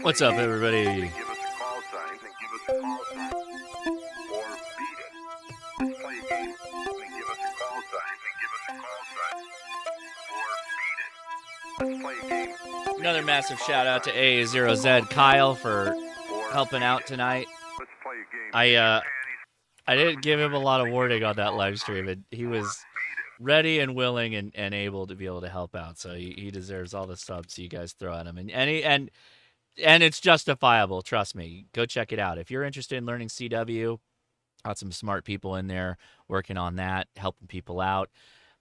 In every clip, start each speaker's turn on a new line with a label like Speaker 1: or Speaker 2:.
Speaker 1: What's up, everybody? Another massive shout out to A0Z Kyle for helping out tonight. I didn't give him a lot of warning on that live stream, and he was ready and willing and able to be able to help out. So he deserves all the subs you guys throw at him, and it's justifiable. Trust me. Go check it out if you're interested in learning CW. Got some smart people in there working on that, helping people out.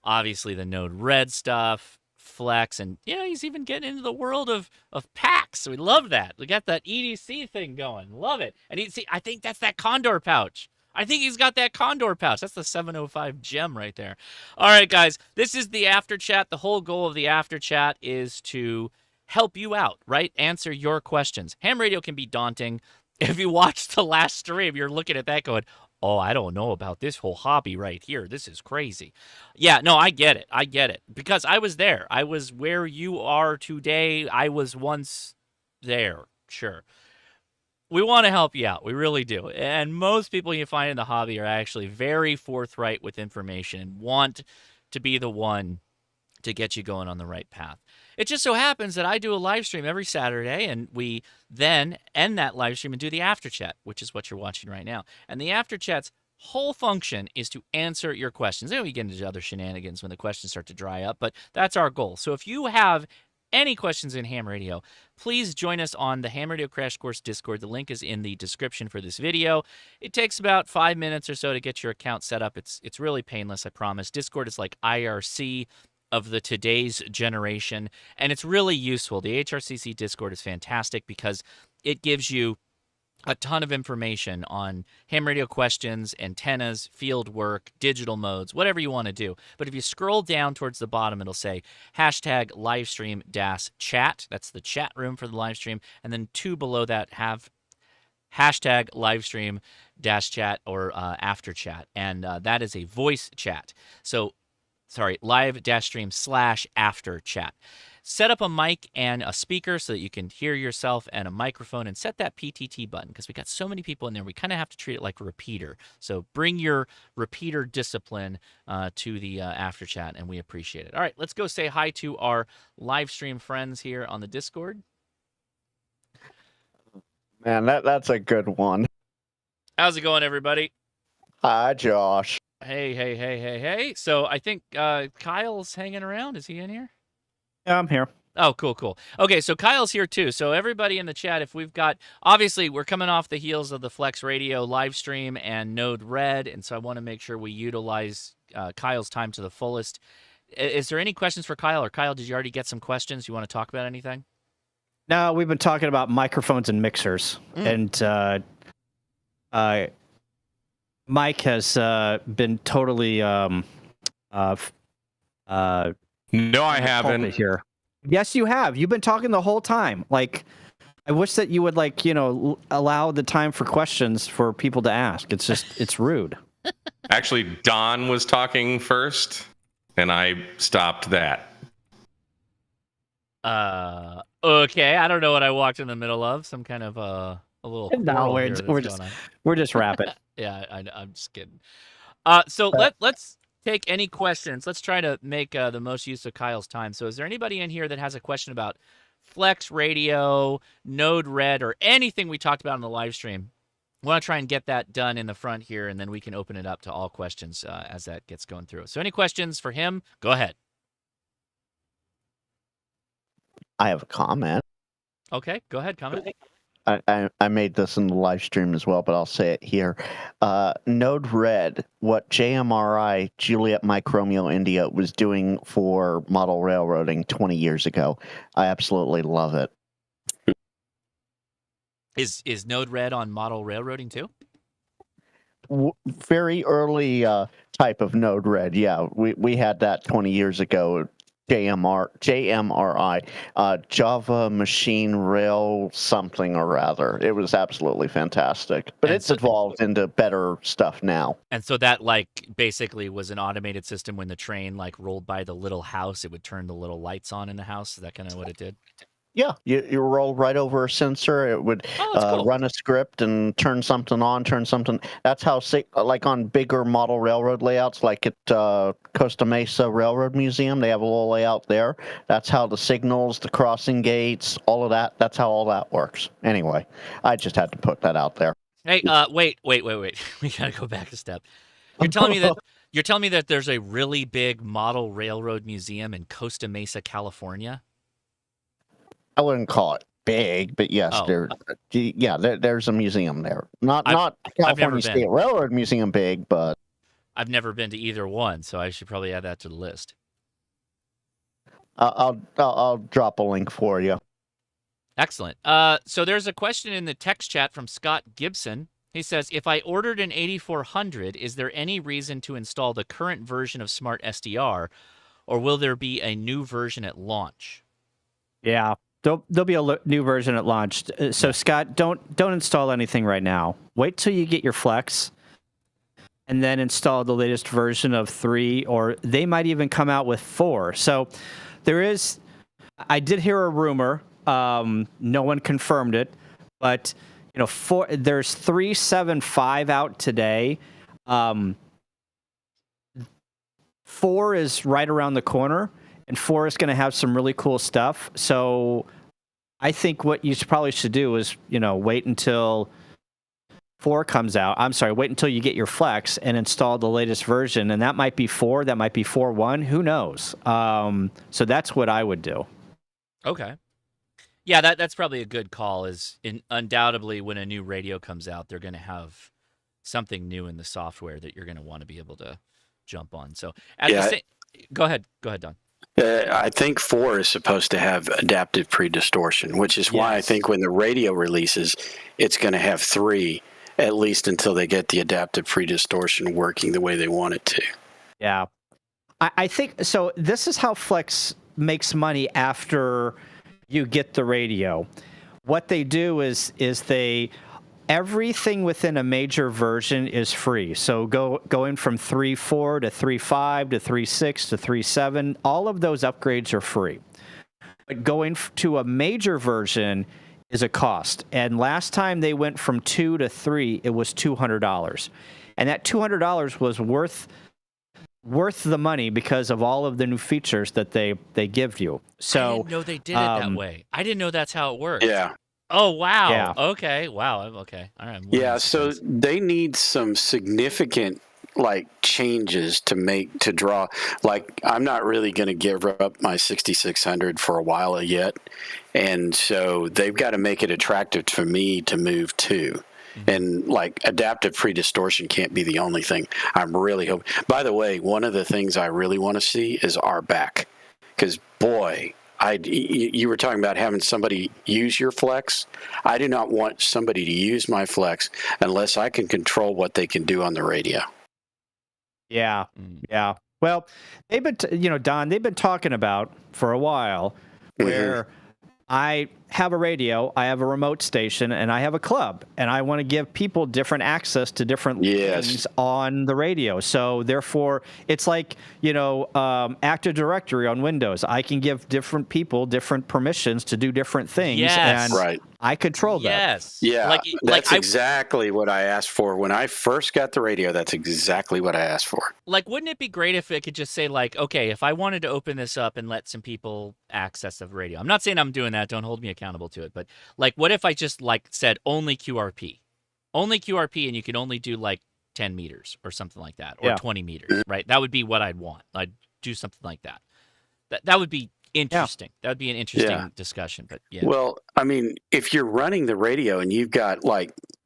Speaker 1: Obviously, the Node Red stuff, Flex, and he's even getting into the world of packs. We love that. We got that EDC thing going. Love it. And I think that's that Condor pouch. I think he's got that Condor pouch. That's the 705 gem right there. All right, guys, this is the after chat. The whole goal of the after chat is to help you out, right? Answer your questions. Ham radio can be daunting. If you watch the last stream, you're looking at that going, oh, I don't know about this whole hobby right here. This is crazy. Yeah, no, I get it. I get it. Because I was there. I was where you are today. I was once there. Sure. We want to help you out. We really do. And most people you find in the hobby are actually very forthright with information and want to be the one to get you going on the right path. It just so happens that I do a live stream every Saturday, and we then end that live stream and do the after chat, which is what you're watching right now. And the after chat's whole function is to answer your questions. Then we get into other shenanigans when the questions start to dry up, but that's our goal. So if you have any questions in ham radio, please join us on the Ham Radio Crash Course Discord. The link is in the description for this video. It takes about 5 minutes or so to get your account set up. It's really painless, I promise. Discord is like IRC of the today's generation, and it's really useful. The HRCC Discord is fantastic because it gives you a ton of information on ham radio questions, antennas, field work, digital modes, whatever you want to do. But if you scroll down towards the bottom, it'll say hashtag livestream-chat. That's the chat room for the live stream. And then two below that have hashtag livestream-chat or after chat. And that is a voice chat. So live-stream/after chat. Set up a mic and a speaker so that you can hear yourself and a microphone, and set that PTT button because we got so many people in there. We kind of have to treat it like a repeater. So bring your repeater discipline to the after chat, and we appreciate it. All right, let's go say hi to our live stream friends here on the Discord.
Speaker 2: Man, that's a good one.
Speaker 1: How's it going, everybody?
Speaker 2: Hi, Josh.
Speaker 1: Hey. So I think Kyle's hanging around. Is he in here?
Speaker 3: Yeah, I'm here.
Speaker 1: Oh, cool. Okay, so Kyle's here too. So everybody in the chat, if we've got, obviously we're coming off the heels of the Flex Radio live stream and Node Red, and so I want to make sure we utilize Kyle's time to the fullest. Is there any questions for Kyle? Or Kyle, did you already get some questions? You want to talk about anything?
Speaker 3: No, we've been talking about microphones and mixers, and Mike has been totally
Speaker 4: No, I haven't.
Speaker 3: Here. Yes, you have. You've been talking the whole time. Like, I wish that you would, like, allow the time for questions for people to ask. It's just, it's rude.
Speaker 4: Actually, Don was talking first, and I stopped that.
Speaker 1: Okay. I don't know what I walked in the middle of. Some kind of a little.
Speaker 3: No, we're just rapping.
Speaker 1: Yeah, I'm just kidding. So let's take any questions. Let's try to make the most use of Kyle's time. So is there anybody in here that has a question about Flex Radio, Node Red, or anything we talked about in the live stream? I want to try and get that done in the front here, and then we can open it up to all questions as that gets going through. So any questions for him? Go ahead.
Speaker 2: I have a comment.
Speaker 1: Okay, go ahead, comment.
Speaker 2: I made this in the live stream as well, but I'll say it here. Node Red, what JMRI, Juliet Mike Romeo India, was doing for model railroading 20 years ago. I absolutely love it.
Speaker 1: Is Node Red on model railroading too?
Speaker 2: Very early type of Node Red, yeah. We had that 20 years ago. JMRI, Java Machine Rail something or other. It was absolutely fantastic. But it's evolved into better stuff now.
Speaker 1: And so that, like, basically was an automated system. When the train, like, rolled by the little house, it would turn the little lights on in the house. Is that kind of what it did?
Speaker 2: Yeah, you roll right over a sensor. It would
Speaker 1: Oh, that's cool.
Speaker 2: run a script and turn something on, turn something. That's how, like on bigger model railroad layouts, like at Costa Mesa Railroad Museum, they have a little layout there. That's how the signals, the crossing gates, all of that, that's how all that works. Anyway, I just had to put that out there.
Speaker 1: Hey, wait. We gotta go back a step. You're telling me that there's a really big model railroad museum in Costa Mesa, California?
Speaker 2: I wouldn't call it big, but yes,
Speaker 1: Oh.
Speaker 2: there's a museum there. Not
Speaker 1: never
Speaker 2: California
Speaker 1: been.
Speaker 2: State Railroad Museum big, but
Speaker 1: I've never been to either one, so I should probably add that to the list.
Speaker 2: I'll drop a link for you.
Speaker 1: Excellent. So there's a question in the text chat from Scott Gibson. He says, if I ordered an 8400, is there any reason to install the current version of Smart SDR, or will there be a new version at launch?
Speaker 3: Yeah, there'll be a new version at launch. So Scott, don't install anything right now. Wait till you get your Flex, and then install the latest version of 3, or they might even come out with 4. So I did hear a rumor. No one confirmed it, but there's 3.7.5 out today. 4 is right around the corner, and 4 is going to have some really cool stuff. So I think what you probably should do is, wait until 4 comes out. I'm sorry, wait until you get your Flex and install the latest version. And that might be 4, that might be 4.1, who knows? So that's what I would do.
Speaker 1: Okay. Yeah, that's probably a good call. Undoubtedly, when a new radio comes out, they're going to have something new in the software that you're going to want to be able to jump on. So, go ahead, Don.
Speaker 5: I think 4 is supposed to have adaptive pre-distortion, which is why I think when the radio releases, it's going to have 3, at least until they get the adaptive pre-distortion working the way they want it to.
Speaker 3: Yeah. I think, so this is how Flex makes money after you get the radio. What they do is everything within a major version is free. So going from 3.4 to 3.5 to 3.6 to 3.7, all of those upgrades are free. But going to a major version is a cost. And last time they went from 2 to 3, it was $200. And that $200 was worth the money because of all of the new features that they give you. So
Speaker 1: I didn't know they did it that way. I didn't know that's how it works.
Speaker 5: Yeah.
Speaker 1: Oh, wow.
Speaker 3: Yeah.
Speaker 1: Okay. Wow. Okay. All right.
Speaker 5: Yeah, so they need some significant changes to draw. I'm not really going to give up my 6600 for a while yet, and so they've got to make it attractive for me to move to. And adaptive pre-distortion can't be the only thing. I'm really hoping. By the way, one of the things I really want to see is RBAC, because boy, you were talking about having somebody use your Flex. I do not want somebody to use my Flex unless I can control what they can do on the radio.
Speaker 3: Yeah, yeah. Well, they've been, Don, they've been talking about for a while where I have a radio, I have a remote station, and I have a club, and I want to give people different access to different things on the radio. So therefore, it's like, Active Directory on Windows. I can give different people different permissions to do different things, and I control that.
Speaker 1: Yes.
Speaker 5: Yeah, that's exactly what I asked for. When I first got the radio, that's exactly what I asked for.
Speaker 1: Wouldn't it be great if it could just say, okay, if I wanted to open this up and let some people access the radio. I'm not saying I'm doing that. Don't hold me accountable to it. But, what if I just, said only QRP? Only QRP, and you can only do, 10 meters or something like that, or 20 meters, right? That would be what I'd want. I'd do something like that. That would be interesting. That would be an interesting discussion, but yeah.
Speaker 5: Well, I mean, if you're running the radio and you've got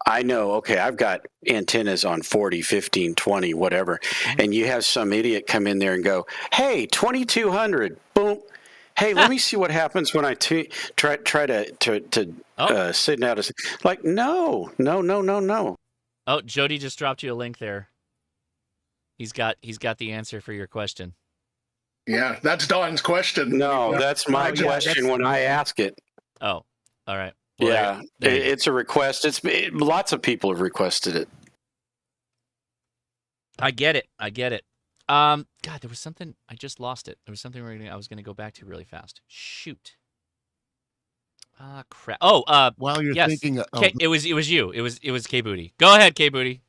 Speaker 5: I know, okay, I've got antennas on 40, 15, 20, whatever, and you have some idiot come in there and go, hey, 2200, boom. Hey, let me see what happens when I try to sit out. No.
Speaker 1: Oh, Jody just dropped you a link there. He's got the answer for your question.
Speaker 6: Yeah, that's Don's question.
Speaker 5: No, that's my question when I ask it.
Speaker 1: Oh, all right. Well,
Speaker 5: it's a request. Lots of people have requested it.
Speaker 1: I get it. God, there was something. I just lost it. There was something I was going to go back to really fast. Shoot. Crap. Oh,
Speaker 7: While you're
Speaker 1: yes.
Speaker 7: thinking of
Speaker 1: It was you. It was K Booty. Go ahead, K Booty.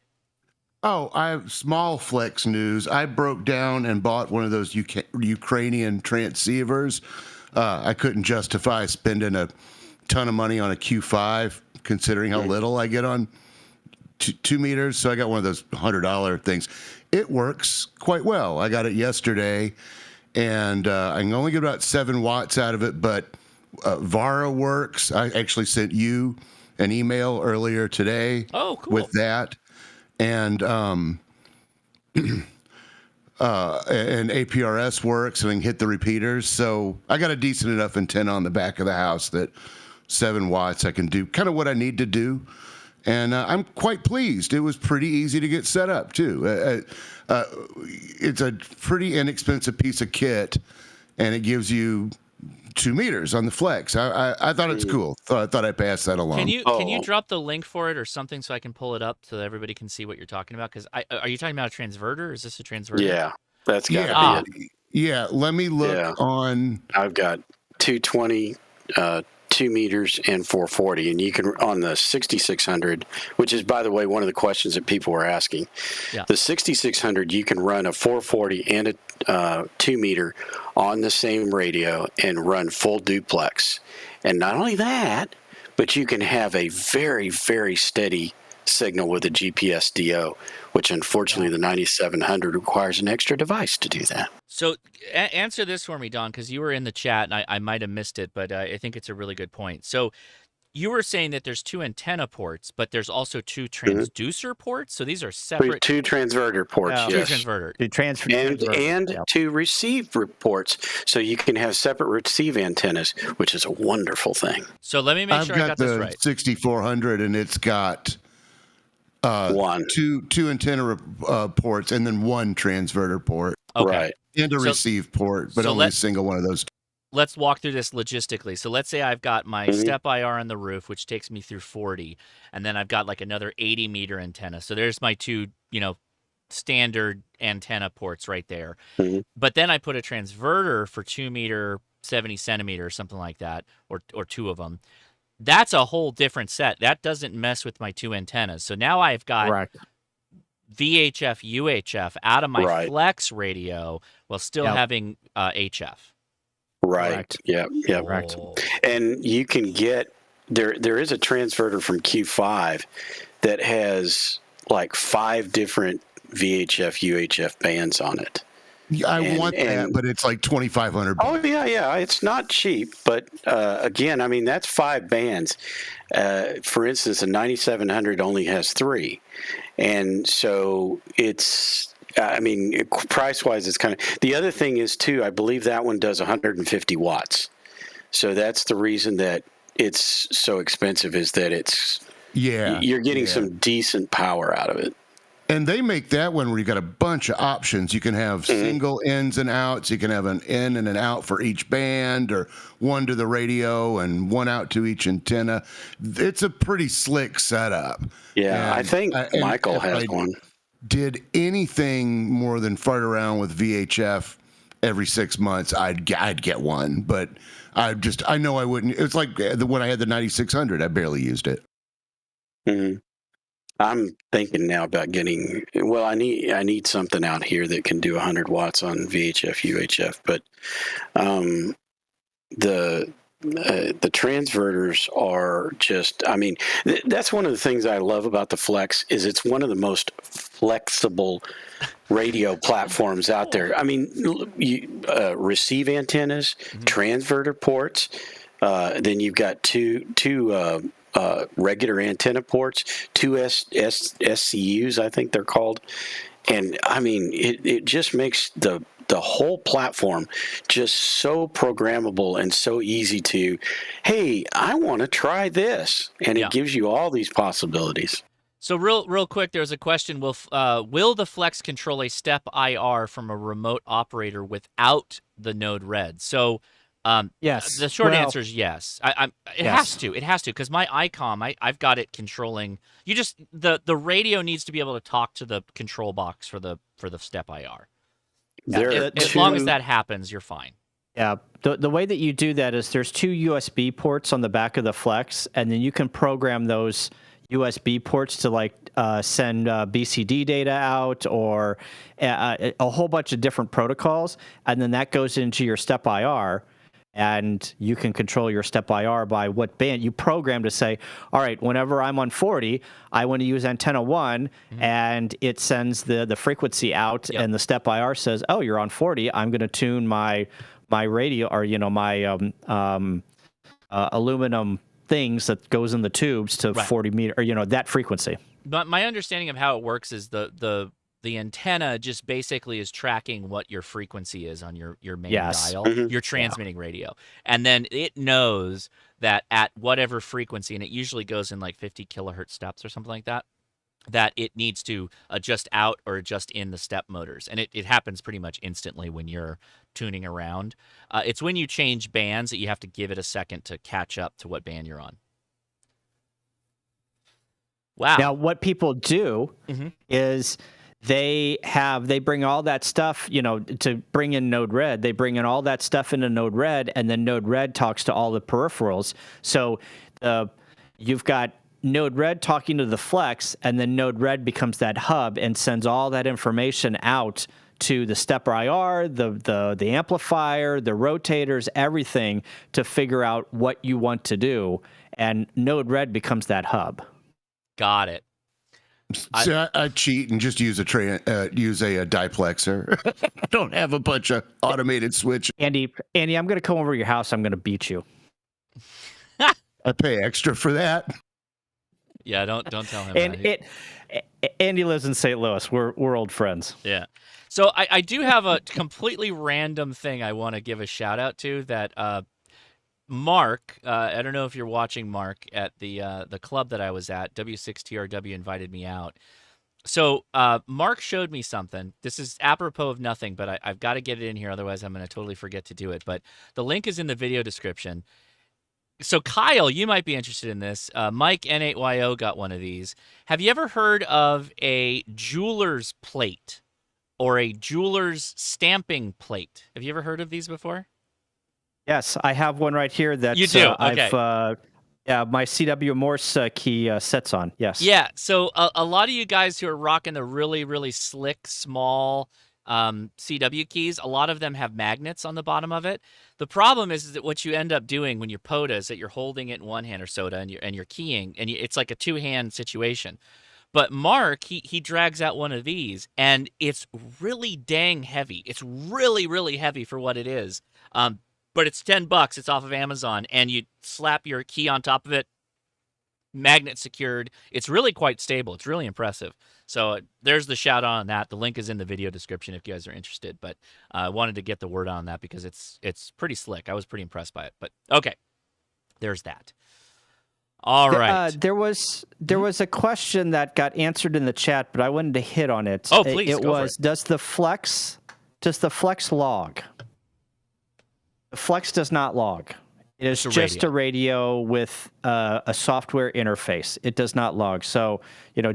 Speaker 7: Oh, I have small flex news. I broke down and bought one of those Ukrainian transceivers. I couldn't justify spending a ton of money on a Q5, considering how little I get on 2 meters. So I got one of those $100 things. It works quite well. I got it yesterday, and I can only get about 7 watts out of it, but Vara works. I actually sent you an email earlier today with that. And APRS works, and I can hit the repeaters. So I got a decent enough antenna on the back of the house that 7 watts I can do kind of what I need to do. And I'm quite pleased. It was pretty easy to get set up, too. It's a pretty inexpensive piece of kit, and it gives you 2 meters on the flex. I thought it's cool. I thought I'd pass that along.
Speaker 1: Can you drop the link for it or something so I can pull it up so that everybody can see what you're talking about? Because are you talking about a transverter? Is this a transverter?
Speaker 5: Yeah, that's got to be it.
Speaker 7: Yeah, let me look on.
Speaker 5: I've got 220, 2 meters, and 440, and you can on the 6600, which is, by the way, one of the questions that people were asking. Yeah. The 6600, you can run a 440 and a 2 meter on the same radio and run full duplex. And not only that, but you can have a very, very steady signal with a GPS DO, which unfortunately the 9700 requires an extra device to do that.
Speaker 1: So answer this for me, Don, because you were in the chat and I might have missed it, but I think it's a really good point. So you were saying that there's 2 antenna ports, but there's also 2 transducer ports. So these are separate.
Speaker 5: 2 transverter ports, yes.
Speaker 1: 2 transverter.
Speaker 3: 2 transverter.
Speaker 5: And 2 receive ports, so you can have separate receive antennas, which is a wonderful thing.
Speaker 1: So let me make sure I got this right.
Speaker 7: I've got the 6400, and it's got two antenna ports and then 1 transverter port.
Speaker 1: Okay.
Speaker 5: Right.
Speaker 7: And a receive port, but only a single one of those.
Speaker 1: Let's walk through this logistically. So let's say I've got my step IR on the roof, which takes me through 40, and then I've got like another 80 meter antenna. So there's my 2, standard antenna ports right there. But then I put a transverter for 2 meter, 70 centimeter or something like that, or 2 of them. That's a whole different set. That doesn't mess with my 2 antennas. So now I've got VHF, UHF out of my flex radio while still having HF.
Speaker 5: Right.
Speaker 1: Correct.
Speaker 5: Yeah. Correct. And you can get there is a transverter from Q5 that has like 5 different VHF, UHF bands on it.
Speaker 7: Yeah, I want that, but it's like $2,500.
Speaker 5: Oh yeah, it's not cheap, but again, I mean that's 5 bands. For instance, a 9700 only has 3, and so it's. I mean, price-wise, it's kind of. The other thing is too. I believe that one does 150 watts, so that's the reason that it's so expensive. Is that it's you're getting some decent power out of it.
Speaker 7: And they make that one where you got a bunch of options. You can have single ins and outs. You can have an in and an out for each band, or 1 to the radio and 1 out to each antenna. It's a pretty slick setup.
Speaker 5: Yeah, and I think Michael has one.
Speaker 7: Did anything more than fart around with VHF every 6 months, I'd get one. But I know I wouldn't. It's like when I had the 9600, I barely used it.
Speaker 5: I'm thinking now about getting. Well, I need something out here that can do 100 watts on VHF, UHF, but the transverters are just. I mean, that's one of the things I love about the Flex is it's one of the most flexible radio platforms out there. I mean, receive antennas, transverter ports. Then you've got two regular antenna ports, 2 SCUs, I think they're called. And I mean, it just makes the whole platform just so programmable and so easy to, hey, I want to try this. And it gives you all these possibilities.
Speaker 1: So real quick, there's a question. Will the Flex control a step IR from a remote operator without the Node Red? So
Speaker 3: yes.
Speaker 1: The short answer is yes. It has to. It has to, because my ICOM, I've got it controlling. You just the radio needs to be able to talk to the control box for the step IR. As long as that happens, you're fine.
Speaker 3: Yeah, the way that you do that is there's 2 USB ports on the back of the Flex, and then you can program those USB ports to send BCD data out or a whole bunch of different protocols, and then that goes into your Step IR, and you can control your Step IR by what band you program to say, all right, whenever I'm on 40, I want to use antenna 1, and it sends the frequency out, and the Step IR says, oh, you're on 40, I'm going to tune my radio or my aluminum things that goes in the tubes to 40 meter or that frequency.
Speaker 1: But my understanding of how it works is the antenna just basically is tracking what your frequency is on your main dial, your transmitting radio, and then it knows that at whatever frequency, and it usually goes in like 50 kilohertz steps or something like that, that it needs to adjust out or adjust in the step motors. And it happens pretty much instantly when you're tuning around. It's when you change bands that you have to give it a second to catch up to what band you're on. Wow.
Speaker 3: Now, what people do is they bring all that stuff, to bring in Node-RED. They bring in all that stuff into Node-RED, and then Node-RED talks to all the peripherals. So you've got Node-RED talking to the Flex, and then Node-RED becomes that hub and sends all that information out to the Step IR, the amplifier, the rotators, everything to figure out what you want to do. And Node-RED becomes that hub.
Speaker 1: Got it.
Speaker 7: So I cheat and just use a diplexer. I don't have a bunch of automated switch.
Speaker 3: Andy, I'm going to come over to your house. I'm going to beat you.
Speaker 7: I pay extra for that.
Speaker 1: Yeah, don't tell him.
Speaker 3: And Andy lives in St. Louis. We're old friends.
Speaker 1: Yeah. So I do have a completely random thing I want to give a shout out to that Mark, I don't know if you're watching Mark at the club that I was at, W6TRW invited me out. So Mark showed me something. This is apropos of nothing, but I've got to get it in here, otherwise I'm going to totally forget to do it. But the link is in the video description. So Kyle, you might be interested in this. Mike N8YO got one of these. Have you ever heard of a jeweler's plate or a jeweler's stamping plate? Have you ever heard of these before?
Speaker 3: Yes, I have one right here that
Speaker 1: you do. Okay.
Speaker 3: My CW Morse key sets on. Yes.
Speaker 1: Yeah. So a lot of you guys who are rocking the really, really slick, small CW keys, a lot of them have magnets on the bottom of it. The problem is that what you end up doing when you're POTA is that you're holding it in one hand, or SOTA, and you're keying, and it's like a two-hand situation. But Mark, he drags out one of these, and it's really dang heavy. It's really, really heavy for what it is. But it's $10. It's off of Amazon, and you slap your key on top of it, magnet secured. It's really quite stable. It's really impressive. So there's the shout out on that. The link is in the video description if you guys are interested. But I wanted to get the word on that because it's pretty slick. I was pretty impressed by it. But okay, there's that. All right.
Speaker 3: There was a question that got answered in the chat, but I wanted to hit on it.
Speaker 1: Oh, please.
Speaker 3: It was, does the Flex log? The Flex does not log. It is just a radio with a software interface. It does not log. So,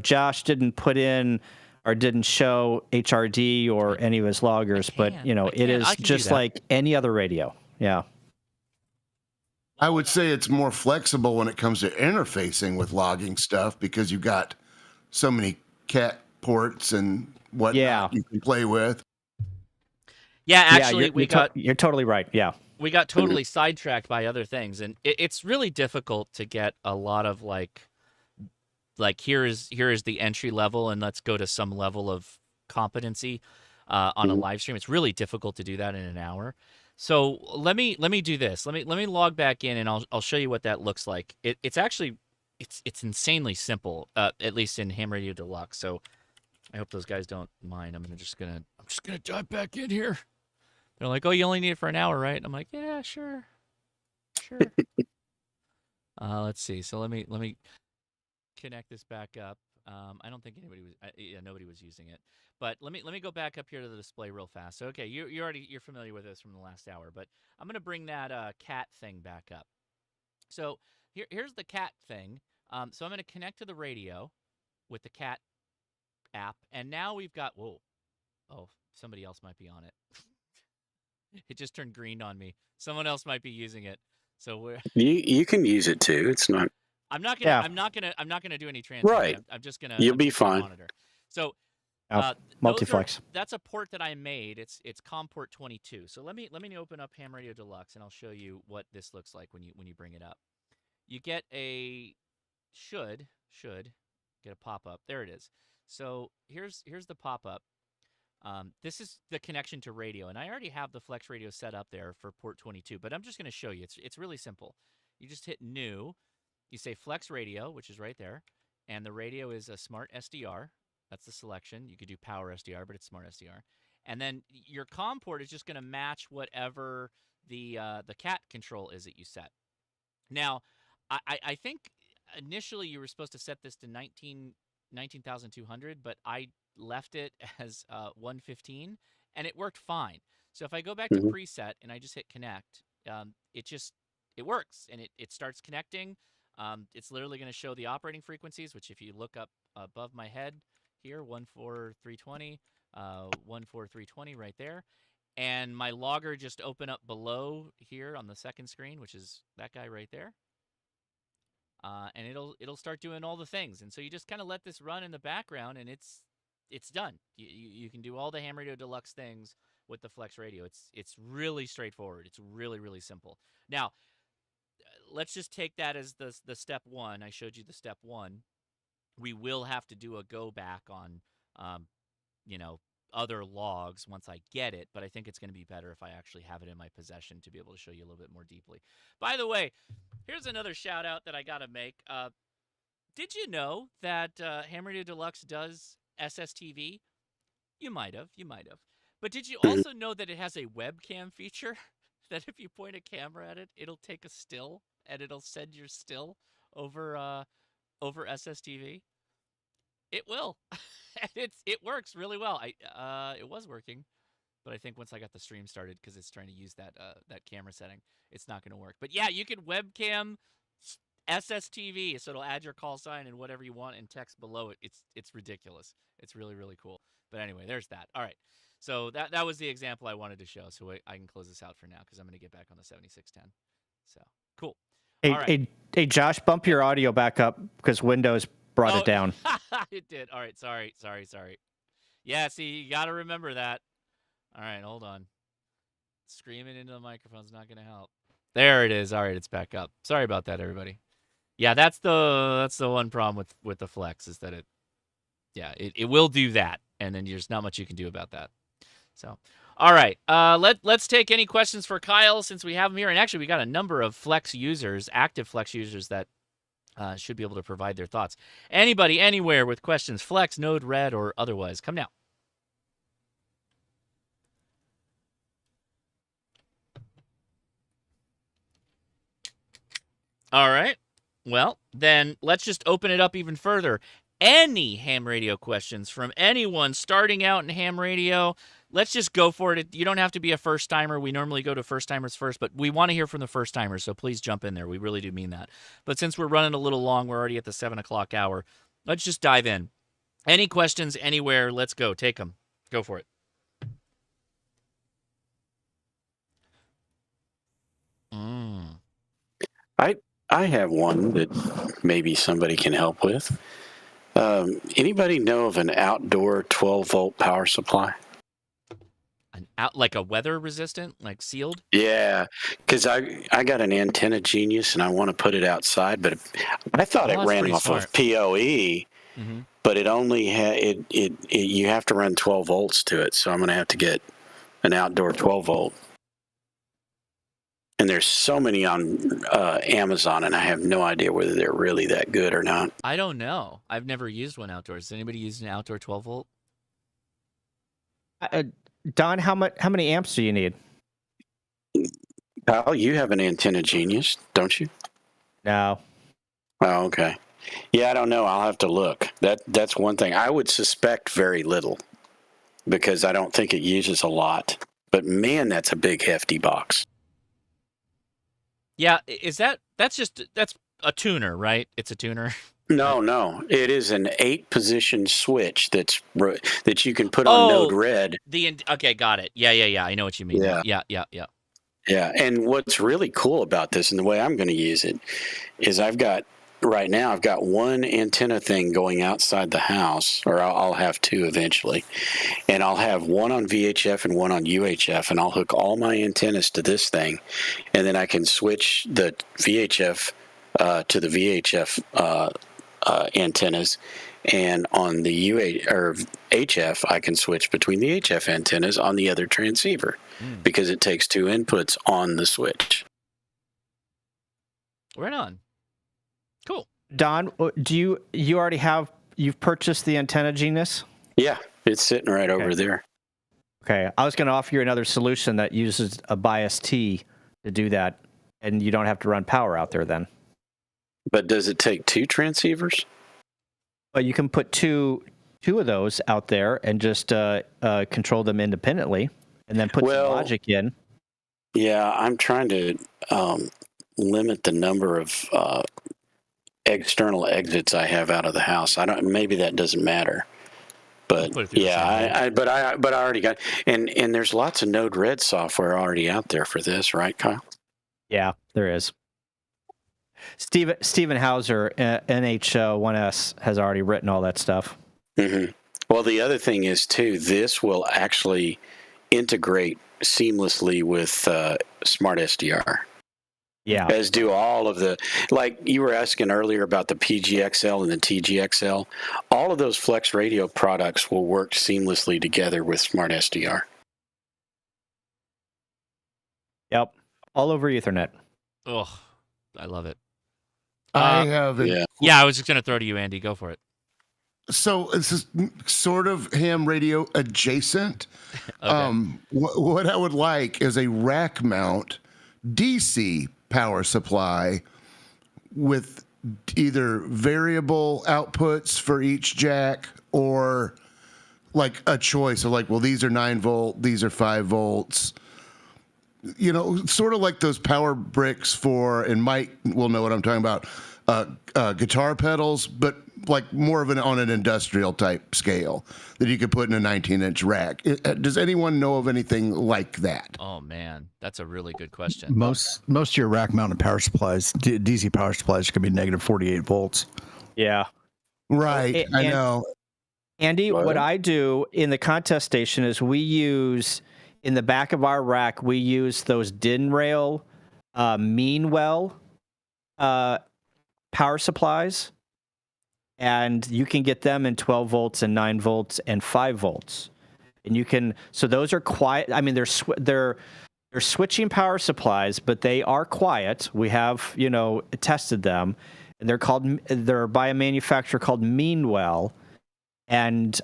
Speaker 3: Josh didn't put in or didn't show HRD or any of his loggers, but, it is just like any other radio. Yeah.
Speaker 7: I would say it's more flexible when it comes to interfacing with logging stuff because you've got so many cat ports and whatnot you can play with.
Speaker 1: Yeah, actually,
Speaker 3: you're totally right. Yeah.
Speaker 1: We got totally sidetracked by other things, and it's really difficult to get a lot of like here is the entry level, and let's go to some level of competency on a live stream. It's really difficult to do that in an hour. So let me do this. Let me log back in, and I'll show you what that looks like. It's actually it's insanely simple, at least in Ham Radio Deluxe. So I hope those guys don't mind. I'm just gonna dive back in here. They're like, oh, you only need it for an hour, right? I'm like, yeah, sure. Let's see. So let me connect this back up. I don't think nobody was using it. But let me go back up here to the display real fast. So okay, you're familiar with this from the last hour, but I'm gonna bring that cat thing back up. So here's the cat thing. So I'm gonna connect to the radio with the cat app, and now we've got somebody else might be on it. It just turned green on me. Someone else might be using it. So we're
Speaker 5: You can use it too. It's not
Speaker 1: I'm not
Speaker 3: Yeah.
Speaker 1: gonna do any transmitting.
Speaker 5: Right.
Speaker 1: I'm just gonna
Speaker 5: You'll be
Speaker 1: gonna
Speaker 5: fine.
Speaker 1: monitor. So
Speaker 3: Multiflex.
Speaker 1: that's a port that I made. It's COM port 22. So let me open up Ham Radio Deluxe and I'll show you what this looks like when you bring it up. You get a should get a pop-up. There it is. So here's the pop-up. This is the connection to radio, and I already have the Flex Radio set up there for port 22, but I'm just going to show you. It's really simple. You just hit New. You say Flex Radio, which is right there, and the radio is a Smart SDR. That's the selection. You could do Power SDR, but it's Smart SDR. And then your COM port is just going to match whatever the CAT control is that you set. Now, I think initially you were supposed to set this to 19,200, but I left it as 115, and it worked fine. So if I go back to preset and I just hit connect, it works, and it starts connecting. It's literally going to show the operating frequencies, which if you look up above my head here, 14320, 14320 right there. And my logger just open up below here on the second screen, which is that guy right there. And it'll start doing all the things. And so you just kind of let this run in the background, and it's done. You can do all the Ham Radio Deluxe things with the Flex Radio. It's really straightforward. It's really, really simple. Now, let's just take that as the step one. I showed you the step one. We will have to do a go back on, other logs once I get it, but I think it's going to be better if I actually have it in my possession to be able to show you a little bit more deeply. By the way, here's another shout out that I got to make. Did you know that Ham Radio Deluxe does SSTV? You might have. But did you also know that it has a webcam feature? That if you point a camera at it, it'll take a still and it'll send your still over SSTV? It will. And it works really well. It was working, but I think once I got the stream started, because it's trying to use that camera setting, it's not going to work. But yeah, you can webcam SSTV, so it'll add your call sign and whatever you want and text below it. It's ridiculous. It's really, really cool. But anyway, there's that. All right. So that was the example I wanted to show. So I can close this out for now because I'm going to get back on the 7610. So cool.
Speaker 3: Hey, Josh, bump your audio back up because Windows brought it down.
Speaker 1: It did. All right. Sorry. Yeah, see, you got to remember that. All right, hold on. Screaming into the microphone's not going to help. There it is. All right, it's back up. Sorry about that, everybody. Yeah, that's the one problem with the Flex is that it will do that, and then there's not much you can do about that. So, all right, let's take any questions for Kyle since we have him here. And actually, we got a number of Flex users, active Flex users that should be able to provide their thoughts. Anybody, anywhere with questions, Flex, Node, Red, or otherwise, come now. All right. Well, then let's just open it up even further. Any ham radio questions from anyone starting out in ham radio, let's just go for it. You don't have to be a first timer. We normally go to first timers first, but we want to hear from the first timers, so please jump in there. We really do mean that. But since we're running a little long, we're already at the 7 o'clock hour. Let's just dive in. Any questions anywhere? Let's go. Take them. Go for it.
Speaker 5: I have one that maybe somebody can help with. Anybody know of an outdoor 12-volt power supply?
Speaker 1: Like a weather resistant, like sealed?
Speaker 5: Yeah, because I got an Antenna Genius and I want to put it outside, but I thought it ran off of PoE, but it only had you have to run 12 volts to it, so I'm going to have to get an outdoor 12 volt. And there's so many on Amazon, and I have no idea whether they're really that good or not.
Speaker 1: I don't know. I've never used one outdoors. Does anybody use an outdoor 12 volt?
Speaker 3: Don, how many amps do you need?
Speaker 5: Kyle, you have an Antenna Genius, don't you?
Speaker 3: No.
Speaker 5: Oh, okay. Yeah, I don't know. I'll have to look. That's one thing. I would suspect very little because I don't think it uses a lot. But man, that's a big, hefty box.
Speaker 1: Yeah, that's a tuner, right? It's a tuner.
Speaker 5: No. It is an 8-position switch that you can put on Node Red.
Speaker 1: Okay, got it. Yeah. I know what you mean.
Speaker 5: Yeah.
Speaker 1: Yeah.
Speaker 5: Yeah, and what's really cool about this, and the way I'm going to use it, is I've got one antenna thing going outside the house, or I'll have two eventually, and I'll have one on VHF and one on UHF, and I'll hook all my antennas to this thing, and then I can switch the VHF to the VHF antennas, and on the HF, I can switch between the HF antennas on the other transceiver because it takes two inputs on the switch.
Speaker 1: Right on. Cool.
Speaker 3: Don, do you already you've purchased the antenna Genius?
Speaker 5: Yeah, it's sitting right over there.
Speaker 3: Okay, I was going to offer you another solution that uses a bias T to do that, and you don't have to run power out there then.
Speaker 5: But does it take two transceivers?
Speaker 3: But you can put two of those out there and just control them independently, and then put some logic in.
Speaker 5: Yeah, I'm trying to limit the number of external exits I have out of the house. Maybe that doesn't matter. But yeah, but I already got, and there's lots of Node Red software already out there for this, right, Kyle?
Speaker 3: Yeah, there is. Steven Hauser, NH1S, has already written all that stuff.
Speaker 5: Mm-hmm. Well, the other thing is, too, this will actually integrate seamlessly with Smart SDR.
Speaker 3: Yeah.
Speaker 5: As do all of the, like you were asking earlier about the PGXL and the TGXL, all of those Flex Radio products will work seamlessly together with Smart SDR.
Speaker 3: Yep. All over Ethernet.
Speaker 1: Oh, I love it.
Speaker 7: I have it.
Speaker 1: Yeah, I was just going to throw to you, Andy. Go for it.
Speaker 7: So this is sort of ham radio adjacent.
Speaker 1: Okay.
Speaker 7: What I would like is a rack mount DC power supply with either variable outputs for each jack or like a choice of like, well, these are 9 volt, these are 5 volts. You know, sort of like those power bricks for, and Mike will know what I'm talking about, guitar pedals, but like more of on an industrial type scale that you could put in a 19-inch rack. Does anyone know of anything like that?
Speaker 1: Oh man, that's a really good question.
Speaker 8: Most of your rack mounted power supplies, DC power supplies, can be negative 48 volts.
Speaker 3: Yeah.
Speaker 7: Right. I know.
Speaker 3: Andy, what I do in the contest station is we use, in the back of our rack, we use those DIN rail Meanwell power supplies, and you can get them in 12 volts and 9 volts and 5 volts. And you can, so those are quiet. I mean, they're switching power supplies, but they are quiet. We have, tested them, and they're by a manufacturer called Meanwell. And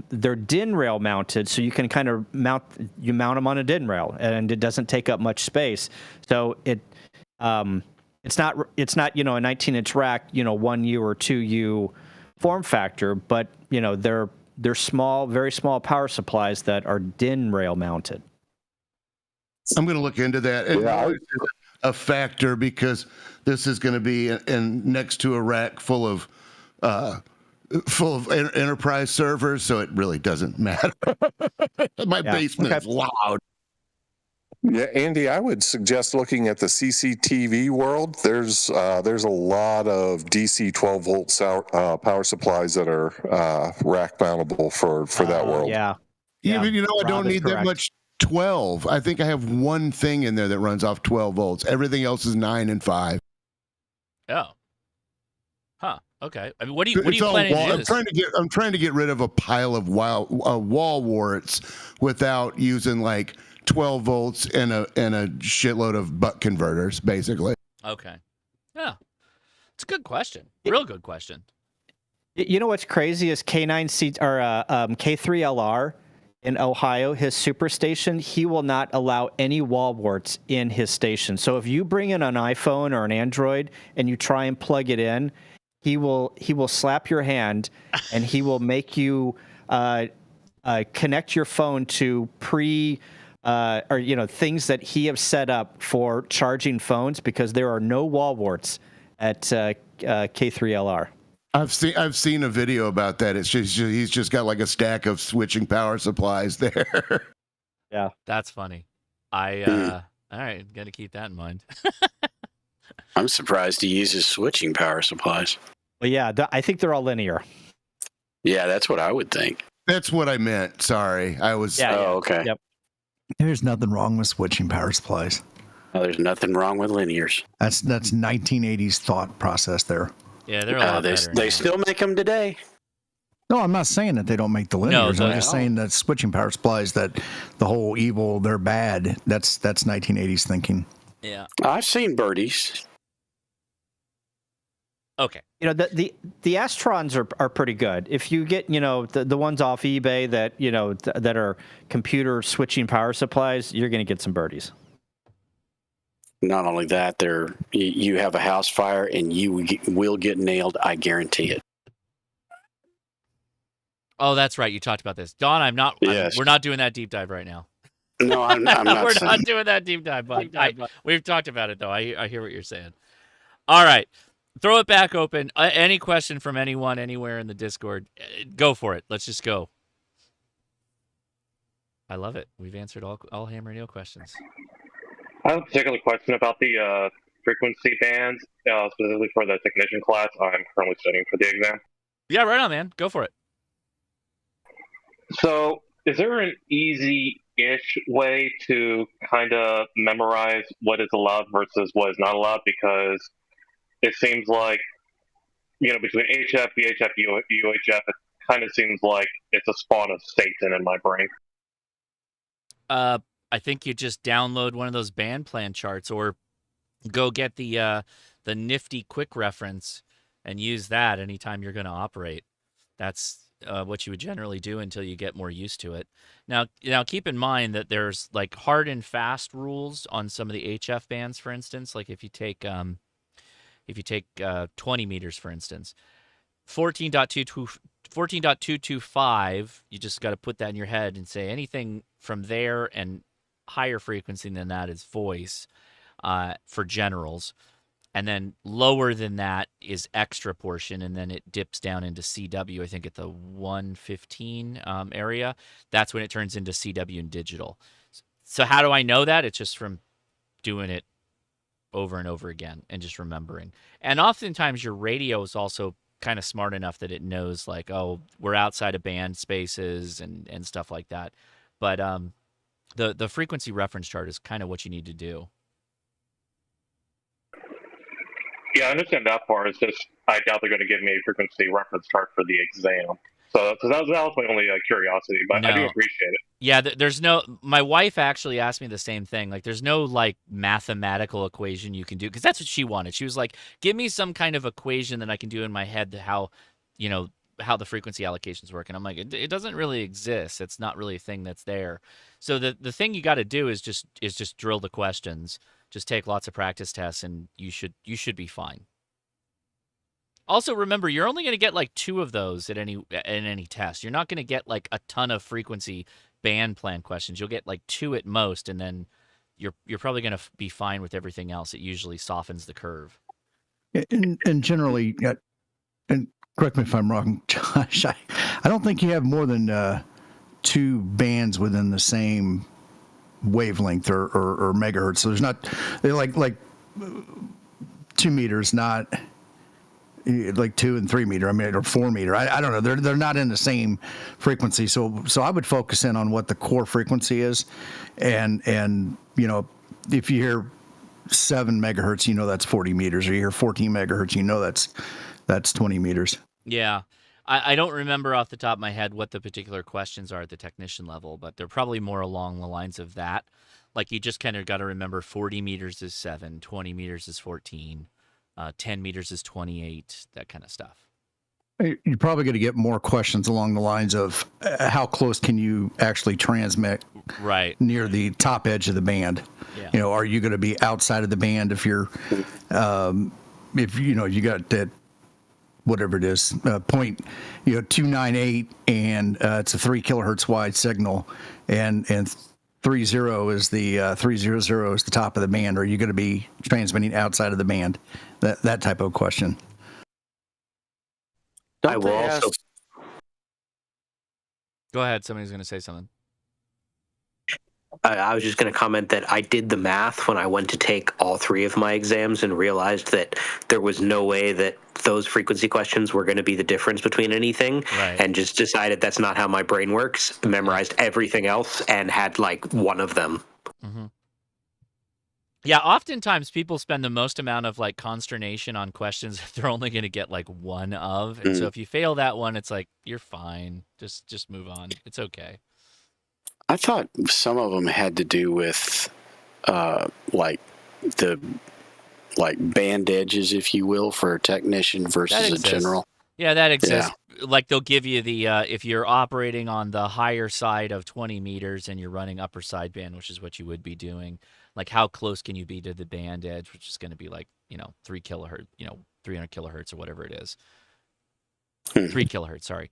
Speaker 3: they're DIN rail mounted, so you can kind of mount them on a DIN rail, and it doesn't take up much space. So it's not a 19-inch rack, 1U or 2U form factor, but they're small, very small power supplies that are DIN rail mounted.
Speaker 7: I'm going to look into that. And a factor, because this is going to be next to a rack full of enterprise servers, so it really doesn't matter. My basement is loud.
Speaker 9: Yeah, Andy, I would suggest looking at the CCTV world. There's a lot of DC 12 volt power supplies that are rack mountable for that world.
Speaker 3: Yeah.
Speaker 7: Even I don't need that much 12. I think I have one thing in there that runs off 12 volts. Everything else is 9 and 5.
Speaker 1: Oh. Huh. Okay. I mean, what do you planning to do?
Speaker 7: I'm trying to get rid of a pile of wall warts without using like 12 volts and a shitload of buck converters, basically.
Speaker 1: Okay. Yeah. It's a good question. Real good question.
Speaker 3: You know what's crazy is K3LR in Ohio, his superstation, he will not allow any wall warts in his station. So if you bring in an iPhone or an Android and you try and plug it in, he will slap your hand, and he will make you connect your phone to things that he have set up for charging phones, because there are no wall warts at K3LR.
Speaker 7: I've seen a video about that. It's just he's just got like a stack of switching power supplies there.
Speaker 3: Yeah,
Speaker 1: That's funny. All right, got to keep that in mind.
Speaker 5: I'm surprised he uses switching power supplies.
Speaker 3: but yeah, I think they're all linear.
Speaker 5: Yeah, that's what I would think.
Speaker 7: That's what I meant. Sorry, I was.
Speaker 3: Yeah.
Speaker 5: Oh, okay.
Speaker 3: Yep.
Speaker 8: There's nothing wrong with switching power supplies.
Speaker 5: Oh, there's nothing wrong with linears.
Speaker 8: That's 1980s thought process there.
Speaker 1: Yeah, they're a lot
Speaker 5: they
Speaker 1: better.
Speaker 5: they
Speaker 1: now.
Speaker 5: still make them today.
Speaker 8: No, I'm not saying that they don't make the
Speaker 1: No,
Speaker 8: linears. I'm just saying that switching power supplies, that the whole evil, they're bad. That's 1980s thinking.
Speaker 1: Yeah.
Speaker 5: I've seen birdies.
Speaker 1: Okay.
Speaker 3: You know, the Astrons are pretty good. If you get, you know, the ones off eBay that, you know, that are computer switching power supplies, you're going to get some birdies.
Speaker 5: Not only that, you have a house fire and you will get nailed. I guarantee it.
Speaker 1: Oh, that's right. You talked about this, Don.
Speaker 5: Yes.
Speaker 1: We're not doing that deep dive right now.
Speaker 5: No, I'm not.
Speaker 1: We're
Speaker 5: saying.
Speaker 1: not doing that deep dive, but we've talked about it though. I hear what you're saying. All right, throw it back open. Any question from anyone anywhere in the Discord? Go for it. Let's just go. I love it. We've answered all ham radio questions.
Speaker 10: I have a particular question about the frequency bands, specifically for the technician class I'm currently studying for the exam.
Speaker 1: Yeah, right on, man. Go for it.
Speaker 10: So, is there an easy-ish way to kind of memorize what is allowed versus what is not allowed? Because it seems like, you know, between HF, VHF, UHF, it kind of seems like it's a spawn of Satan in my brain.
Speaker 1: I think you just download one of those band plan charts, or go get the nifty quick reference and use that anytime you're going to operate. That's what you would generally do until you get more used to it. Now keep in mind that there's like hard and fast rules on some of the HF bands, for instance. Like if you take 20 meters, for instance, 14.225, you just got to put that in your head and say anything from there and higher frequency than that is voice for generals. And then lower than that is extra portion, and then it dips down into CW, I think at the 115 area. That's when it turns into CW and digital. So how do I know that? It's just from doing it over and over again and just remembering. And oftentimes your radio is also kind of smart enough that it knows, like, oh, we're outside of band spaces and stuff like that. But the frequency reference chart is kind of what you need to do.
Speaker 10: Yeah, I understand that part. It's just I doubt they're going to give me a frequency reference chart for the exam. So that was my only curiosity, but
Speaker 1: No.
Speaker 10: I do appreciate it.
Speaker 1: Yeah, there's no. My wife actually asked me the same thing. Like, there's no like mathematical equation you can do, because that's what she wanted. She was like, "Give me some kind of equation that I can do in my head to how the frequency allocations work." And I'm like, it doesn't really exist. It's not really a thing that's there. So the thing you got to do is just drill the questions. Just take lots of practice tests, and you should be fine. Also, remember, you're only going to get like 2 of those in any test. You're not going to get like a ton of frequency band plan questions. You'll get like 2 at most, and then you're probably going to be fine with everything else. It usually softens the curve.
Speaker 8: And generally, and correct me if I'm wrong, Josh, I don't think you have more than 2 bands within the same wavelength or megahertz. So they're like 2 meters, not like 2 and 3 meter. I mean, or 4 meter. I don't know. They're not in the same frequency. So I would focus in on what the core frequency is, and if you hear 7 megahertz, that's 40 meters. Or you hear 14 megahertz, that's 20 meters.
Speaker 1: Yeah. I don't remember off the top of my head what the particular questions are at the technician level, but they're probably more along the lines of that. Like, you just kind of got to remember 40 meters is 7, 20 meters is 14, 10 meters is 28, that kind of stuff.
Speaker 8: You're probably going to get more questions along the lines of how close can you actually transmit near the top edge of the band? Yeah. Are you going to be outside of the band if you're, if you got that, whatever it is, point, 298, and it's a 3 kilohertz wide signal, and 30 is the 300 is the top of the band. Are you going to be transmitting outside of the band? That type of question.
Speaker 11: I will also.
Speaker 1: Go ahead. Somebody's going to say something.
Speaker 11: I was just going to comment that I did the math when I went to take all 3 of my exams and realized that there was no way that those frequency questions were going to be the difference between anything,
Speaker 1: Right.
Speaker 11: and just decided that's not how my brain works, memorized everything else, and had like one of them.
Speaker 1: Mm-hmm. Yeah, oftentimes people spend the most amount of like consternation on questions that they're only going to get like one of. And so if you fail that one, it's like, you're fine. Just move on. It's okay.
Speaker 5: I thought some of them had to do with like the band edges, if you will, for a technician versus a general.
Speaker 1: Yeah, that exists. Yeah. Like they'll give you the if you're operating on the higher side of 20 meters and you're running upper sideband, which is what you would be doing, like how close can you be to the band edge, which is going to be like 3 kilohertz, 300 kilohertz or whatever it is. 3 kilohertz, sorry.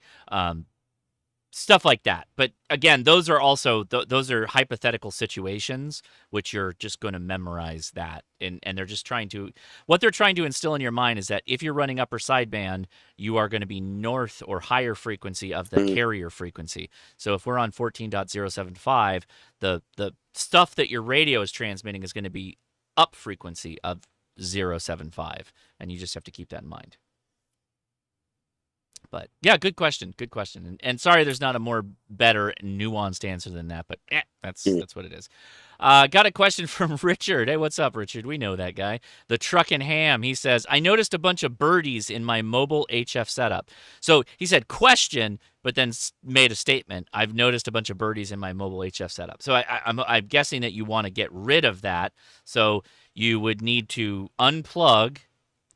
Speaker 1: Stuff like that. But again, those are also those are hypothetical situations which you're just going to memorize that, and they're just trying to instill in your mind is that if you're running upper sideband, you are going to be north or higher frequency of the carrier frequency. So if we're on 14.075, the stuff that your radio is transmitting is going to be up frequency of 075, and you just have to keep that in mind. But yeah, good question. And sorry, there's not a more better nuanced answer than that, but that's what it is. Got a question from Richard. Hey, what's up, Richard? We know that guy. The Truck and Ham. He says, I noticed a bunch of birdies in my mobile HF setup. So he said question, but then made a statement. I've noticed a bunch of birdies in my mobile HF setup. So I'm guessing that you want to get rid of that. So you would need to unplug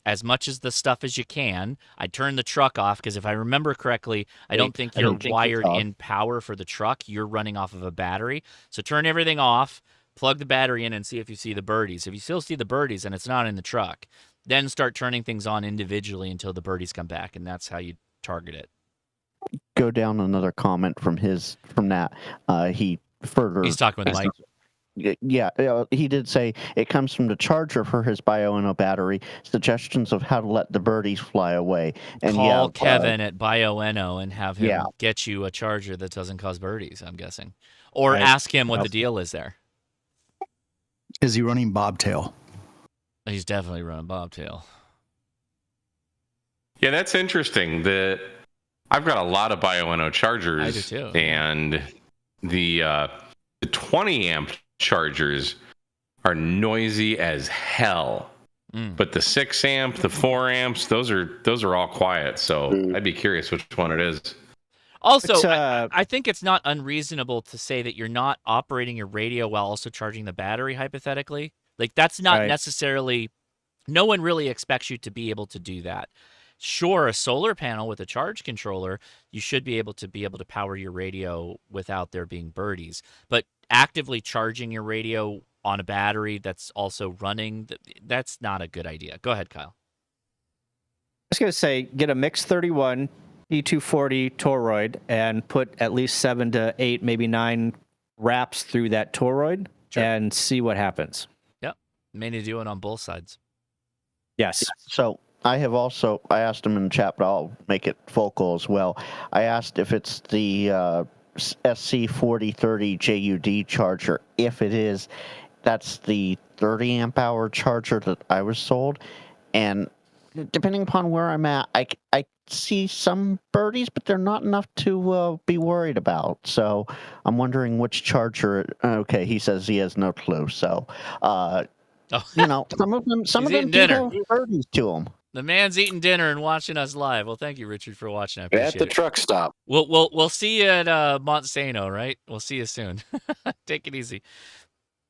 Speaker 1: as much as the stuff as you can. I'd turn the truck off because if I remember correctly, I don't think you're wired in power for the truck. You're running off of a battery. So turn everything off, plug the battery in, and see if you see the birdies. If you still see the birdies and it's not in the truck, then start turning things on individually until the birdies come back, and that's how you target it.
Speaker 2: Go down another comment from Nat. He's
Speaker 1: talking with Mike.
Speaker 2: Yeah, he did say it comes from the charger for his BioNO battery. Suggestions of how to let the birdies fly away. And
Speaker 1: call Kevin at BioNO and have him get you a charger that doesn't cause birdies, I'm guessing. Or ask him what the deal is there.
Speaker 8: Is he running bobtail?
Speaker 1: He's definitely running bobtail.
Speaker 4: Yeah, that's interesting. I've got a lot of BioNO chargers.
Speaker 1: I do too.
Speaker 4: And the 20 amp chargers are noisy as hell, but the 6 amp, the 4 amps, those are all quiet. So I'd be curious which one it is.
Speaker 1: Also, I think it's not unreasonable to say that you're not operating your radio while also charging the battery, hypothetically. Like that's not necessarily. No one really expects you to be able to do that. Sure, a solar panel with a charge controller, you should be able to power your radio without there being birdies. But actively charging your radio on a battery that's also running, that's not a good idea. Go ahead, Kyle.
Speaker 3: I was going to say, get a Mix 31 E240 toroid and put at least 7 to 8, maybe 9 wraps through that toroid and see what happens.
Speaker 1: Yep. Mainly do it on both sides.
Speaker 3: Yes.
Speaker 2: So I asked him in the chat, but I'll make it focal as well. I asked if it's the SC4030 JUD charger. If it is, that's the 30 amp hour charger that I was sold. And depending upon where I'm at, I see some birdies, but they're not enough to be worried about. So I'm wondering which charger. Okay, he says he has no clue. So, some of them do have birdies to them.
Speaker 1: The man's eating dinner and watching us live. Well, thank you, Richard, for watching. I appreciate
Speaker 5: it. At the truck stop.
Speaker 1: We'll see you at Montsano, right? We'll see you soon. Take it easy.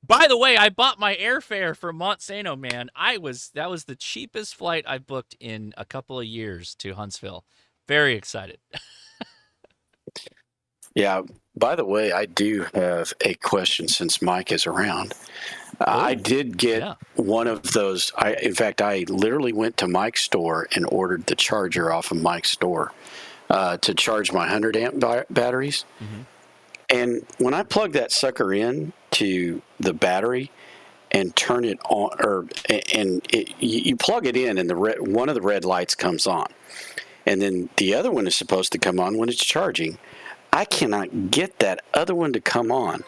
Speaker 1: By the way, I bought my airfare for Montsano, man. That was the cheapest flight I booked in a couple of years to Huntsville. Very excited.
Speaker 5: Yeah. By the way, I do have a question since Mike is around. I did get one of those. In fact, I literally went to Mike's store and ordered the charger off of Mike's store to charge my 100 amp batteries. Mm-hmm. And when I plug that sucker in to the battery and turn it on, you plug it in and one of the red lights comes on. and then the other one is supposed to come on when it's charging. I cannot get that other one to come on.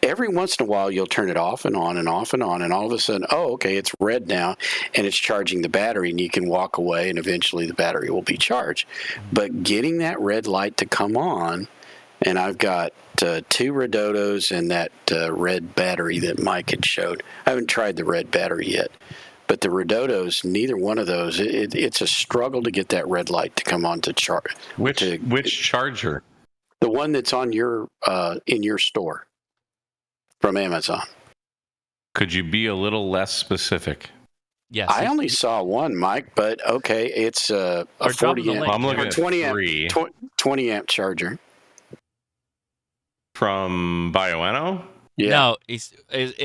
Speaker 5: Every once in a while, you'll turn it off and on and off and on, and all of a sudden, oh, okay, it's red now, and it's charging the battery, and you can walk away, and eventually the battery will be charged. But getting that red light to come on, and I've got 2 Redotos and that red battery that Mike had showed. I haven't tried the red battery yet, but the Redotos, neither one of those, it's a struggle to get that red light to come on to charge.
Speaker 4: Which charger?
Speaker 5: The one that's on your in your store. From Amazon.
Speaker 4: Could you be a little less specific?
Speaker 1: Yes.
Speaker 5: I only saw one, Mike, but okay, it's a 40 amp,
Speaker 4: I'm looking at
Speaker 5: 20 amp,
Speaker 4: 3.
Speaker 5: 20 amp charger.
Speaker 4: From Bioenno?
Speaker 5: Yeah.
Speaker 1: No, it's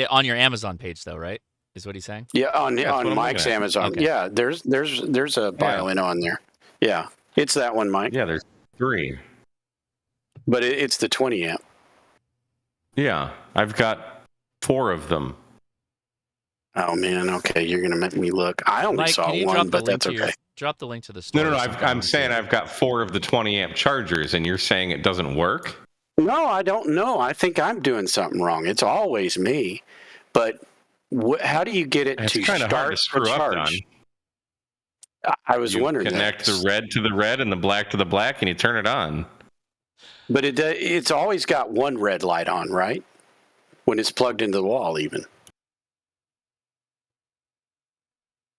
Speaker 1: on your Amazon page though, right? Is what he's saying?
Speaker 5: Yeah, on
Speaker 4: what
Speaker 5: Mike's Amazon.
Speaker 1: Okay.
Speaker 5: Yeah, there's a Bioenno on there. Yeah, it's that one, Mike.
Speaker 4: Yeah, there's 3.
Speaker 5: But it's the 20 amp.
Speaker 4: Yeah, I've got 4 of them.
Speaker 5: Oh man, okay, you're gonna make me look. I only
Speaker 1: Mike,
Speaker 5: saw
Speaker 1: can you
Speaker 5: one,
Speaker 1: drop the
Speaker 5: but
Speaker 1: link
Speaker 5: that's
Speaker 1: to
Speaker 5: okay.
Speaker 1: drop the link to the store.
Speaker 4: No, I'm saying I've got 4 of the 20 amp chargers, and you're saying it doesn't work?
Speaker 5: No, I don't know. I think I'm doing something wrong. It's always me. But how do you get it
Speaker 4: It's
Speaker 5: to
Speaker 4: kind of
Speaker 5: start
Speaker 4: hard to screw
Speaker 5: or
Speaker 4: up,
Speaker 5: charge?
Speaker 4: Don.
Speaker 5: I was
Speaker 4: You
Speaker 5: wondering
Speaker 4: connect
Speaker 5: that.
Speaker 4: the red to the red and the black to the black, and you turn it on.
Speaker 5: But it's always got one red light on, right? When it's plugged into the wall, even.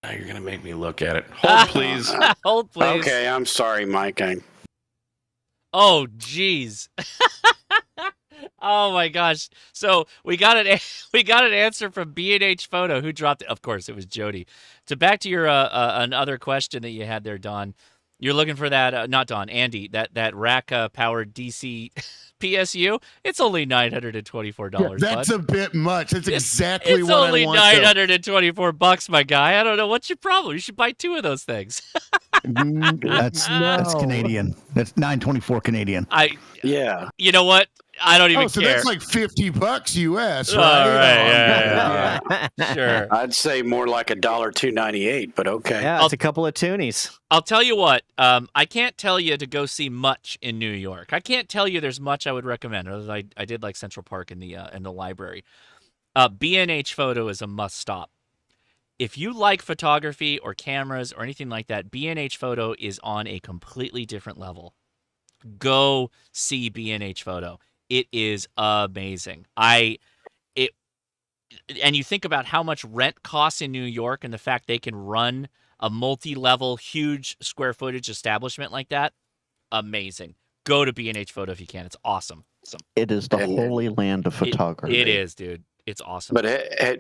Speaker 4: Now you're gonna make me look at it. Hold, please.
Speaker 1: Hold, please.
Speaker 5: Okay, I'm sorry, Mike.
Speaker 1: Oh, jeez. Oh my gosh! So we got an answer from B&H Photo, who dropped it. Of course, it was Jody. So back to your another question that you had there, Don. You're looking for that, not Don, Andy, that rack powered DC PSU. It's only $924.
Speaker 7: That's
Speaker 1: bud.
Speaker 7: a bit much. That's exactly
Speaker 1: It's
Speaker 7: what I
Speaker 1: only
Speaker 7: want.
Speaker 1: $924, my guy. I don't know what's your problem. You should buy 2 of those things.
Speaker 8: That's Canadian. That's $924 Canadian.
Speaker 5: Yeah.
Speaker 1: You know what? I don't even
Speaker 7: so
Speaker 1: care.
Speaker 7: that's like $50 US,
Speaker 1: Oh,
Speaker 7: right?
Speaker 1: right, yeah. Sure.
Speaker 5: I'd say more like $2.98, but okay.
Speaker 3: Yeah, it's a couple of toonies.
Speaker 1: I'll tell you what. I can't tell you to go see much in New York. I can't tell you there's much I would recommend. Other than I did like Central Park in the library. B&H Photo is a must stop. If you like photography or cameras or anything like that, B&H Photo is on a completely different level. Go see B&H Photo. It is amazing. And you think about how much rent costs in New York and the fact they can run a multi-level, huge square footage establishment like that. Amazing. Go to B&H Photo if you can. It's awesome.
Speaker 2: It is the holy land of photography.
Speaker 1: It is, dude. It's awesome.
Speaker 5: But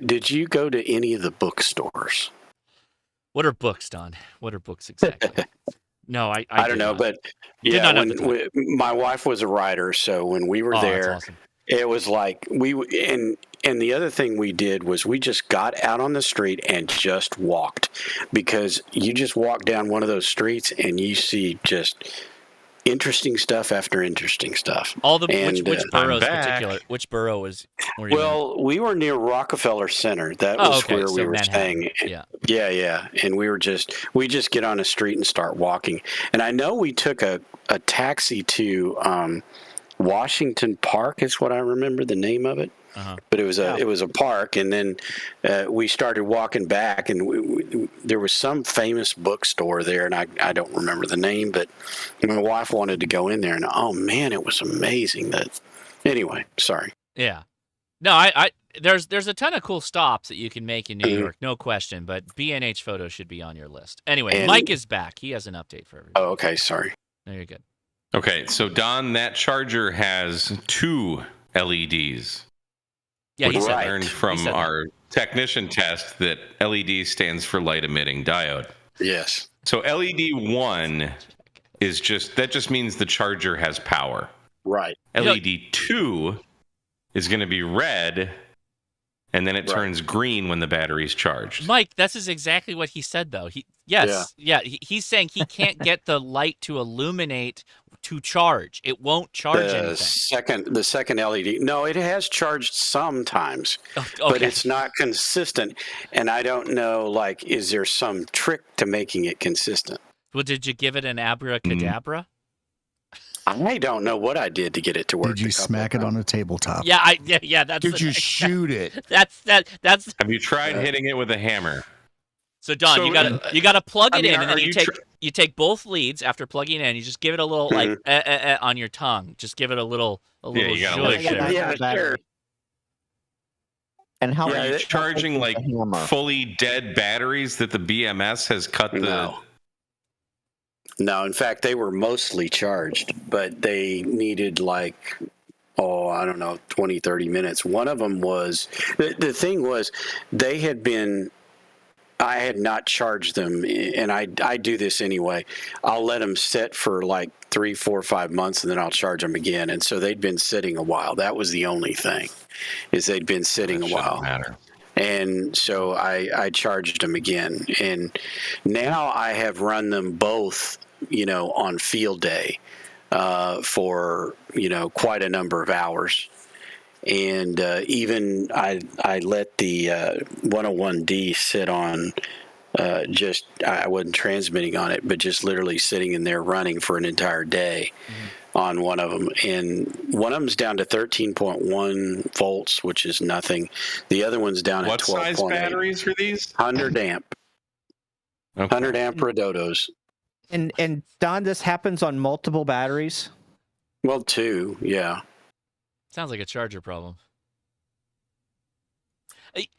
Speaker 5: did you go to any of the bookstores?
Speaker 1: What are books, Don? What are books exactly? No, I
Speaker 5: don't know,
Speaker 1: not.
Speaker 5: but yeah, my wife was a writer, so when we were there,
Speaker 1: awesome.
Speaker 5: It was like and the other thing we did was we just got out on the street and just walked, because you just walk down one of those streets and you see just interesting stuff after interesting stuff.
Speaker 1: Which boroughs particular? Which borough was?
Speaker 5: We were near Rockefeller Center. That was where we were staying. Yeah. And we just get on a street and start walking. And I know we took a taxi to Washington Park is what I remember the name of it. Uh-huh. But it was a park, and then we started walking back, and there was some famous bookstore there, and I don't remember the name, but my wife wanted to go in there, and oh man, it was amazing. Anyway, sorry.
Speaker 1: Yeah, no, there's a ton of cool stops that you can make in New York, no question. But B&H Photo should be on your list. Anyway, Mike is back. He has an update for everybody.
Speaker 5: Oh, okay, sorry.
Speaker 1: No, you're good.
Speaker 4: Okay, so Don, that charger has 2 LEDs.
Speaker 1: Yeah,
Speaker 4: we learned from our technician test that LED stands for light emitting diode.
Speaker 5: Yes.
Speaker 4: So LED 1 just means the charger has power.
Speaker 5: Right.
Speaker 4: LED 2 is going to be red, and then it turns green when the battery's charged.
Speaker 1: Mike, this is exactly what he said, though. He's saying he can't get the light to illuminate to charge. It won't charge anything.
Speaker 5: The second LED. No, it has charged sometimes, but it's not consistent. And I don't know, is there some trick to making it consistent?
Speaker 1: Well, did you give it an abracadabra?
Speaker 5: I don't know what I did to get it to work.
Speaker 8: Did you smack it on a tabletop?
Speaker 1: Yeah, yeah. That's
Speaker 7: Did you shoot it?
Speaker 1: That's.
Speaker 4: Have you tried hitting it with a hammer?
Speaker 1: So Don,
Speaker 4: So,
Speaker 1: you gotta plug it in, and
Speaker 4: are
Speaker 1: then you
Speaker 4: you
Speaker 1: you take both leads after plugging it in. You just give it a little like on your tongue. Just give it a little
Speaker 4: you gotta lick
Speaker 1: zhuzh
Speaker 4: it.
Speaker 1: there.
Speaker 5: Yeah, sure.
Speaker 2: And how
Speaker 4: Are you
Speaker 2: much
Speaker 4: charging like
Speaker 2: hammer?
Speaker 4: fully dead batteries that the BMS has cut the?
Speaker 5: No, in fact, they were mostly charged, but they needed like, I don't know, 20, 30 minutes. One of them was, the thing was, I had not charged them, and I do this anyway. I'll let them sit for like 3, 4, 5 months, and then I'll charge them again. And so they'd been sitting a while. That was the only thing, is they'd been sitting a while.
Speaker 4: Matter.
Speaker 5: And so I charged them again. And now I have run them both, on field day for, quite a number of hours. And even I let the 101D sit on I wasn't transmitting on it, but just literally sitting in there running for an entire day on one of them. And one of them's down to 13.1 volts, which is nothing. The other one's down at 12.8.
Speaker 4: What size batteries are these?
Speaker 5: 100 amp.
Speaker 4: Okay.
Speaker 5: 100 amp Redotos.
Speaker 3: And Don, this happens on multiple batteries?
Speaker 5: Well, 2, yeah.
Speaker 1: Sounds like a charger problem.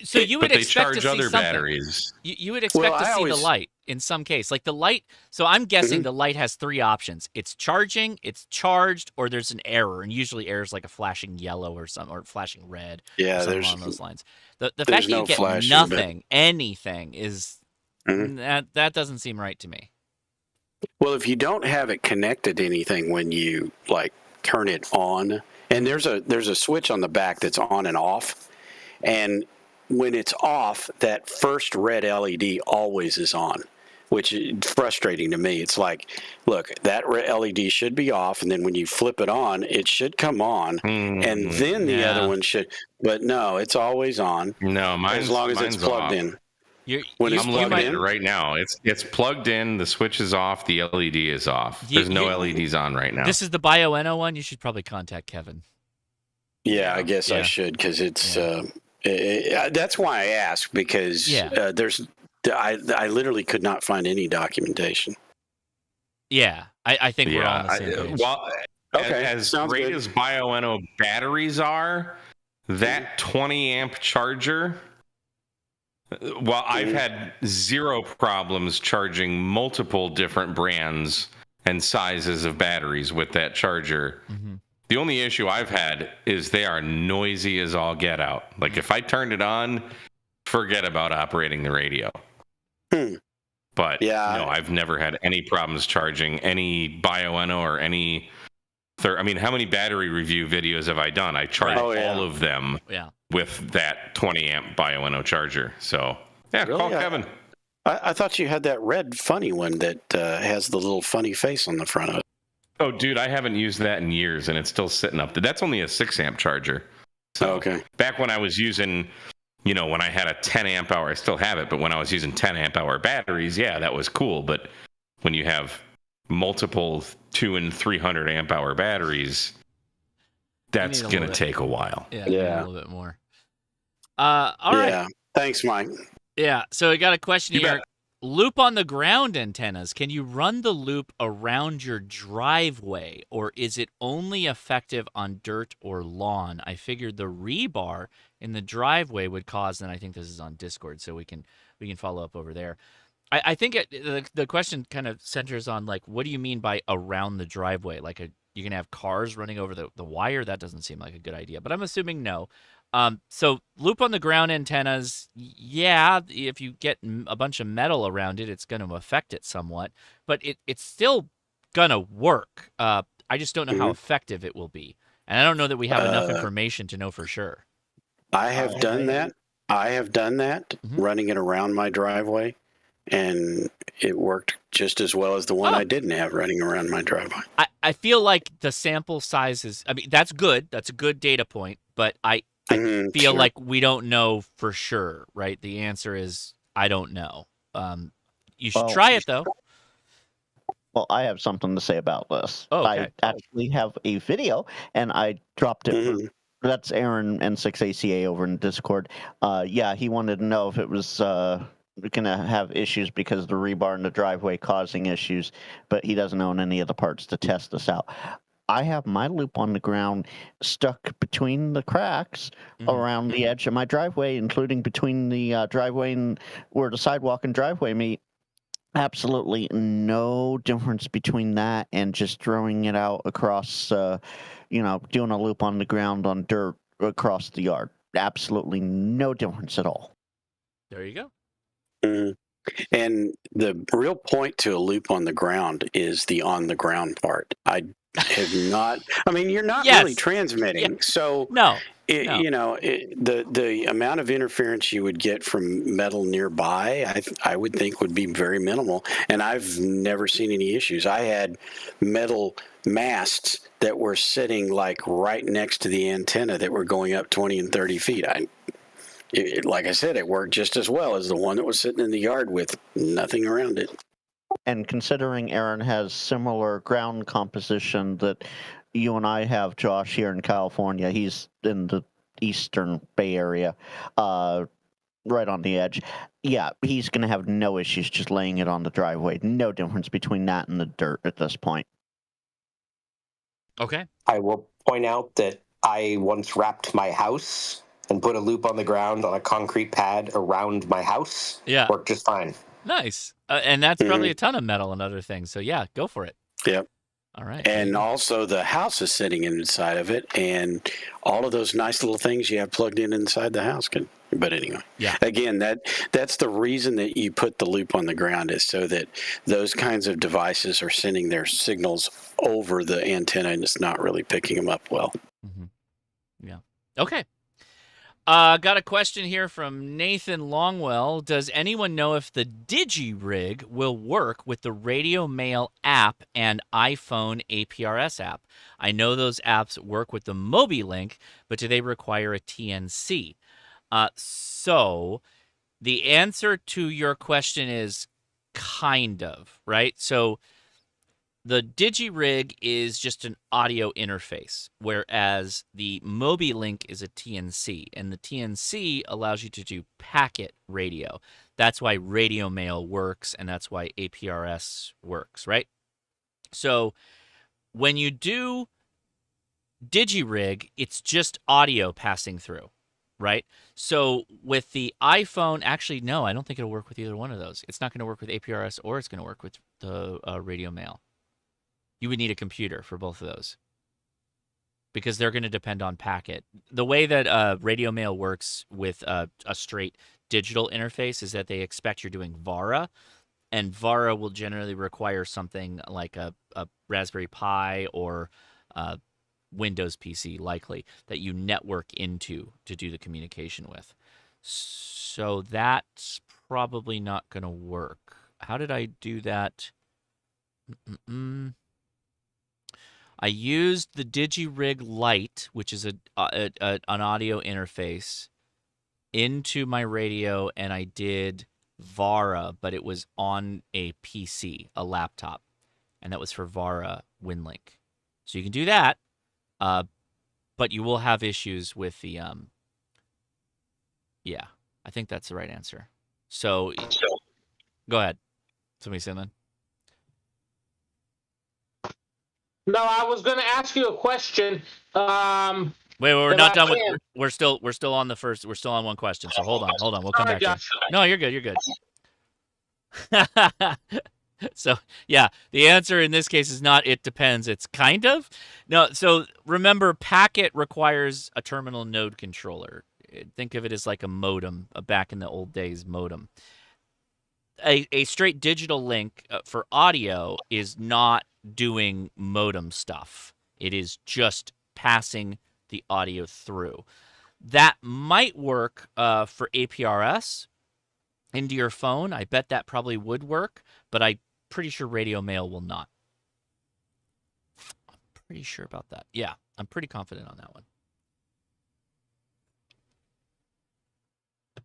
Speaker 1: So you would
Speaker 4: But they
Speaker 1: expect
Speaker 4: charge
Speaker 1: to see
Speaker 4: other
Speaker 1: something.
Speaker 4: batteries.
Speaker 1: You would expect to see
Speaker 5: always-
Speaker 1: the light in some case. Like the light. So I'm guessing the light has 3 options. It's charging, it's charged, or there's an error. And usually errors like a flashing yellow or flashing red.
Speaker 5: Yeah,
Speaker 1: or something
Speaker 5: there's
Speaker 1: along those lines. The
Speaker 5: there's
Speaker 1: fact that
Speaker 5: no
Speaker 1: you get
Speaker 5: flashing,
Speaker 1: nothing, anything is
Speaker 5: Mhm.
Speaker 1: that doesn't seem right to me.
Speaker 5: Well, if you don't have it connected to anything when you like turn it on, and there's a switch on the back that's on and off, and when it's off, that first red LED always is on, which is frustrating to me. It's like, look, that LED should be off, and then when you flip it on, it should come on, and then the other one should. But no, it's always on.
Speaker 4: No, mine's
Speaker 5: as long as it's
Speaker 4: mine's
Speaker 5: plugged
Speaker 4: off.
Speaker 5: in.
Speaker 1: When
Speaker 4: I'm looking at it right now. It's plugged in. The switch is off. The LED is off. There's no LEDs on right now.
Speaker 1: This is the BioNO one. You should probably contact Kevin.
Speaker 5: Yeah, I guess I
Speaker 1: Yeah.
Speaker 5: should, because it's. That's why I asked, because I literally could not find any documentation.
Speaker 1: Yeah, I think we're all on the same page.
Speaker 4: Well,
Speaker 5: Okay,
Speaker 4: as
Speaker 5: sounds
Speaker 4: great
Speaker 5: good.
Speaker 4: as BioNO batteries are, that 20 amp charger. Well, I've had 0 problems charging multiple different brands and sizes of batteries with that charger. The only issue I've had is they are noisy as all get out. Like if I turned it on, forget about operating the radio. But no, I've never had any problems charging any BioNO or any. I mean, how many battery review videos have I done? I charged all of them with that 20 amp BioNO charger. So yeah,
Speaker 5: Really?
Speaker 4: call Kevin.
Speaker 5: I thought you had that red funny one that has the little funny face on the front of it.
Speaker 4: Oh, dude, I haven't used that in years, and it's still sitting up there. That's only a 6 amp charger. So back when I was using, when I had a 10 amp hour, I still have it, but when I was using 10 amp hour batteries, yeah, that was cool. But when you have multiple 200 and 300 amp hour batteries, that's going to take a while.
Speaker 1: Yeah, a little bit more. All right.
Speaker 5: Yeah. Thanks, Mike.
Speaker 1: Yeah, so I got a question
Speaker 5: You
Speaker 1: here.
Speaker 5: bet.
Speaker 1: Loop on the ground antennas. Can you run the loop around your driveway, or is it only effective on dirt or lawn? I figured the rebar in the driveway would cause, and I think this is on Discord, so we can follow up over there. I think the question kind of centers on, like, what do you mean by around the driveway? Like, you're going to have cars running over the wire? That doesn't seem like a good idea, but I'm assuming no. So loop on the ground antennas, yeah, if you get a bunch of metal around it, it's going to affect it somewhat, but it's still going to work. I just don't know how effective it will be. And I don't know that we have enough information to know for sure.
Speaker 5: I have done that. Running it around my driveway, and it worked just as well as the one I didn't have running around my driveway.
Speaker 1: I feel like the sample size is, I mean, that's good. That's a good data point, but I feel like we don't know for sure, right? The answer is I don't know. You should try it though.
Speaker 2: Well, I have something to say about this.
Speaker 1: Oh, okay.
Speaker 2: I actually have a video, and I dropped it.
Speaker 5: Mhm.
Speaker 2: That's Aaron N6ACA over in Discord. Yeah, he wanted to know if it was going to have issues because of the rebar in the driveway causing issues, but he doesn't own any of the parts to test this out. I have my loop on the ground stuck between the cracks around the edge of my driveway, including between the driveway and where the sidewalk and driveway meet. Absolutely no difference between that and just throwing it out across, doing a loop on the ground on dirt across the yard. Absolutely no difference at all.
Speaker 1: There you go.
Speaker 5: Mhm. And the real point to a loop on the ground is the on the ground part. I have not. I mean, you're not really transmitting, so
Speaker 1: No.
Speaker 5: the amount of interference you would get from metal nearby, I would think would be very minimal. And I've never seen any issues. I had metal masts that were sitting like right next to the antenna that were going up 20 and 30 feet. Like I said, it worked just as well as the one that was sitting in the yard with nothing around it.
Speaker 2: And considering Aaron has similar ground composition that you and I have, Josh, here in California, he's in the Eastern Bay Area, right on the edge. Yeah, he's going to have no issues just laying it on the driveway. No difference between that and the dirt at this point.
Speaker 1: Okay.
Speaker 11: I will point out that I once wrapped my house and put a loop on the ground on a concrete pad around my house.
Speaker 1: Yeah.
Speaker 11: Worked just fine.
Speaker 1: Nice. And that's probably a ton of metal and other things. So, yeah, go for it.
Speaker 5: Yep.
Speaker 1: All right.
Speaker 5: And also the house is sitting inside of it, and all of those nice little things you have plugged in inside the house can. But anyway,
Speaker 1: yeah.
Speaker 5: Again, that's the reason that you put the loop on the ground, is so that those kinds of devices are sending their signals over the antenna, and it's not really picking them up well.
Speaker 1: Mm-hmm. Yeah. Okay. Got a question here from Nathan Longwell. Does anyone know if the DigiRig will work with the Radio Mail app and iPhone APRS app? I know those apps work with the MobiLink, but do they require a TNC? So the answer to your question is kind of, right? So the DigiRig is just an audio interface, whereas the MobiLink is a TNC, and the TNC allows you to do packet radio. That's why Radio Mail works, and that's why APRS works, right? So when you do DigiRig, it's just audio passing through, right? So with the iPhone, actually, no, I don't think it'll work with either one of those. It's not going to work with APRS, or it's going to work with the Radio Mail. You would need a computer for both of those because they're going to depend on packet. The way that Radio Mail works with a straight digital interface is that they expect you're doing VARA, and VARA will generally require something like a Raspberry Pi or Windows PC, likely, that you network into to do the communication with. So that's probably not going to work. How did I do that? I used the DigiRig Lite, which is an audio interface, into my radio, and I did VARA, but it was on a PC, a laptop, and that was for VARA WinLink. So you can do that, but you will have issues with the yeah, I think that's the right answer. So go ahead. Somebody say that.
Speaker 12: No, I was going to ask you a question.
Speaker 1: Wait, we're not done with. We're still on the first. We're still on one question. So hold on. We'll come back to it. No, you're good. You're good. So yeah, the answer in this case is not. It depends. It's kind of. No. So remember, packet requires a terminal node controller. Think of it as like a modem, back in the old days modem. A straight digital link for audio is not doing modem stuff. It is just passing the audio through. That might work for APRS into your phone. I bet that probably would work, but I'm pretty sure Radio Mail will not. I'm pretty sure about that. Yeah, I'm pretty confident on that one.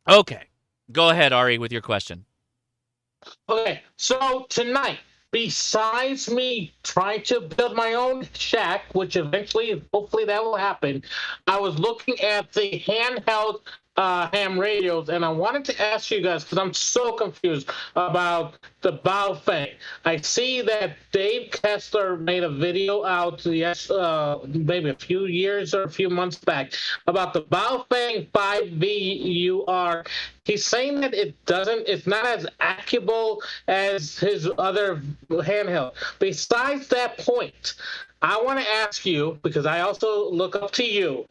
Speaker 1: Okay, go ahead, Ari, with your question.
Speaker 12: Okay, so tonight, besides me trying to build my own shack, which eventually, hopefully that will happen, I was looking at the handheld ham radios, and I wanted to ask you guys, because I'm so confused about the Baofeng. I see that Dave Kessler made a video out, maybe a few years or a few months back, about the Baofeng 5VUR. He's saying that it's not as accurate as his other handheld. Besides that point, I want to ask you, because I also look up to you,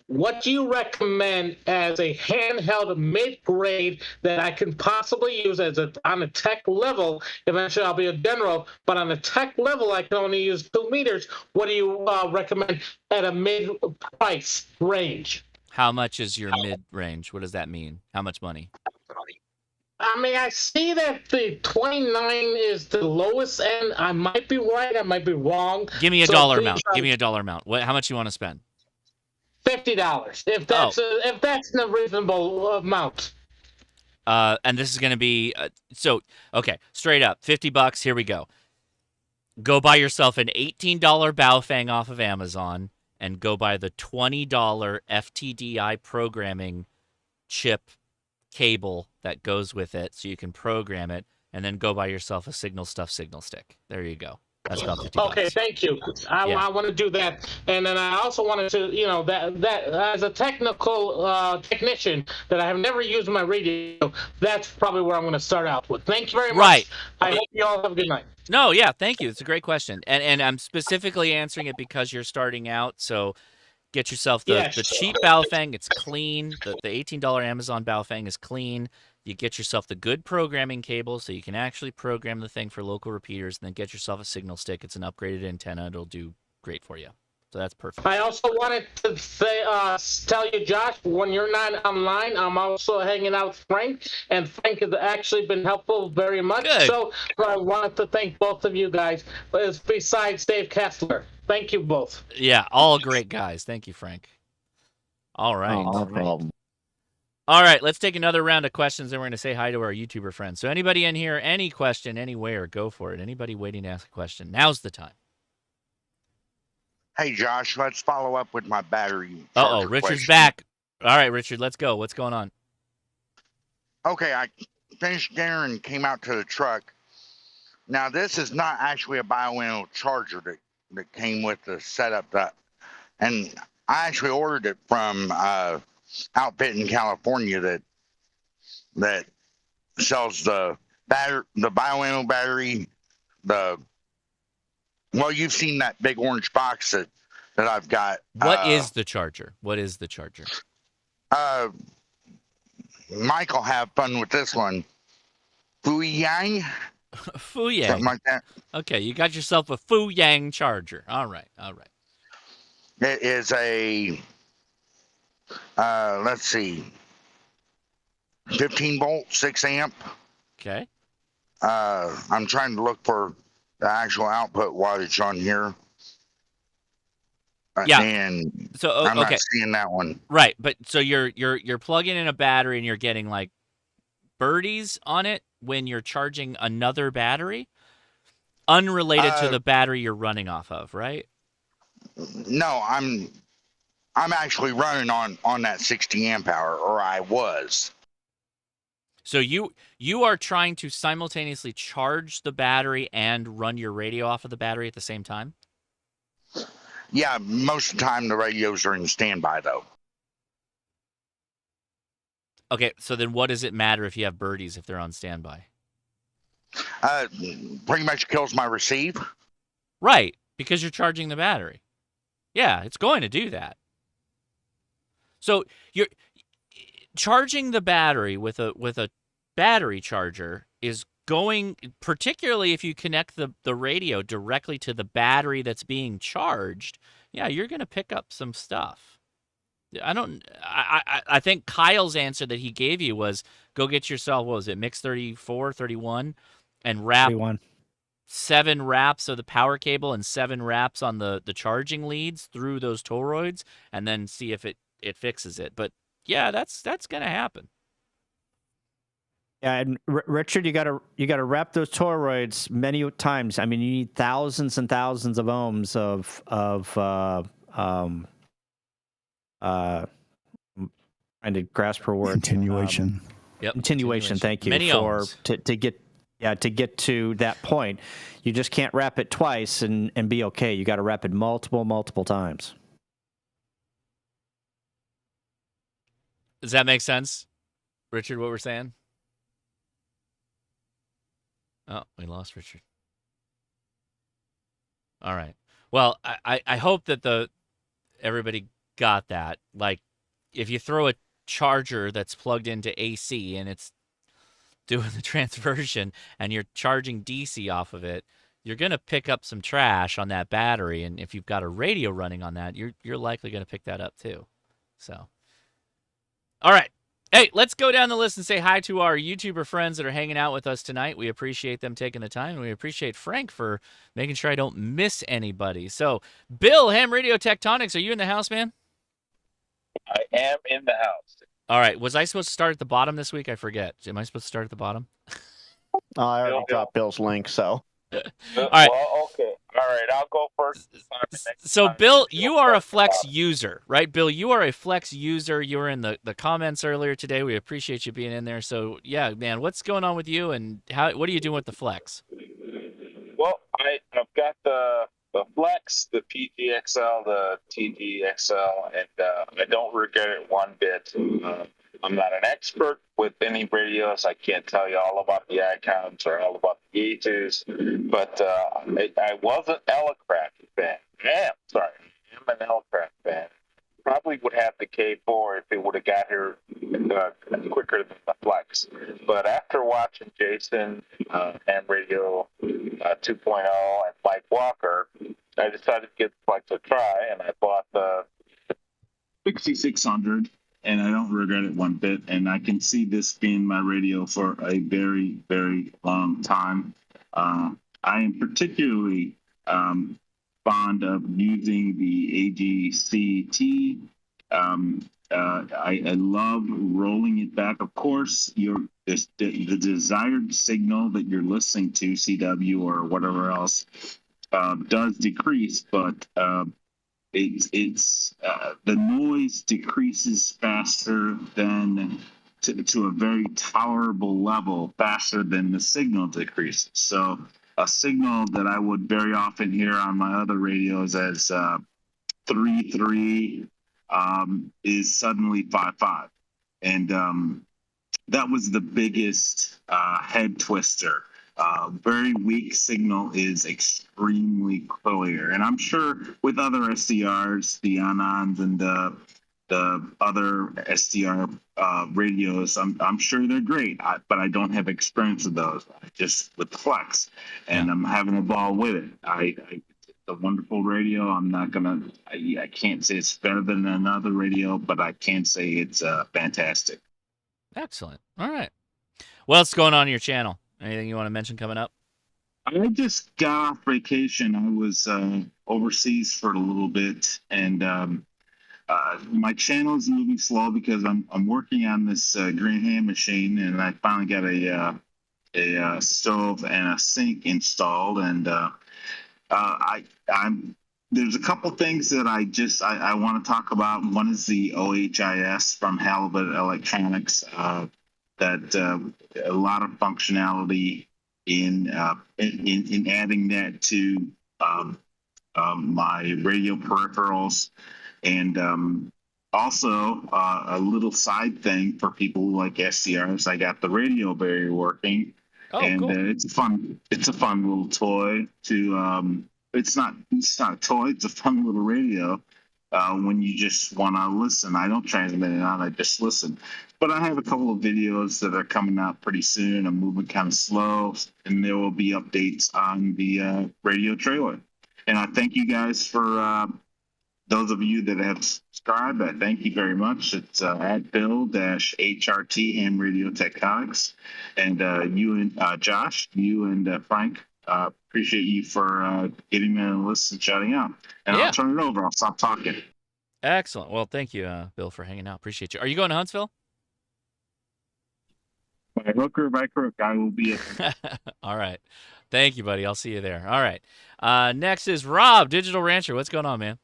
Speaker 12: what do you recommend as a handheld mid-grade that I can possibly use on a tech level? Eventually, I'll be a general, but on a tech level, I can only use 2 meters. What do you recommend at a mid-price range?
Speaker 1: How much is your mid-range? What does that mean? How much money?
Speaker 12: I mean, I see that the 29 is the lowest end. I might be right. I might be wrong.
Speaker 1: Give me a dollar amount. Give me a dollar amount. How much you want to spend?
Speaker 12: $50, if that's a reasonable amount.
Speaker 1: And this is going to be okay, straight up, $50. Here we go. Go buy yourself an $18 Baofeng off of Amazon, and go buy the $20 FTDI programming chip cable that goes with it, so you can program it, and then go buy yourself a signal stick. There you go. That's about $50.
Speaker 12: Okay, thank you. I want to do that, and then I also wanted to, that as a technical technician that I have never used my radio, that's probably where I'm going to start out with. Thank you very much.
Speaker 1: Right.
Speaker 12: I hope you all have a good night.
Speaker 1: No, yeah, thank you. It's a great question, and I'm specifically answering it because you're starting out. So get yourself the cheap Baofeng. It's clean. The $18 Amazon Baofeng is clean. You get yourself the good programming cable so you can actually program the thing for local repeaters, and then get yourself a signal stick. It's an upgraded antenna. It'll do great for you. So that's perfect.
Speaker 12: I also wanted to say, tell you, Josh, when you're not online, I'm also hanging out with Frank, and Frank has actually been helpful very much.
Speaker 1: Good.
Speaker 12: So I wanted to thank both of you guys, besides Dave Kessler. Thank you both.
Speaker 1: Yeah, all great guys. Thank you, Frank. All right.
Speaker 2: No problem.
Speaker 1: All right, let's take another round of questions, and we're going to say hi to our YouTuber friends. So anybody in here, any question, anywhere, go for it. Anybody waiting to ask a question, now's the time.
Speaker 13: Hey, Josh, let's follow up with my battery.
Speaker 1: Uh-oh, Richard's back. All right, Richard, let's go. What's going on?
Speaker 13: Okay, I finished dinner and came out to the truck. Now, this is not actually a bioenno charger that came with the setup, and I actually ordered it from outfit in California that sells the bioenno battery. Well, you've seen that big orange box that I've got.
Speaker 1: What is the charger? What is the charger?
Speaker 13: Mike will have fun with this one. Fuyang.
Speaker 1: Fuyang.
Speaker 13: Something like that.
Speaker 1: Okay, you got yourself a Fuyang charger. All right.
Speaker 13: It is a, let's see, 15 volt, 6 amp.
Speaker 1: Okay.
Speaker 13: I'm trying to look for the actual output wattage on here.
Speaker 1: Yeah.
Speaker 13: And
Speaker 1: so
Speaker 13: I'm
Speaker 1: okay.
Speaker 13: not seeing that one.
Speaker 1: Right, but so you're plugging in a battery and you're getting like birdies on it when you're charging another battery, unrelated to the battery you're running off of, right?
Speaker 13: No, I'm actually running on that 60 amp hour, or I was.
Speaker 1: So you are trying to simultaneously charge the battery and run your radio off of the battery at the same time?
Speaker 13: Yeah, most of the time the radios are in standby, though.
Speaker 1: Okay, so then what does it matter if you have birdies if they're on standby?
Speaker 13: Pretty much kills my receive.
Speaker 1: Right, because you're charging the battery. Yeah, it's going to do that. So you're charging the battery with a battery charger is going, particularly if you connect the radio directly to the battery that's being charged, yeah, you're going to pick up some stuff. I think Kyle's answer that he gave you was go get yourself, what was it, Mix 34, 31, and wrap
Speaker 3: 31.
Speaker 1: 7 wraps of the power cable and 7 wraps on the charging leads through those toroids, and then see if it fixes it. But yeah, that's going to happen.
Speaker 3: Yeah, and Richard, you gotta wrap those toroids many times. I mean, you need thousands and thousands of ohms trying to grasp her word.
Speaker 8: Continuation.
Speaker 1: Yep.
Speaker 3: Continuation. Thank you
Speaker 1: Many ohms.
Speaker 3: to get to that point. You just can't wrap it twice and be okay. You got to wrap it multiple times.
Speaker 1: Does that make sense, Richard? What we're saying? Oh, we lost Richard. All right. Well, I hope that everybody got that. Like, if you throw a charger that's plugged into AC and it's doing the transversion and you're charging DC off of it, you're going to pick up some trash on that battery. And if you've got a radio running on that, you're likely going to pick that up too. So, all right. Hey, let's go down the list and say hi to our YouTuber friends that are hanging out with us tonight. We appreciate them taking the time, and we appreciate Frank for making sure I don't miss anybody. So, Bill, Ham Radio Tectonics, are you in the house, man?
Speaker 14: I am in the house.
Speaker 1: All right. Was I supposed to start at the bottom this week? I forget. Am I supposed to start at the bottom?
Speaker 2: I already dropped Bill's link, so.
Speaker 1: All right.
Speaker 14: Well, okay. All right. I'll go first.
Speaker 1: So, Bill, you are a Flex user, right? Bill, you are a Flex user. You were in the comments earlier today. We appreciate you being in there. So, yeah, man, what's going on with you, and what are you doing with the Flex?
Speaker 14: Well, I've got the Flex, the PGXL, the TGXL, and I don't regret it one bit. I'm not an expert with any radios. I can't tell you all about the icons or all about the gauges, but I was an Elecraft fan. I'm an Elecraft fan. Probably would have the K4 if it would have got here quicker than the Flex. But after watching Jason, Ham Radio 2.0, and Mike Walker, I decided to give the Flex a try, and I bought the 6600. And I don't regret it one bit. And I can see this being my radio for a very, very long time. I am particularly fond of using the AGCT. I love rolling it back. Of course, the desired signal that you're listening to, CW or whatever else, does decrease, but the noise decreases faster than to a very tolerable level, faster than the signal decreases. So a signal that I would very often hear on my other radios as 3.3 is suddenly 5.5, and that was the biggest head twister. Very weak signal is extremely clear, and I'm sure with other SDRs, the Anons and the other SDR radios, I'm sure they're great, but I don't have experience with those. Just with Flex, and I'm having a ball with it. It's a wonderful radio. I can't say it's better than another radio, but I can say it's fantastic.
Speaker 1: Excellent. All right. What's going on in your channel? Anything you want to mention coming up?
Speaker 14: I just got off vacation. I was overseas for a little bit, and my channel is moving slow because I'm working on this green hand machine, and I finally got a stove and a sink installed, and there's a couple things that I want to talk about. One is the OHIS from Halibut Electronics. That a lot of functionality in adding that to my radio peripherals, and also a little side thing for people who like SDRs. I got the radio barrier working, and cool. It's a fun little toy. It's not a toy. It's a fun little radio. When you just want to listen. I don't transmit it out, I just listen. But I have a couple of videos that are coming out pretty soon. I'm moving kind of slow, and there will be updates on the radio trailer. And I thank you guys for those of you that have subscribed. I thank you very much. It's at Bill-HRT Ham Radio Tectonics. And you and Josh, you and Frank, appreciate you for giving me a list and shouting out. And I'll turn it over. I'll stop talking.
Speaker 1: Excellent. Well, thank you, Bill, for hanging out. Appreciate you. Are you going to Huntsville?
Speaker 14: By hook or by crook, I will be at.
Speaker 1: All right. Thank you, buddy. I'll see you there. All right. Next is Rob, Digital Rancher. What's going on, man?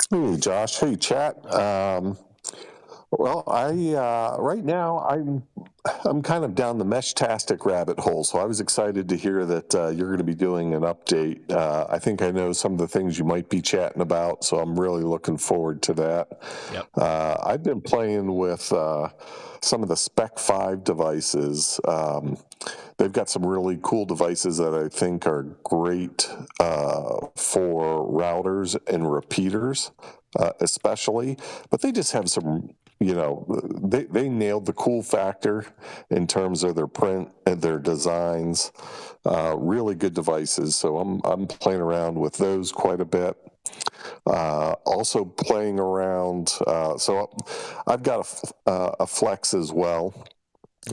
Speaker 9: Hey, Josh. Hey, chat. Well, I right now I'm kind of down the Meshtastic rabbit hole, so I was excited to hear that you're going to be doing an update. I think I know some of the things you might be chatting about, so I'm really looking forward to that.
Speaker 1: Yep.
Speaker 9: I've been playing with some of the Spec 5 devices. They've got some really cool devices that I think are great for routers and repeaters, especially. But they just have some, they nailed the cool factor in terms of their print and their designs. Really good devices. So I'm playing around with those quite a bit. Also playing around. So I've got a Flex as well.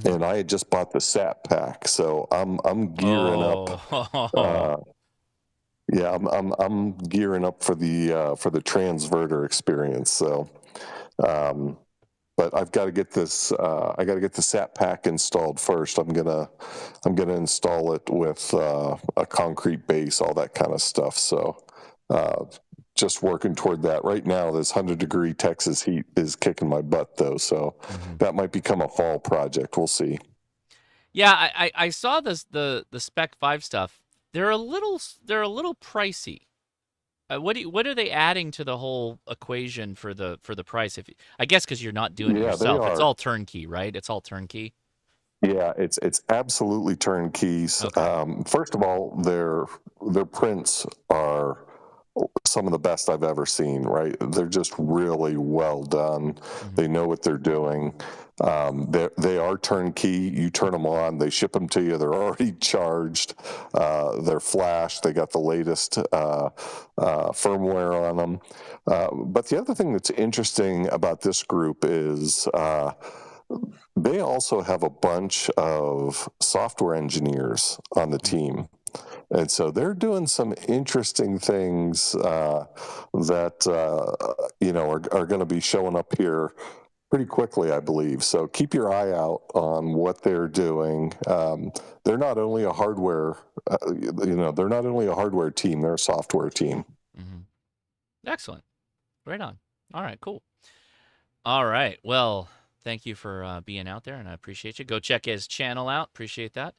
Speaker 9: And I had just bought the SAT pack, so I'm gearing up. Yeah, I'm gearing up for the Transverter experience. So, but I've got to get this. I got to get the SAT pack installed first. I'm gonna install it with a concrete base, all that kind of stuff. So, just working toward that. Right now, this 100-degree Texas heat is kicking my butt, though. So that might become a fall project. We'll see.
Speaker 1: Yeah, I saw the Spec 5 stuff. They're a little pricey. What are they adding to the whole equation for the price? I guess because you're not doing it yourself, it's all turnkey, right? It's all turnkey.
Speaker 9: Yeah, it's absolutely turnkey. Okay. First of all, their prints are some of the best I've ever seen, right? They're just really well done. Mm-hmm. They know what they're doing. They are turnkey. You turn them on, they ship them to you. They're already charged. They're flash. They got the latest firmware on them. But the other thing that's interesting about this group is they also have a bunch of software engineers on the team. And so they're doing some interesting things that are going to be showing up here pretty quickly, I believe. So keep your eye out on what they're doing. They're not only a hardware, they're not only a hardware team; they're a software team.
Speaker 1: Mm-hmm. Excellent, right on. All right, cool. All right, well, thank you for being out there, and I appreciate you. Go check his channel out. Appreciate that.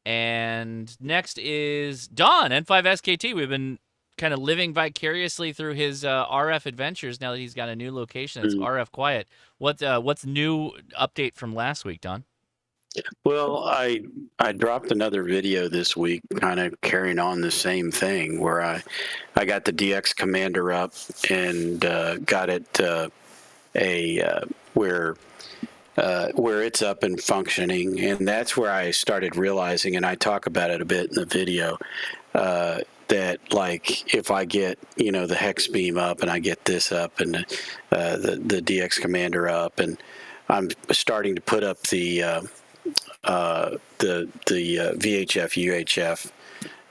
Speaker 1: And next is Don, N5SKT. We've been kind of living vicariously through his RF adventures now that he's got a new location. It's RF Quiet. What's new update from last week, Don?
Speaker 5: Well, I dropped another video this week kind of carrying on the same thing where I got the DX Commander up and got it where it's up and functioning, and that's where I started realizing, and I talk about it a bit in the video, that like if I get the hex beam up and I get this up and the DX Commander up, and I'm starting to put up the VHF UHF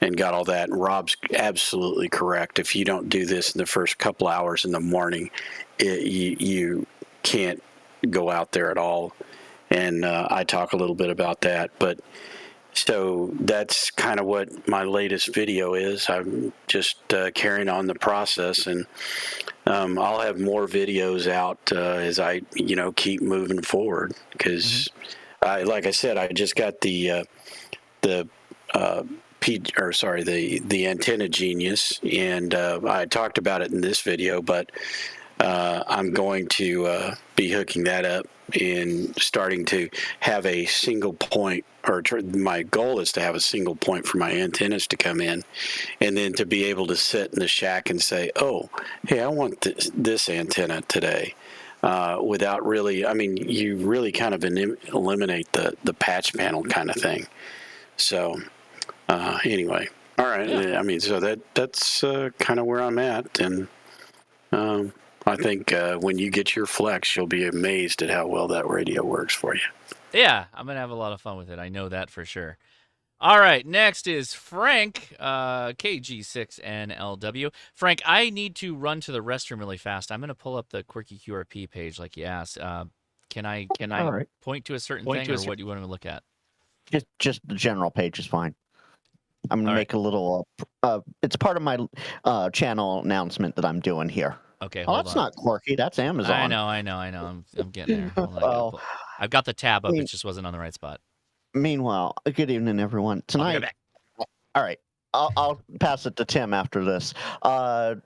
Speaker 5: and got all that. And Rob's absolutely correct. If you don't do this in the first couple hours in the morning, you can't go out there at all. And I talk a little bit about that, but so that's kind of what my latest video is. I'm just carrying on the process, and I'll have more videos out as I keep moving forward, because like I said, I just got the Antenna Genius, and I talked about it in this video, but I'm going to be hooking that up and starting to have a single point, or my goal is to have a single point for my antennas to come in, and then to be able to sit in the shack and say, oh, hey, I want this antenna today, without really, you really kind of eliminate the patch panel kind of thing. So anyway, all right. Yeah. So that's kind of where I'm at, and I think when you get your Flex, you'll be amazed at how well that radio works for you.
Speaker 1: Yeah, I'm going to have a lot of fun with it. I know that for sure. All right, next is Frank, KG6NLW. Frank, I need to run to the restroom really fast. I'm going to pull up the Quirky QRP page like you asked. Can I
Speaker 2: All right.
Speaker 1: point to a certain thing, or what do you want me to look at?
Speaker 2: Just the general page is fine. I'm gonna
Speaker 1: All
Speaker 2: make a little. It's part of my channel announcement that I'm doing here.
Speaker 1: Okay,
Speaker 2: Oh,
Speaker 1: hold
Speaker 2: that's
Speaker 1: on.
Speaker 2: not quirky. That's Amazon.
Speaker 1: I know. I'm getting there. Hold on, I've got the tab up. It just wasn't on the right spot.
Speaker 2: Meanwhile, good evening, everyone. Tonight, all right, I'll pass it to Tim after this. So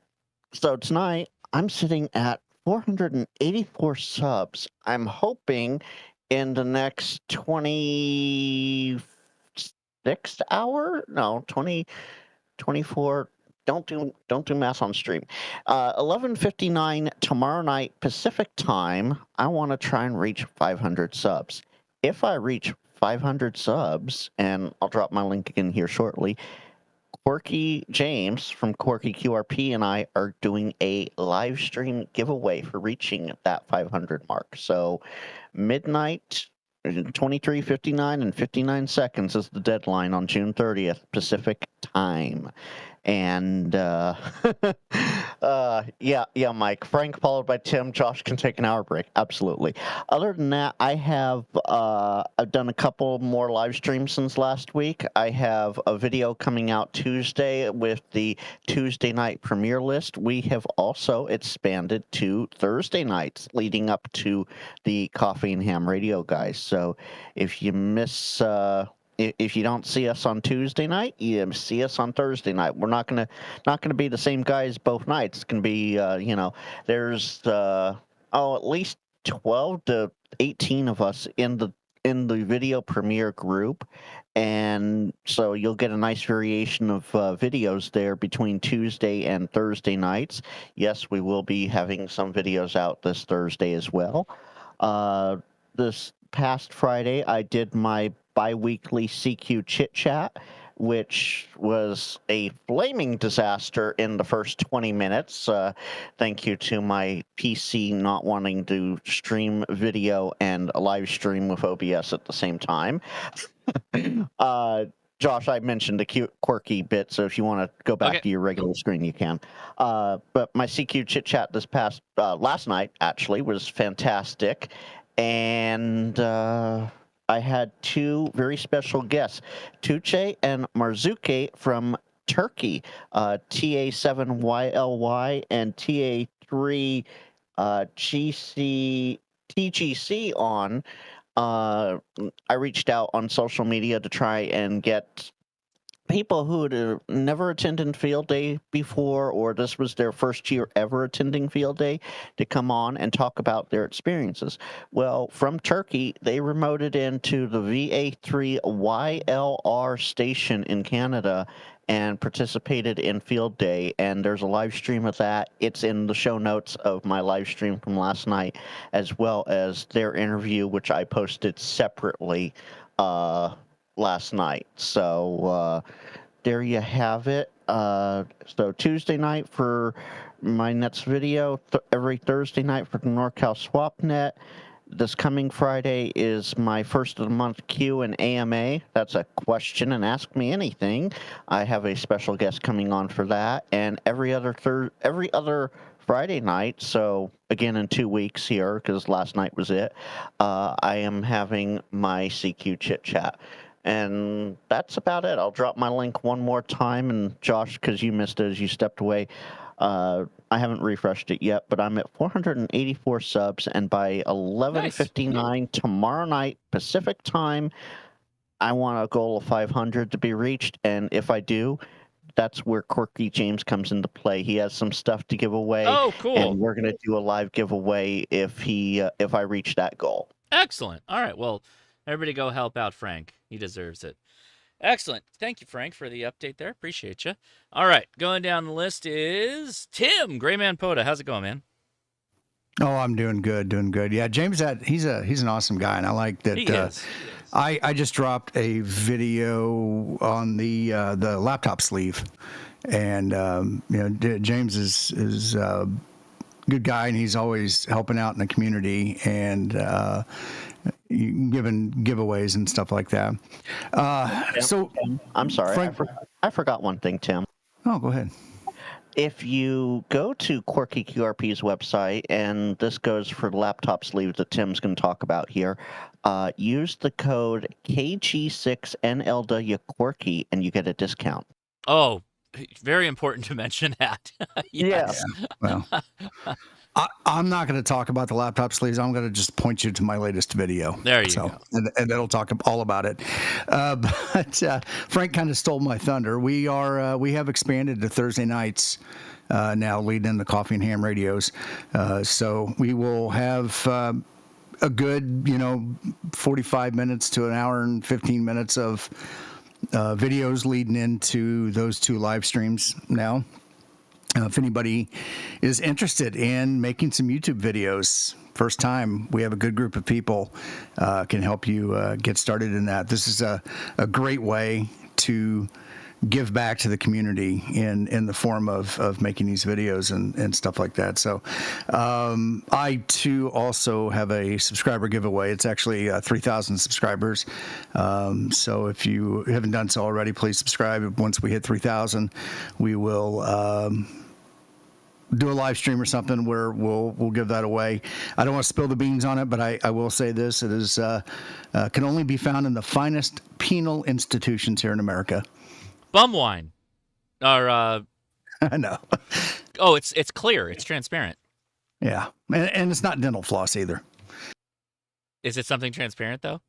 Speaker 2: tonight, I'm sitting at 484 subs. I'm hoping in the next 26 hour? No, 24. Don't do math on stream. 11:59 tomorrow night Pacific time. I want to try and reach 500 subs. If I reach 500 subs, and I'll drop my link again here shortly, Quirky James from Quirky QRP and I are doing a live stream giveaway for reaching that 500 mark. So midnight, 23:59 and 59 seconds is the deadline on June 30th Pacific time. And yeah, Mike. Frank followed by Tim. Josh can take an hour break. Absolutely. Other than that, I've done a couple more live streams since last week. I have a video coming out Tuesday with the Tuesday night premiere list. We have also expanded to Thursday nights leading up to the Coffee and Ham Radio guys. So if you miss if you don't see us on Tuesday night, you see us on Thursday night. We're not gonna be the same guys both nights. It's gonna be there's at least 12 to 18 of us in the video premiere group, and so you'll get a nice variation of videos there between Tuesday and Thursday nights. Yes, we will be having some videos out this Thursday as well. This past Friday, I did my bi-weekly CQ Chit Chat, which was a flaming disaster in the first 20 minutes. Thank you to my PC not wanting to stream video and live stream with OBS at the same time. Josh, I mentioned the cute, quirky bit, so if you want to go back to your regular screen, you can. But my CQ Chit Chat this past last night actually was fantastic, and I had two very special guests, Tuche and Marzuke from Turkey, TA7YLY and TA3 TGC on. I reached out on social media to try and get people who had never attended Field Day before, or this was their first year ever attending Field Day, to come on and talk about their experiences. Well, from Turkey, they remoted into the VA3YLR station in Canada and participated in Field Day, and there's a live stream of that. It's in the show notes of my live stream from last night, as well as their interview, which I posted separately last night. So there you have it. So Tuesday night for my next video, every Thursday night for the NorCal SwapNet. This coming Friday is my first of the month Q and AMA. That's a question and ask me anything. I have a special guest coming on for that, and every other Friday night, so again in 2 weeks here, because last night was it, I am having my CQ Chit Chat. And that's about it. I'll drop my link one more time. And Josh, because you missed it as you stepped away, I haven't refreshed it yet, but I'm at 484 subs. And by 11:59 tomorrow night Pacific time, I want a goal of 500 to be reached. And if I do, that's where Quirky James comes into play. He has some stuff to give away.
Speaker 1: Oh, cool.
Speaker 2: And we're going to do a live giveaway if I reach that goal.
Speaker 1: Excellent. All right. Well, everybody go help out Frank. He deserves it. Excellent. Thank you, Frank, for the update there. Appreciate you. All right. Going down the list is Tim, Grayman Poda. How's it going, man?
Speaker 8: Oh, I'm doing good. Yeah, James, he's an awesome guy, and I like that.
Speaker 1: He is.
Speaker 8: I just dropped a video on the laptop sleeve, and James is a good guy, and he's always helping out in the community and giving giveaways and stuff like that.
Speaker 2: So I'm sorry,
Speaker 8: Frank,
Speaker 2: I forgot one thing, Tim.
Speaker 8: Oh, go ahead.
Speaker 2: If you go to Quirky QRP's website, and this goes for laptop sleeves that Tim's going to talk about here, use the code KG6NLW Quirky, and you get a discount.
Speaker 1: Oh, very important to mention that. Yes.
Speaker 8: Yeah, well, I'm not going to talk about the laptop sleeves. I'm going to just point you to my latest video.
Speaker 1: There you go.
Speaker 8: And it'll talk all about it. But Frank kind of stole my thunder. We have expanded to Thursday nights now, leading in the Coffee and Ham radios. So we will have a good, 45 minutes to an hour and 15 minutes of videos leading into those 2 live streams now. If anybody is interested in making some YouTube videos, first time, we have a good group of people can help you get started in that. This is a great way to give back to the community in the form of making these videos and stuff like that. So I, too, also have a subscriber giveaway. It's actually 3,000 subscribers. So if you haven't done so already, please subscribe. Once we hit 3,000, we will do a live stream or something where we'll give that away. I don't want to spill the beans on it, but I will say this: it is can only be found in the finest penal institutions here in America.
Speaker 1: Bum wine, or
Speaker 8: I know.
Speaker 1: Oh, it's clear. It's transparent.
Speaker 8: Yeah, and it's not dental floss either.
Speaker 1: Is it something transparent though?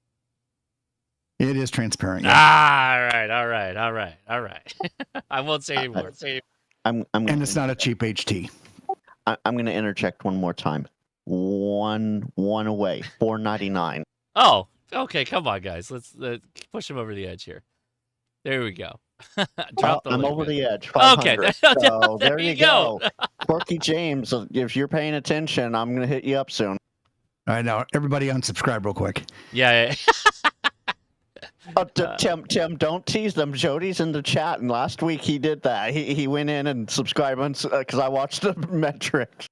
Speaker 8: It is transparent. Yeah.
Speaker 1: All right. I won't say anymore.
Speaker 2: And
Speaker 8: it's not a cheap HT.
Speaker 2: I'm going to interject one more time. One away, $4.99.
Speaker 1: Oh, okay. Come on, guys. Let's push him over the edge here. There we go.
Speaker 2: I'm over the edge. 500.
Speaker 1: Okay,
Speaker 2: So
Speaker 1: there you go.
Speaker 2: Quirky James, if you're paying attention, I'm going to hit you up soon.
Speaker 8: All right, now everybody unsubscribe real quick.
Speaker 1: Yeah.
Speaker 2: Tim, don't tease them. Jody's in the chat, and last week he did that. He went in and subscribed because I watched the metrics.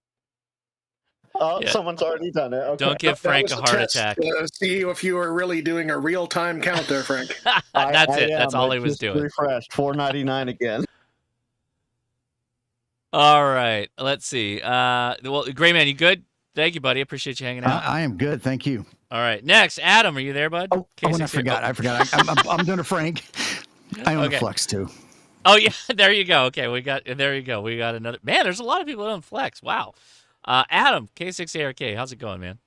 Speaker 2: Oh, someone's already done it. Okay.
Speaker 1: Don't give Frank a heart attack.
Speaker 6: See if you were really doing a real-time count there, Frank.
Speaker 1: That's it. That's all he was doing.
Speaker 2: Refreshed. $4.99 again.
Speaker 1: All right. Let's see. Well, Gray Man, you good? Thank you, buddy. Appreciate you hanging out.
Speaker 8: I am good. Thank you.
Speaker 1: All right. Next, Adam, are you there, bud?
Speaker 8: Oh, and I forgot. I'm doing a Frank. I own a Flex too.
Speaker 1: Oh yeah, there you go. Okay, we got another. Man, there's a lot of people that own Flex. Wow. Adam, K6ARK, how's it going, man?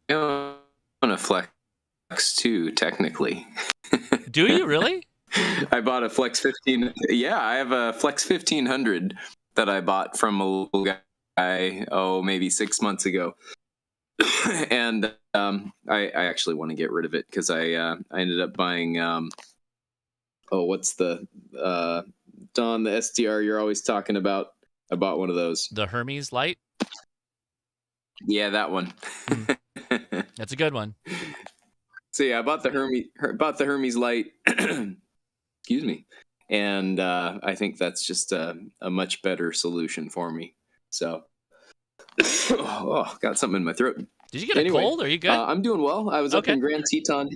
Speaker 15: I own a Flex too, technically.
Speaker 1: Do you really?
Speaker 15: I bought a Flex 15. Yeah, I have a Flex 1500 that I bought from a little guy, maybe 6 months ago. And I actually want to get rid of it because I ended up buying what's the Don, the SDR you're always talking about? I bought one of those.
Speaker 1: The Hermes Light?
Speaker 15: Yeah, that one.
Speaker 1: That's a good one.
Speaker 15: So yeah, I bought the Hermes Light. Excuse me. And I think that's just a much better solution for me. So got something in my throat.
Speaker 1: Did you get a cold? Are you good?
Speaker 15: I'm doing well. I was up in Grand Teton.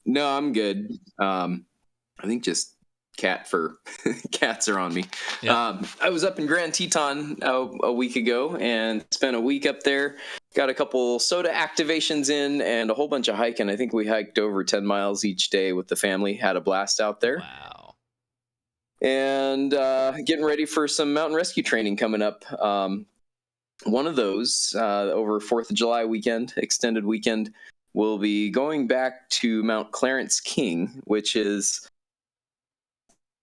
Speaker 15: No, I'm good. I think just cats are on me. Yeah. I was up in Grand Teton a week ago and spent a week up there. Got a couple SOTA activations in and a whole bunch of hiking. I think we hiked over 10 miles each day with the family. Had a blast out there.
Speaker 1: Wow.
Speaker 15: And getting ready for some mountain rescue training coming up. One of those over 4th of July weekend, extended weekend, will be going back to Mount Clarence King, which is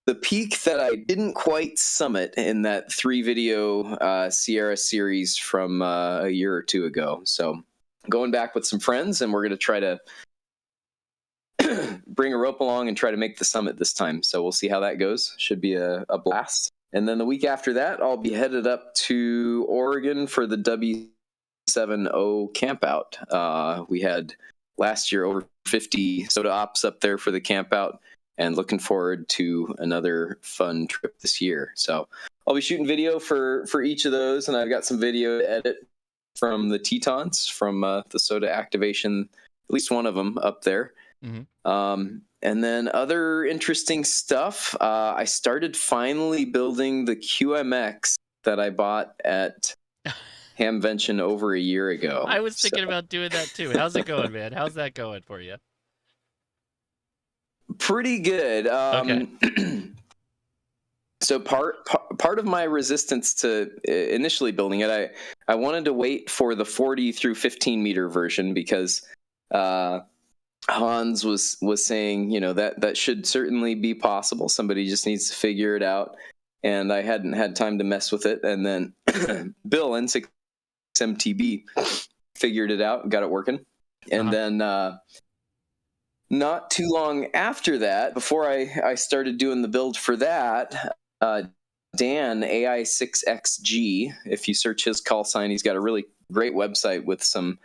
Speaker 15: the peak that I didn't quite summit in that 3-video Sierra series from a year or two ago. So going back with some friends, and we're going to try to bring a rope along and try to make the summit this time. So we'll see how that goes. Should be a blast. And then the week after that, I'll be headed up to Oregon for the W70 campout. We had last year over 50 SOTA ops up there for the campout, and looking forward to another fun trip this year. So I'll be shooting video for each of those, and I've got some video to edit from the Tetons, from the SOTA activation, at least one of them up there.
Speaker 1: Mm-hmm.
Speaker 15: And then other interesting stuff. I started finally building the QMX that I bought at Hamvention over a year ago.
Speaker 1: I was thinking about doing that too. How's it going, man? How's that going for you?
Speaker 15: Pretty good.
Speaker 1: Okay.
Speaker 15: So part of my resistance to initially building it, I wanted to wait for the 40 through 15 meter version because Hans was saying, that should certainly be possible. Somebody just needs to figure it out, and I hadn't had time to mess with it. And then Bill N6MTB figured it out and got it working. And then not too long after that, before I started doing the build for that, Dan, AI6XG, if you search his call sign, he's got a really great website with some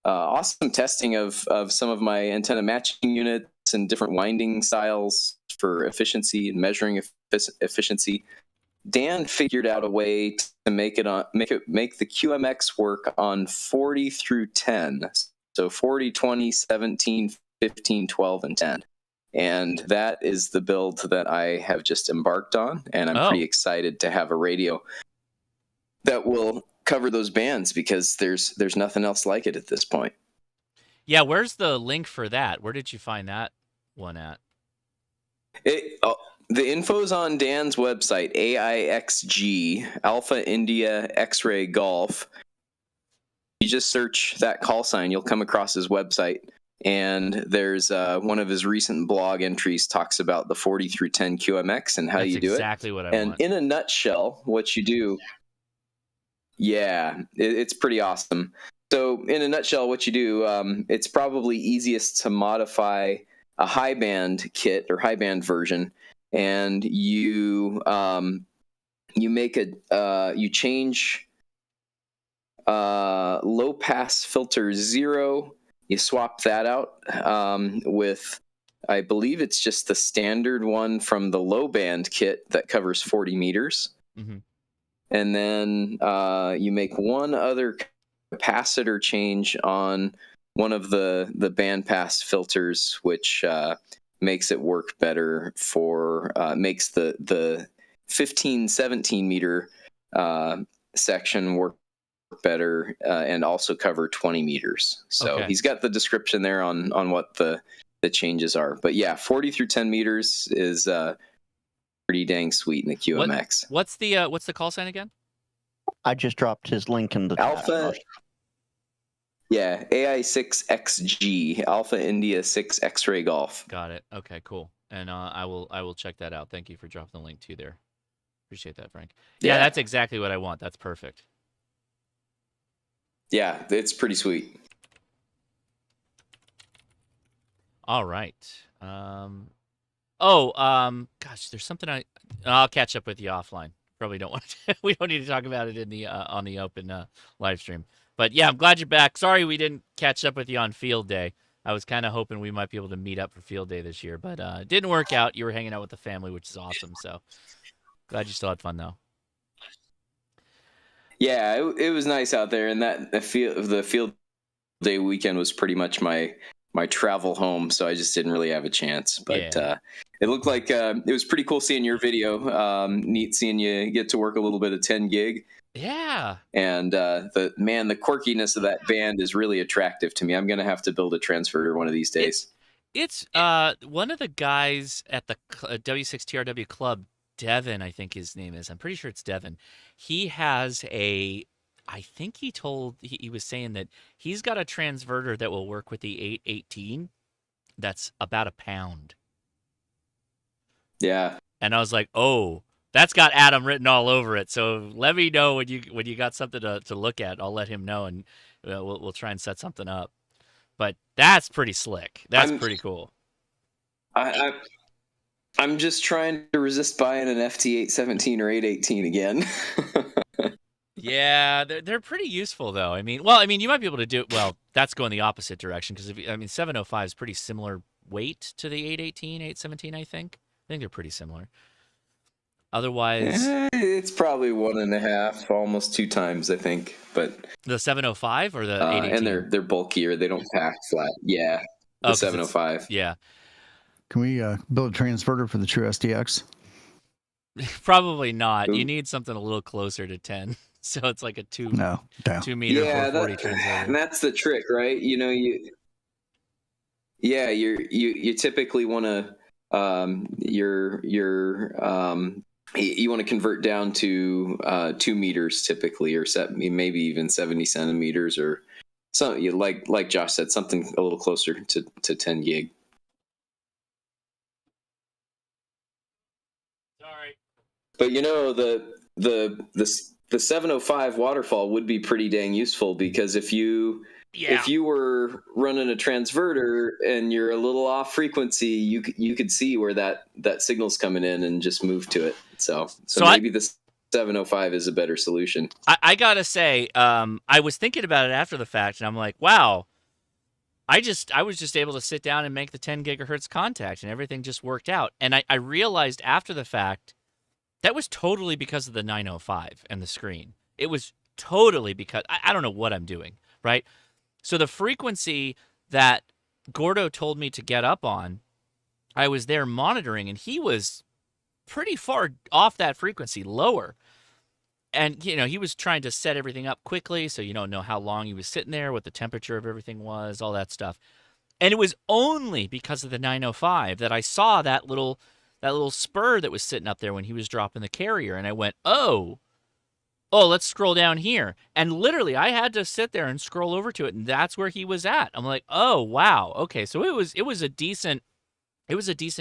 Speaker 15: awesome testing of some of my antenna matching units and different winding styles for efficiency and measuring efficiency. Dan figured out a way to make the QMX work on 40 through 10. So 40, 20, 17, 15, 12, and 10. And that is the build that I have just embarked on, and I'm pretty excited to have a radio that will cover those bands because there's nothing else like it at this point.
Speaker 1: Yeah, where's the link for that? Where did you find that one at?
Speaker 15: The info's on Dan's website, AIXG, Alpha India X-Ray Golf. You just search that call sign, you'll come across his website. And there's one of his recent blog entries talks about the 40 through 10 QMX and how you do it.
Speaker 1: That's exactly what I
Speaker 15: want. And in a nutshell, what you do, it's pretty awesome. So in a nutshell, what you do, it's probably easiest to modify a high band kit or high band version, and you make you change low pass filter 0. You swap that out with, I believe it's just the standard one from the low band kit that covers 40 meters.
Speaker 1: Mm-hmm.
Speaker 15: And then you make one other capacitor change on one of the bandpass filters, which makes it work better for, makes the 15, 17 meter section work better and also cover 20 meters. So he's got the description there on what the changes are. But yeah, 40 through 10 meters is pretty dang sweet in the QMX.
Speaker 1: What's the call sign again?
Speaker 2: I just dropped his link in the
Speaker 15: Alpha. Yeah, AI6XG, Alpha India 6 X-Ray Golf.
Speaker 1: Got it. Okay, cool. And I will check that out. Thank you for dropping the link too there. Appreciate that, Frank. Yeah, that's exactly what I want. That's perfect.
Speaker 15: Yeah, it's pretty sweet.
Speaker 1: All right. Gosh, there's something I'll catch up with you offline. Probably don't want to. We don't need to talk about it in the on the open live stream. But yeah, I'm glad you're back. Sorry we didn't catch up with you on Field Day. I was kind of hoping we might be able to meet up for Field Day this year, but it didn't work out. You were hanging out with the family, which is awesome. So glad you still had fun though.
Speaker 15: Yeah, it was nice out there, and the Field Day weekend was pretty much my travel home, so I just didn't really have a chance. But it looked like it was pretty cool seeing your video. Neat seeing you get to work a little bit of 10 gig.
Speaker 1: Yeah.
Speaker 15: And the quirkiness of that band is really attractive to me. I'm gonna have to build a transverter one of these days.
Speaker 1: It's one of the guys at the W6TRW club. Devin, I think his name is. I'm pretty sure it's Devin. He has he was saying that he's got a transverter that will work with the 818 that's about a pound.
Speaker 15: Yeah.
Speaker 1: And I was like, oh, that's got Adam written all over it. So let me know when you got something to look at. I'll let him know, and we'll try and set something up. But that's pretty slick. That's pretty cool.
Speaker 15: I'm just trying to resist buying an FT817 or 818 again.
Speaker 1: Yeah, they're pretty useful though. I mean, you might be able to do it. Well, that's going the opposite direction because 705 is pretty similar weight to the 818, 817. I think they're pretty similar. Otherwise,
Speaker 15: it's probably 1.5, almost 2 times, I think. But
Speaker 1: the 705 or the 818,
Speaker 15: and they're bulkier. They don't pack flat. Yeah, the 705.
Speaker 1: Yeah.
Speaker 8: Can we build a transverter for the True SDX?
Speaker 1: Probably not. You need something a little closer to 10. So it's like a 2 meter 440 transverter.
Speaker 15: And that's the trick, right? You know, you typically want to you want to convert down to 2 meters typically, or maybe even 70 centimeters, or something like Josh said, something a little closer to 10 gig.
Speaker 1: Sorry.
Speaker 15: But you know, the 705 waterfall would be pretty dang useful, because if you were running a transverter and you're a little off frequency, you could see where that signal's coming in and just move to it. So maybe the 705 is a better solution.
Speaker 1: I gotta say, I was thinking about it after the fact, and I'm like, wow, I was just able to sit down and make the 10 gigahertz contact, and everything just worked out. And I realized after the fact that was totally because of the 905 and the screen. It was totally because I don't know what I'm doing, right? So the frequency that Gordo told me to get up on, I was there monitoring, and he was pretty far off that frequency, lower. And, you know, he was trying to set everything up quickly, so you don't know how long he was sitting there, what the temperature of everything was, all that stuff. And it was only because of the 905 that I saw that little spur that was sitting up there when he was dropping the carrier, and I went, oh, let's scroll down here. And literally, I had to sit there and scroll over to it, and that's where he was at. I'm like, oh, wow, okay, so it was a decent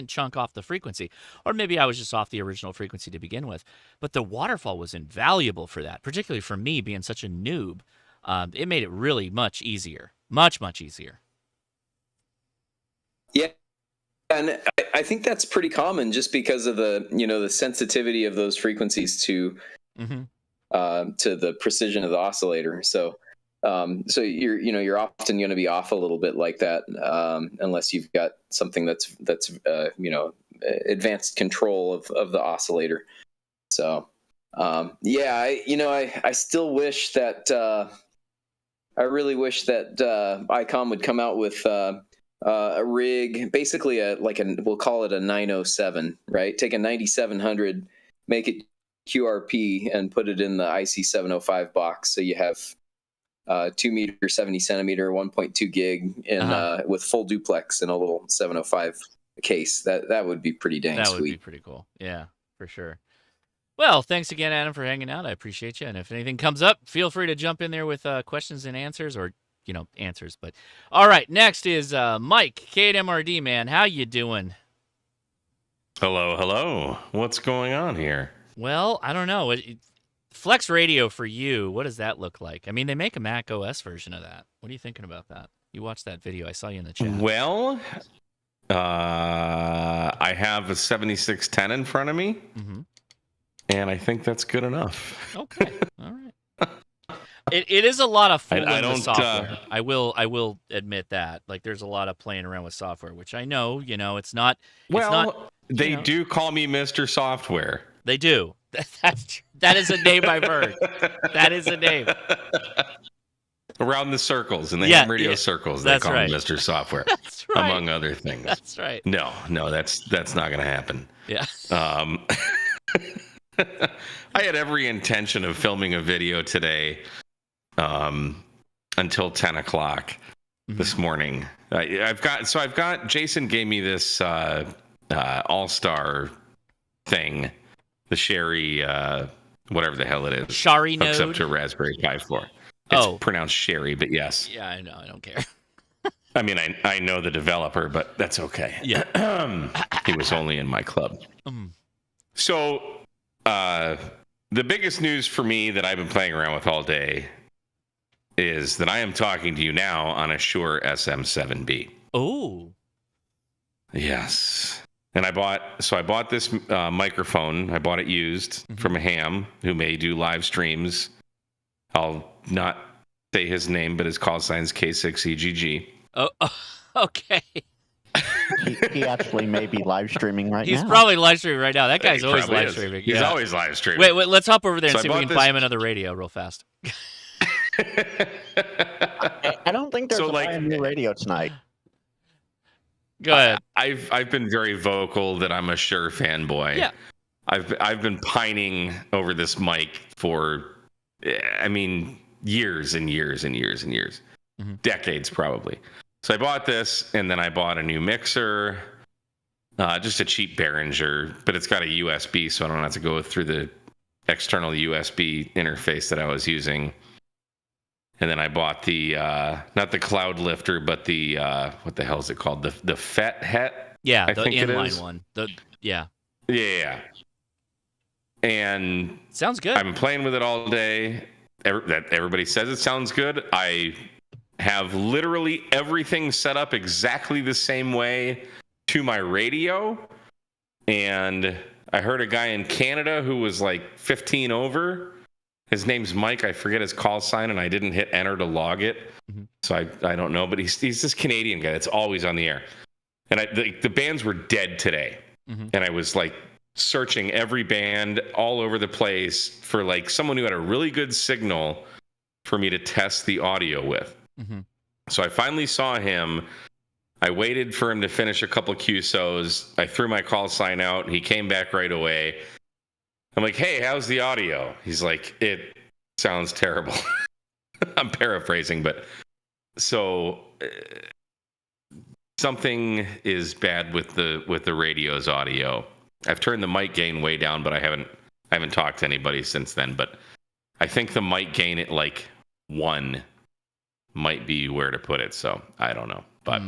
Speaker 1: chunk off the frequency, or maybe I was just off the original frequency to begin with. But the waterfall was invaluable for that, particularly for me being such a noob. It made it really much easier, much easier.
Speaker 15: Yeah. And I think that's pretty common, just because of the sensitivity of those frequencies to the precision of the oscillator. So you're often going to be off a little bit like that, unless you've got something that's advanced control of the oscillator. So I still wish that I really wish that ICOM would come out with a rig, basically we'll call it a 907, right? Take a 9700, make it QRP, and put it in the IC 705 box, so you have 2 meter, 70 centimeter, 1.2 gig, and with full duplex in a little 705 case. That would be pretty dang sweet.
Speaker 1: That would be pretty cool. Yeah, for sure. Well, thanks again, Adam, for hanging out. I appreciate you. And if anything comes up, feel free to jump in there with questions and answers, or answers. But all right, next is Mike, K8MRD, man. How you doing?
Speaker 4: Hello. What's going on here?
Speaker 1: Well, I don't know. Flex Radio for you, what does that look like? I mean, they make a Mac OS version of that. What are you thinking about that? You watched that video. I saw you in the chat.
Speaker 4: Well, I have a 7610 in front of me, and I think that's good enough.
Speaker 1: Okay. All right. It is a lot of fooling with software. I will admit that. Like, there's a lot of playing around with software, which I know, it's not.
Speaker 4: They do call me Mr. Software.
Speaker 1: They do. That is a name I've heard. That is a name.
Speaker 4: Around the circles, in the ham radio circles, they call me Mr. Software,
Speaker 1: that's right.
Speaker 4: Among other things.
Speaker 1: That's right.
Speaker 4: No, that's not going to happen.
Speaker 1: Yeah.
Speaker 4: I had every intention of filming a video today until 10 o'clock this morning. I've got Jason gave me this All-Star thing, the Sherry, whatever the hell it is.
Speaker 1: Shari
Speaker 4: hooks
Speaker 1: node?
Speaker 4: up to a Raspberry Pi 4. It's pronounced Sherry, but yes.
Speaker 1: Yeah, I know. I don't care.
Speaker 4: I mean, I know the developer, but that's okay.
Speaker 1: Yeah.
Speaker 4: He was only in my club. So, the biggest news for me that I've been playing around with all day is that I am talking to you now on a Shure SM7B.
Speaker 1: Oh.
Speaker 4: Yes. And I bought this microphone. I bought it used from a ham who may do live streams. I'll not say his name, but his call sign's K6EGG.
Speaker 1: Oh, okay.
Speaker 2: He actually may be live streaming right now.
Speaker 1: He's probably live streaming right now. That guy's always live
Speaker 4: is.
Speaker 1: streaming.
Speaker 4: He's always live streaming.
Speaker 1: Wait, let's hop over there and see if we can buy him another radio real fast.
Speaker 2: I don't think there's a new radio tonight.
Speaker 1: Go ahead.
Speaker 4: I've been very vocal that I'm a Shure fanboy.
Speaker 1: Yeah.
Speaker 4: I've been pining over this mic for, I mean, years and years and years and years, decades probably. So I bought this, and then I bought a new mixer, just a cheap Behringer, but it's got a USB, so I don't have to go through the external USB interface that I was using. And then I bought the not the Cloud Lifter, but the what the hell is it called? The FET Het.
Speaker 1: Yeah,
Speaker 4: I
Speaker 1: the
Speaker 4: think
Speaker 1: inline one. Yeah.
Speaker 4: And
Speaker 1: sounds good.
Speaker 4: I've been playing with it all day. Everybody says it sounds good. I have literally everything set up exactly the same way to my radio. And I heard a guy in Canada who was like 15 over. His name's Mike. I forget his call sign, and I didn't hit enter to log it. So I don't know. But he's this Canadian guy that's always on the air. And the bands were dead today. And I was like searching every band all over the place for like someone who had a really good signal for me to test the audio with. So I finally saw him. I waited for him to finish a couple QSOs. I threw my call sign out. He came back right away. I'm like, hey, how's the audio? He's like, it sounds terrible. I'm paraphrasing, but so something is bad with the radio's audio. I've turned the mic gain way down, but I haven't talked to anybody since then. But I think the mic gain at like 1 might be where to put it. So I don't know, but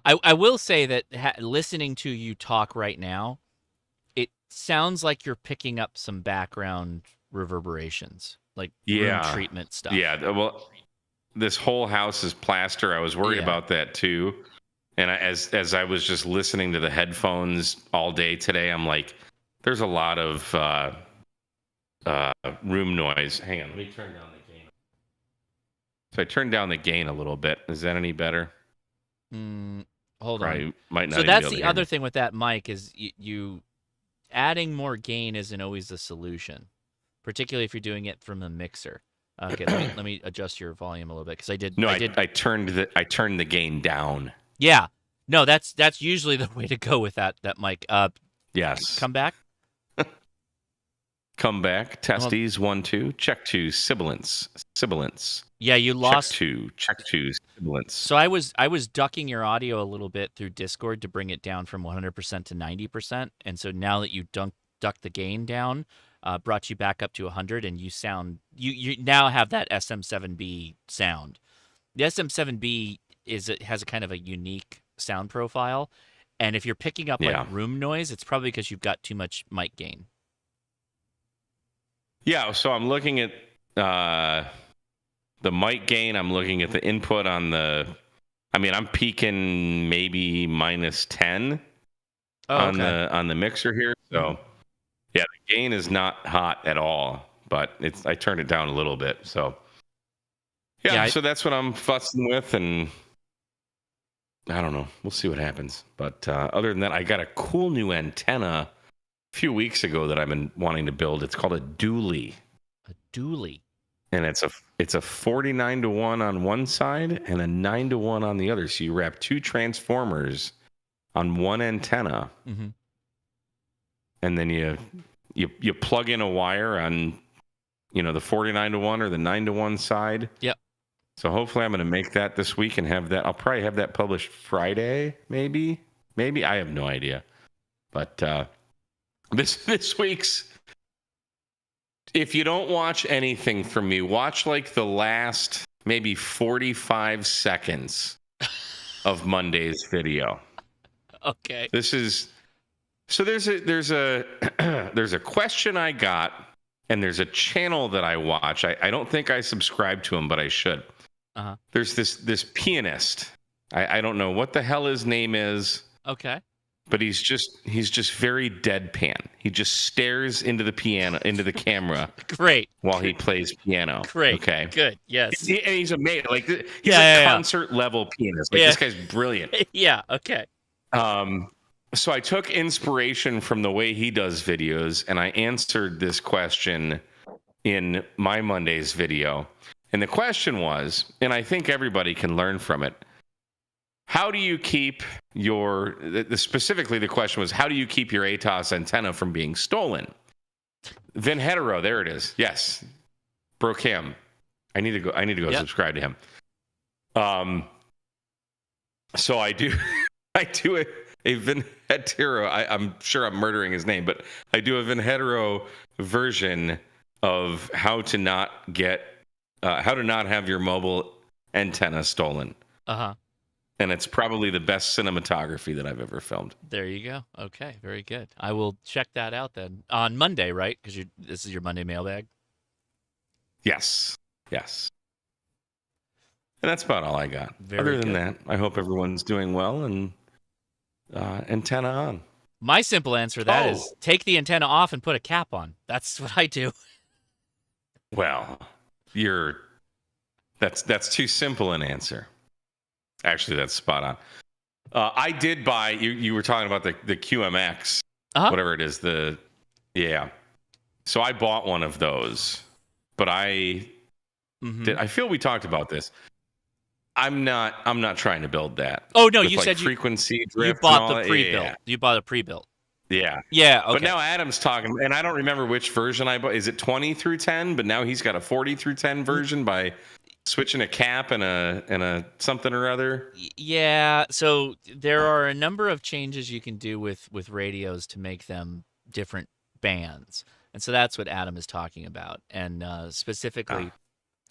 Speaker 1: I will say that listening to you talk right now, it sounds like you're picking up some background reverberations, like room treatment stuff.
Speaker 4: Yeah, well, this whole house is plaster. I was worried about that too. And as I was just listening to the headphones all day today, I'm like, there's a lot of room noise. Hang on, let me turn down the gain. So I turned down the gain a little bit. Is that any better?
Speaker 1: Hold on.
Speaker 4: Might not
Speaker 1: so
Speaker 4: even
Speaker 1: that's
Speaker 4: be able to
Speaker 1: the
Speaker 4: hear
Speaker 1: other
Speaker 4: me.
Speaker 1: thing with that mic is you adding more gain isn't always the solution, particularly if you're doing it from the mixer. Okay, let me adjust your volume a little bit because I did.
Speaker 4: No, I turned the gain down.
Speaker 1: Yeah, no, that's usually the way to go with that mic.
Speaker 4: Yes.
Speaker 1: Come back.
Speaker 4: Come back. Testes 1 2. Check 2. Sibilance.
Speaker 1: Yeah, you lost.
Speaker 4: Check 2. Sibilance.
Speaker 1: So I was ducking your audio a little bit through Discord to bring it down from 100% to 90%, and so now that you ducked the gain down, brought you back up to 100, and you you now have that SM7B sound. The SM7B has a kind of a unique sound profile, and if you're picking up like room noise, it's probably because you've got too much mic gain.
Speaker 4: Yeah, so I'm looking at the mic gain. I'm looking at the input on I'm peaking maybe -10 on the mixer here. So yeah, the gain is not hot at all, but I turned it down a little bit. So so that's what I'm fussing with, and I don't know. We'll see what happens. But other than that, I got a cool new antenna a few weeks ago that I've been wanting to build. It's called a dually.
Speaker 1: A dually.
Speaker 4: And it's a 49-to-1 on one side and a 9-to-1 on the other. So you wrap 2 transformers on one antenna, and then you plug in a wire on the 49-to-1 or the 9-to-1 side.
Speaker 1: Yep.
Speaker 4: So hopefully I'm going to make that this week and have that. I'll probably have that published Friday, maybe. I have no idea. But this week's, if you don't watch anything from me, watch like the last maybe 45 seconds of Monday's video.
Speaker 1: Okay.
Speaker 4: There's a question I got, and there's a channel that I watch. I don't think I subscribe to him, but I should. There's this pianist. I don't know what the hell his name is.
Speaker 1: Okay.
Speaker 4: But he's just very deadpan. He just stares into the camera.
Speaker 1: Great.
Speaker 4: While he plays piano.
Speaker 1: Great.
Speaker 4: Okay.
Speaker 1: Good. Yes.
Speaker 4: And he's amazing. Like he's a concert level pianist. Like this guy's brilliant.
Speaker 1: Yeah. Okay.
Speaker 4: So I took inspiration from the way he does videos, and I answered this question in my Monday's video. And the question was, and I think everybody can learn from it, how do you keep your, specifically the question was, how do you keep your ATOS antenna from being stolen? Vin Hetero, there it is. Yes. Brocam. I need to go subscribe to him. So I do a Vin Hetero. I'm sure I'm murdering his name, but I do a Vin Hetero version of how to not have your mobile antenna stolen.
Speaker 1: Uh-huh.
Speaker 4: And it's probably the best cinematography that I've ever filmed.
Speaker 1: There you go. Okay, very good. I will check that out then on Monday, right? Because this is your Monday mailbag.
Speaker 4: Yes. And that's about all I got.
Speaker 1: Very
Speaker 4: Other than
Speaker 1: good.
Speaker 4: that, I hope everyone's doing well and antenna on.
Speaker 1: My simple answer to that is take the antenna off and put a cap on. That's what I do.
Speaker 4: Well, that's too simple an answer. Actually, that's spot on. I did buy. You were talking about the QMX, whatever it is. So I bought one of those, but I feel we talked about this. I'm not trying to build that.
Speaker 1: Oh no,
Speaker 4: with
Speaker 1: you said
Speaker 4: frequency
Speaker 1: you
Speaker 4: drift.
Speaker 1: bought the pre-built.
Speaker 4: Yeah.
Speaker 1: You bought a pre-built.
Speaker 4: Yeah.
Speaker 1: Yeah. Okay.
Speaker 4: But now Adam's talking, and I don't remember which version I bought. Is it 20 through 10? But now he's got a 40 through 10 version by switching a cap and a something or other.
Speaker 1: Yeah. So there are a number of changes you can do with radios to make them different bands, and so that's what Adam is talking about. And specifically,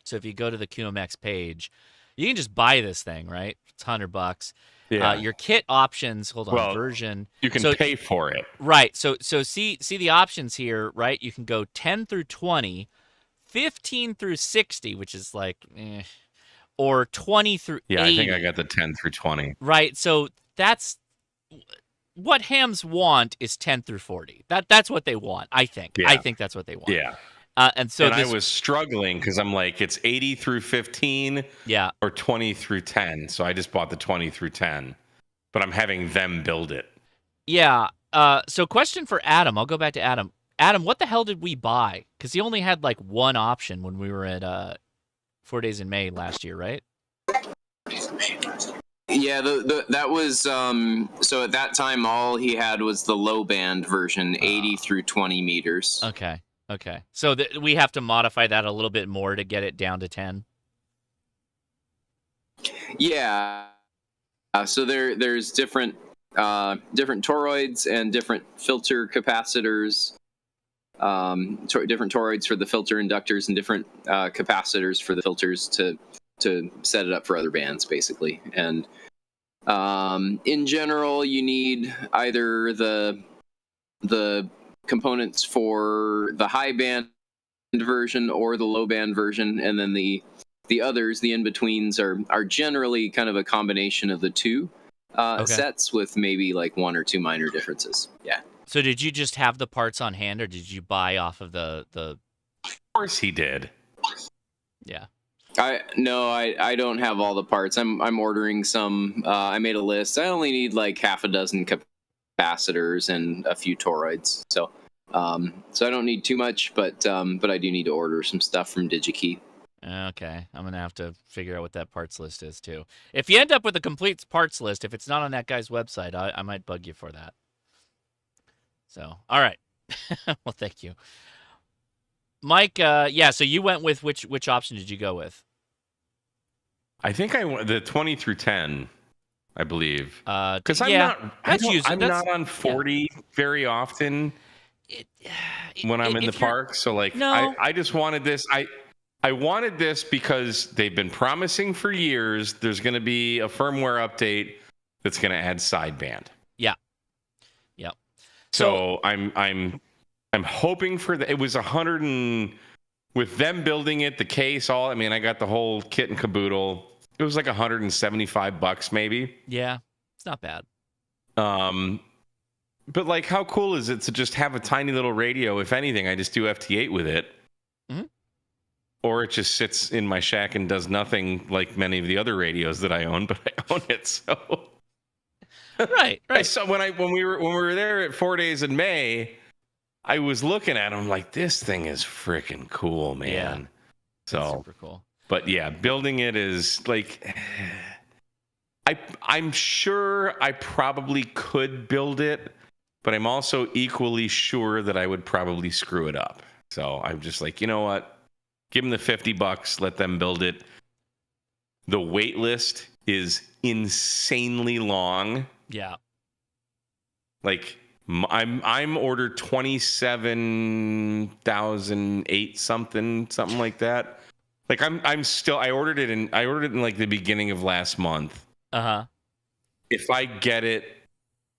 Speaker 1: so if you go to the QMX page, you can just buy this thing, right? It's $100.
Speaker 4: Yeah.
Speaker 1: Your kit options. Hold on. Version.
Speaker 4: You can pay for it.
Speaker 1: Right. So see the options here, right? You can go 10 through 20, 15 through 60, which is like, or 20 through 80.
Speaker 4: Yeah, I think I got the 10 through 20.
Speaker 1: Right. So that's what hams want is 10 through 40. That's what they want. I think.
Speaker 4: Yeah.
Speaker 1: I think that's what they want.
Speaker 4: Yeah.
Speaker 1: And so
Speaker 4: I was struggling because I'm like, it's 80 through 15 or 20 through 10. So I just bought the 20 through 10, but I'm having them build it.
Speaker 1: Yeah. So question for Adam. I'll go back to Adam. Adam, what the hell did we buy? Because he only had like one option when we were at 4 Days in May last year, right?
Speaker 15: Yeah, that was so at that time all he had was the low band version, 80 through 20 meters.
Speaker 1: Okay. So we have to modify that a little bit more to get it down to 10?
Speaker 15: Yeah. So there's different toroids and different filter capacitors, different toroids for the filter inductors and different capacitors for the filters to set it up for other bands, basically. And in general, you need either the components for the high band version or the low band version, and then the others, the in-betweens, are generally kind of a combination of the two sets with maybe like one or two minor differences. Yeah.
Speaker 1: So did you just have the parts on hand, or did you buy off of the?
Speaker 4: Of course he did.
Speaker 1: Yeah.
Speaker 15: I don't have all the parts. I'm ordering some. I made a list. I only need like half a dozen capacitors and a few toroids. So I don't need too much, but I do need to order some stuff from DigiKey.
Speaker 1: Okay, I'm gonna have to figure out what that parts list is too. If you end up with a complete parts list, if it's not on that guy's website, I might bug you for that. So, all right. Well, thank you, Mike. Yeah. So you went with which option did you go with?
Speaker 4: I think I went the 20 through 10, I believe. Because I'm not on 40 very often when I'm in the park. So like, I just wanted this. I wanted this because they've been promising for years there's going to be a firmware update that's going to add sideband.
Speaker 1: Yeah. Yep.
Speaker 4: So I'm hoping for that. It was 100 and with them building it, the case, all. I mean, I got the whole kit and caboodle. It was like $175 maybe.
Speaker 1: Yeah, it's not bad.
Speaker 4: But like, how cool is it to just have a tiny little radio? If anything, I just do FT8 with it.
Speaker 1: Mm-hmm.
Speaker 4: Or it just sits in my shack and does nothing like many of the other radios that I own, but I own it. So
Speaker 1: right.
Speaker 4: So when we were there at 4 Days in May, I was looking at them like, this thing is freaking cool, man.
Speaker 1: Yeah.
Speaker 4: So
Speaker 1: super cool.
Speaker 4: But yeah, building it is like I'm sure I probably could build it, but I'm also equally sure that I would probably screw it up. So I'm just like, you know what? Give them the $50, let them build it. The wait list is insanely long.
Speaker 1: Yeah.
Speaker 4: Like I'm ordered 27,008 something like that. Like I ordered it in like the beginning of last month.
Speaker 1: Uh-huh.
Speaker 4: If I get it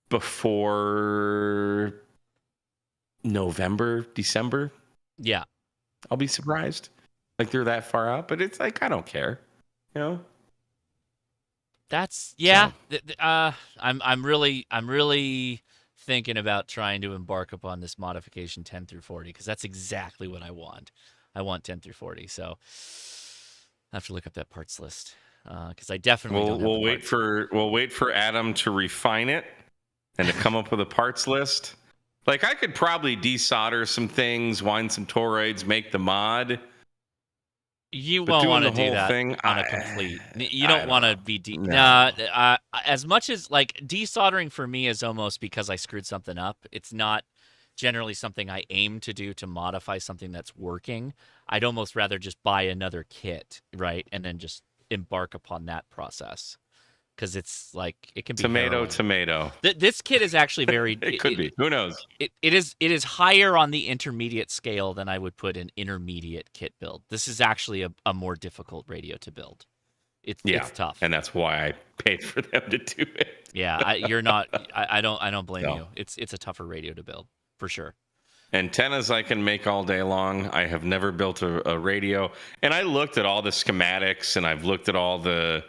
Speaker 4: before November, December,
Speaker 1: yeah,
Speaker 4: I'll be surprised. Like they're that far out, but it's like I don't care, you know.
Speaker 1: That's yeah. So. I'm really thinking about trying to embark upon this modification 10 through 40 because that's exactly what I want. I want 10 through 40, so I have to look up that parts list because I definitely
Speaker 4: we'll wait for Adam to refine it and to come up with a parts list. Like I could probably desolder some things, wind some toroids, make the mod.
Speaker 1: You won't want to do that on a complete. You don't want to be as much as like desoldering for me is almost because I screwed something up. It's not generally something I aim to do to modify something that's working. I'd almost rather just buy another kit, right, and then just embark upon that process because it's like it can be
Speaker 4: tomato.
Speaker 1: This kit is actually very.
Speaker 4: It could be. Who knows?
Speaker 1: It is higher on the intermediate scale than I would put an intermediate kit build. This is actually a more difficult radio to build. It's tough,
Speaker 4: and that's why I paid for them to do it.
Speaker 1: Yeah, you're not. I don't blame you. It's a tougher radio to build for sure.
Speaker 4: Antennas I can make all day long. I have never built a radio, and I looked at all the schematics, and I've looked at all the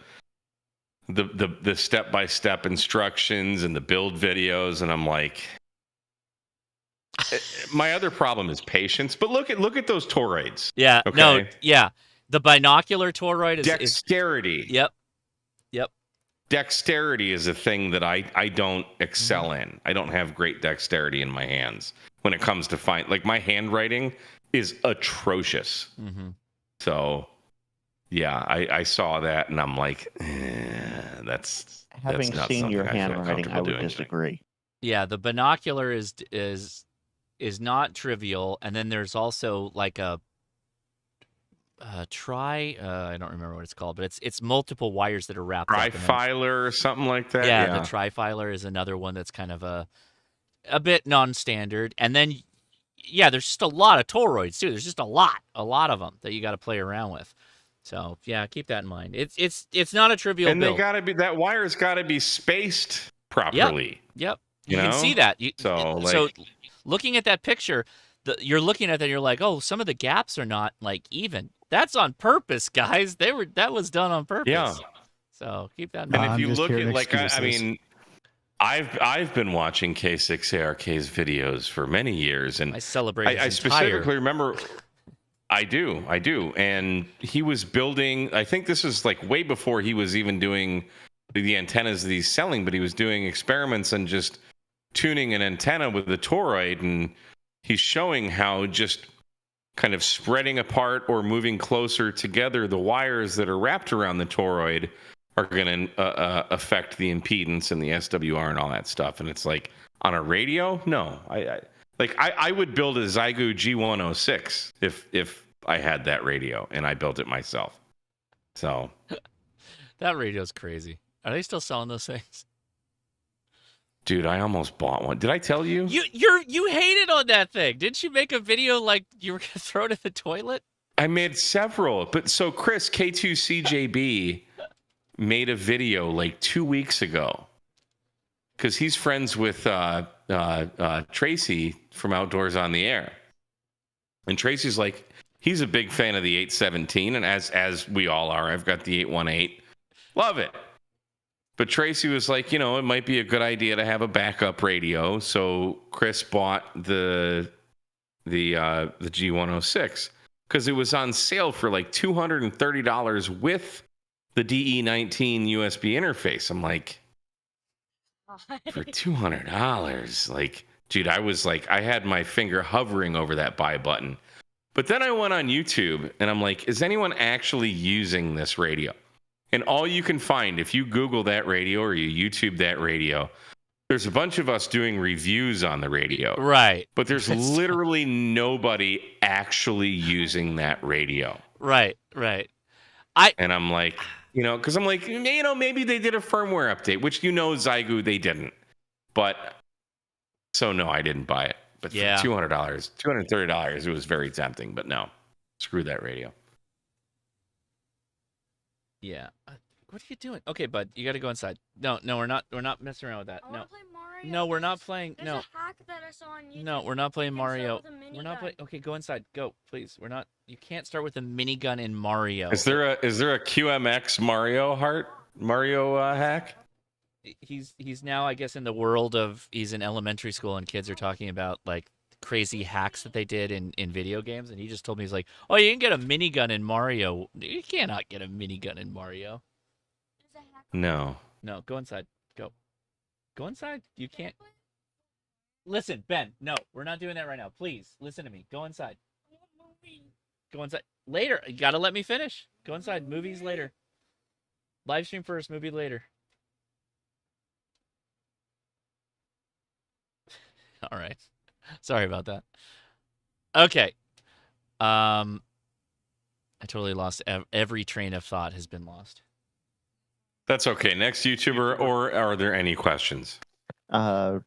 Speaker 4: step-by-step instructions and the build videos, and I'm like, my other problem is patience. But look at those toroids.
Speaker 1: Yeah.
Speaker 4: Okay?
Speaker 1: No. Yeah. The binocular toroid is
Speaker 4: dexterity.
Speaker 1: Yep.
Speaker 4: Dexterity is a thing that I don't excel in. I don't have great dexterity in my hands when it comes to my handwriting is atrocious.
Speaker 1: Mm-hmm.
Speaker 4: So yeah, I saw that and I'm like, that's
Speaker 2: having
Speaker 4: not
Speaker 2: seen your
Speaker 4: I
Speaker 2: handwriting, I would disagree.
Speaker 1: Yeah, the binocular is not trivial, and then there's also like a I don't remember what it's called, but it's multiple wires that are wrapped up.
Speaker 4: Trifiler or something like that.
Speaker 1: Yeah, the trifiler is another one that's kind of a bit non-standard. And then, there's just a lot of toroids too. There's just a lot of them that you got to play around with. So yeah, keep that in mind. It's not a trivial
Speaker 4: and
Speaker 1: build.
Speaker 4: They gotta be wire's got to be spaced properly.
Speaker 1: Yep. You can see that. So looking at that picture, you're looking at that. You're like, oh, some of the gaps are not like even. That's on purpose, guys. That was done on purpose.
Speaker 4: Yeah.
Speaker 1: So keep that in mind.
Speaker 4: And if you look at I've been watching K6ARK's videos for many years, and
Speaker 1: I celebrate.
Speaker 4: I specifically remember. I do, and he was building. I think this was like way before he was even doing the antennas that he's selling, but he was doing experiments and just tuning an antenna with the toroid, and he's showing how just kind of spreading apart or moving closer together the wires that are wrapped around the toroid are going to affect the impedance and the SWR and all that stuff. And it's like, on a radio, no. I would build a Zygo G106 if I had that radio and I built it myself. So
Speaker 1: that radio's crazy. Are they still selling those things?
Speaker 4: Dude, I almost bought one. Did I tell you?
Speaker 1: You hated on that thing. Didn't you make a video like you were gonna throw it in the toilet?
Speaker 4: I made several, but so Chris K2CJB made a video like 2 weeks ago because he's friends with Tracy from Outdoors on the Air, and Tracy's like, he's a big fan of the 817, and as we all are. I've got the 818, love it. But Tracy was like, it might be a good idea to have a backup radio. So Chris bought the G106 because it was on sale for like $230 with the DE19 USB interface. I'm like, for $200, like, dude, I was like, I had my finger hovering over that buy button. But then I went on YouTube and I'm like, is anyone actually using this radio? And all you can find, if you Google that radio or you YouTube that radio, there's a bunch of us doing reviews on the radio.
Speaker 1: Right.
Speaker 4: But there's literally nobody actually using that radio.
Speaker 1: Right, right.
Speaker 4: And I'm like, because I'm like, maybe they did a firmware update, which Zygu, they didn't. But, so no, I didn't buy it. But for $200, $230, it was very tempting. But no, screw that radio.
Speaker 1: Yeah. What are you doing? Okay, bud, you got to go inside. No, we're not messing around with that. No, we're not playing.
Speaker 16: There's a hack that I saw on YouTube.
Speaker 1: No, we're not playing Mario.
Speaker 16: We're not playing.
Speaker 1: Okay, go inside. Go, please. We're not. You can't start with a minigun in Mario.
Speaker 4: Is there a QMX Mario hack?
Speaker 1: He's now, I guess, in the world of, he's in elementary school and kids are talking about like crazy hacks that they did in video games, and he just told me, he's like, oh, you can get a minigun in Mario. You cannot get a minigun in Mario.
Speaker 4: No,
Speaker 1: go inside. Go inside. You can't. Listen, Ben, no, we're not doing that right now. Please, listen to me. Go inside. Go inside. Later. You got to let me finish. Go inside. Movies later. Live stream first, movie later. All right. Sorry about that. Okay. I totally lost. Every train of thought has been lost.
Speaker 4: That's okay. Next YouTuber, or are there any questions?
Speaker 2: Well,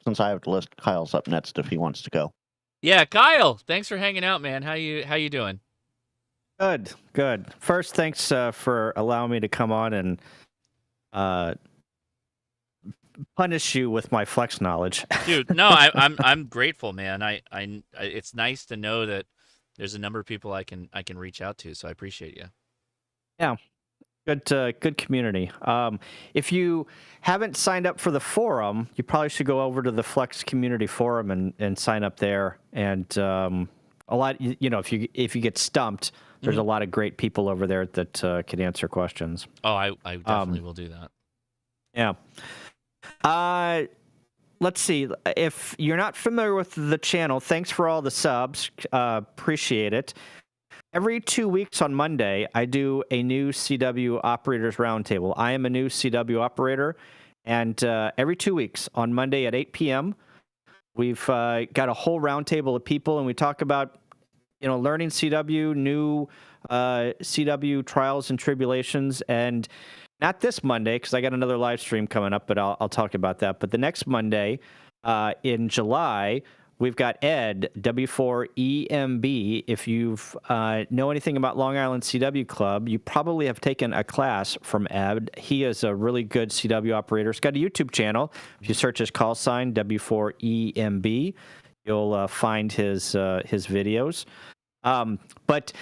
Speaker 2: since I have the list, Kyle's up next if he wants to go.
Speaker 1: Yeah, Kyle. Thanks for hanging out, man. How you doing?
Speaker 3: Good. First, thanks for allowing me to come on and punish you with my flex knowledge.
Speaker 1: Dude, no, I'm grateful, man. I it's nice to know that there's a number of people I can reach out to, so I appreciate you.
Speaker 3: Yeah. Good community. If you haven't signed up for the forum, you probably should go over to the Flex Community Forum and sign up there. And a lot, if you get stumped, there's a lot of great people over there that can answer questions.
Speaker 1: Oh, I definitely will do that.
Speaker 3: Yeah. Let's see. If you're not familiar with the channel, thanks for all the subs. Appreciate it. Every 2 weeks on Monday, I do a new CW Operators Roundtable. I am a new CW operator, and every 2 weeks on Monday at 8 p.m., we've got a whole roundtable of people, and we talk about, learning CW, new CW trials and tribulations, and not this Monday, because I got another live stream coming up, but I'll talk about that. But the next Monday in July, we've got Ed, W4EMB. If you know anything about Long Island CW Club, you probably have taken a class from Ed. He is a really good CW operator. He's got a YouTube channel. If you search his call sign, W4EMB, you'll find his videos. But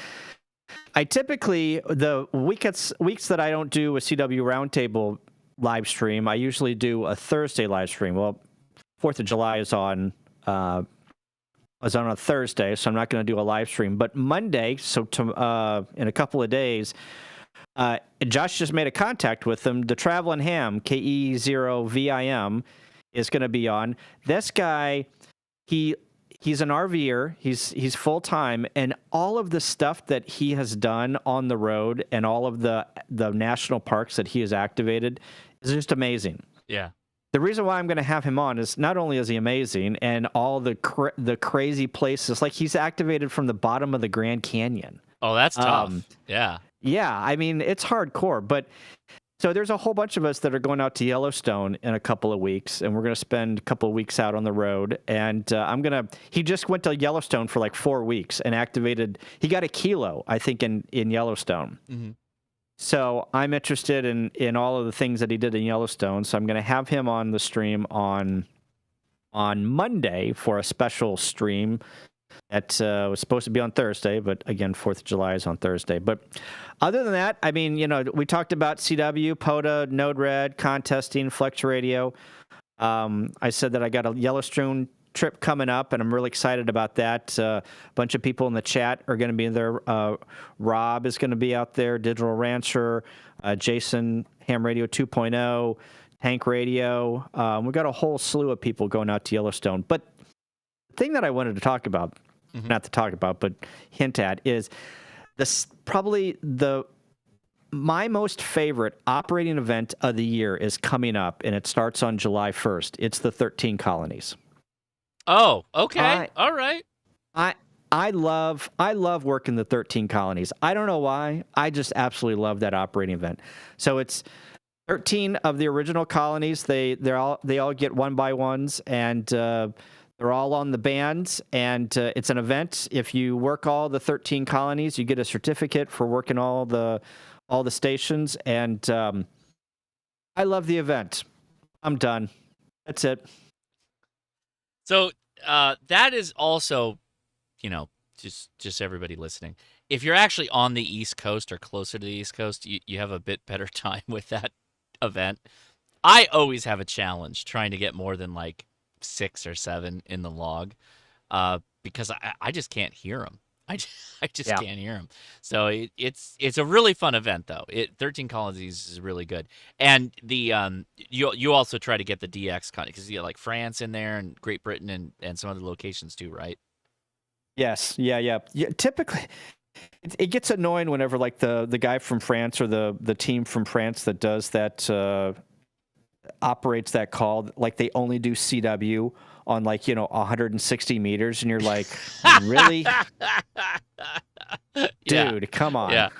Speaker 3: I typically, the weeks that I don't do a CW Roundtable live stream, I usually do a Thursday live stream. Well, 4th of July is on a Thursday, so I'm not going to do a live stream. But Monday, so in a couple of days, Josh just made a contact with him. The Traveling Ham, KE0VIM, is going to be on. This guy, he's an RVer. He's full time, and all of the stuff that he has done on the road and all of the national parks that he has activated is just amazing.
Speaker 1: Yeah.
Speaker 3: The reason why I'm going to have him on is not only is he amazing and all the crazy places, like he's activated from the bottom of the Grand Canyon.
Speaker 1: Oh, that's tough. Yeah.
Speaker 3: Yeah, I mean, it's hardcore. But so there's a whole bunch of us that are going out to Yellowstone in a couple of weeks, and we're going to spend a couple of weeks out on the road. And he just went to Yellowstone for like 4 weeks and he got a kilo, I think, in Yellowstone.
Speaker 1: Mm-hmm.
Speaker 3: So I'm interested in all of the things that he did in Yellowstone. So I'm going to have him on the stream on Monday for a special stream that was supposed to be on Thursday, but again, 4th of July is on Thursday. But other than that, I mean, we talked about CW, POTA, Node-RED, contesting, Flex Radio. I said that I got a Yellowstone trip coming up, and I'm really excited about that. A bunch of people in the chat are going to be there. Rob is going to be out there, Digital Rancher, Jason, Ham Radio 2.0, Tank Radio. We've got a whole slew of people going out to Yellowstone. But the thing that I wanted to talk about, not to talk about, but hint at, is this probably the my most favorite operating event of the year is coming up, and it starts on July 1st. It's the 13 Colonies.
Speaker 1: Oh, okay. All right.
Speaker 3: I love working the 13 Colonies. I don't know why. I just absolutely love that operating event. So it's 13 of the original colonies. They all get 1x1s, and they're all on the bands. And it's an event. If you work all the 13 colonies, you get a certificate for working all the stations. And I love the event. I'm done. That's it.
Speaker 1: So that is also, just everybody listening. If you're actually on the East Coast or closer to the East Coast, you have a bit better time with that event. I always have a challenge trying to get more than like 6 or 7 in the log because I just can't hear them. I just can't hear them. So it's a really fun event though. 13 Colonies is really good, and the you also try to get the DX because you have like France in there and Great Britain and some other locations too, right?
Speaker 3: Yes, yeah. Typically, it gets annoying whenever like the guy from France or the team from France that does that operates that call, like they only do CW on 160 meters, and you're like, really? Dude, come on.
Speaker 1: Yeah.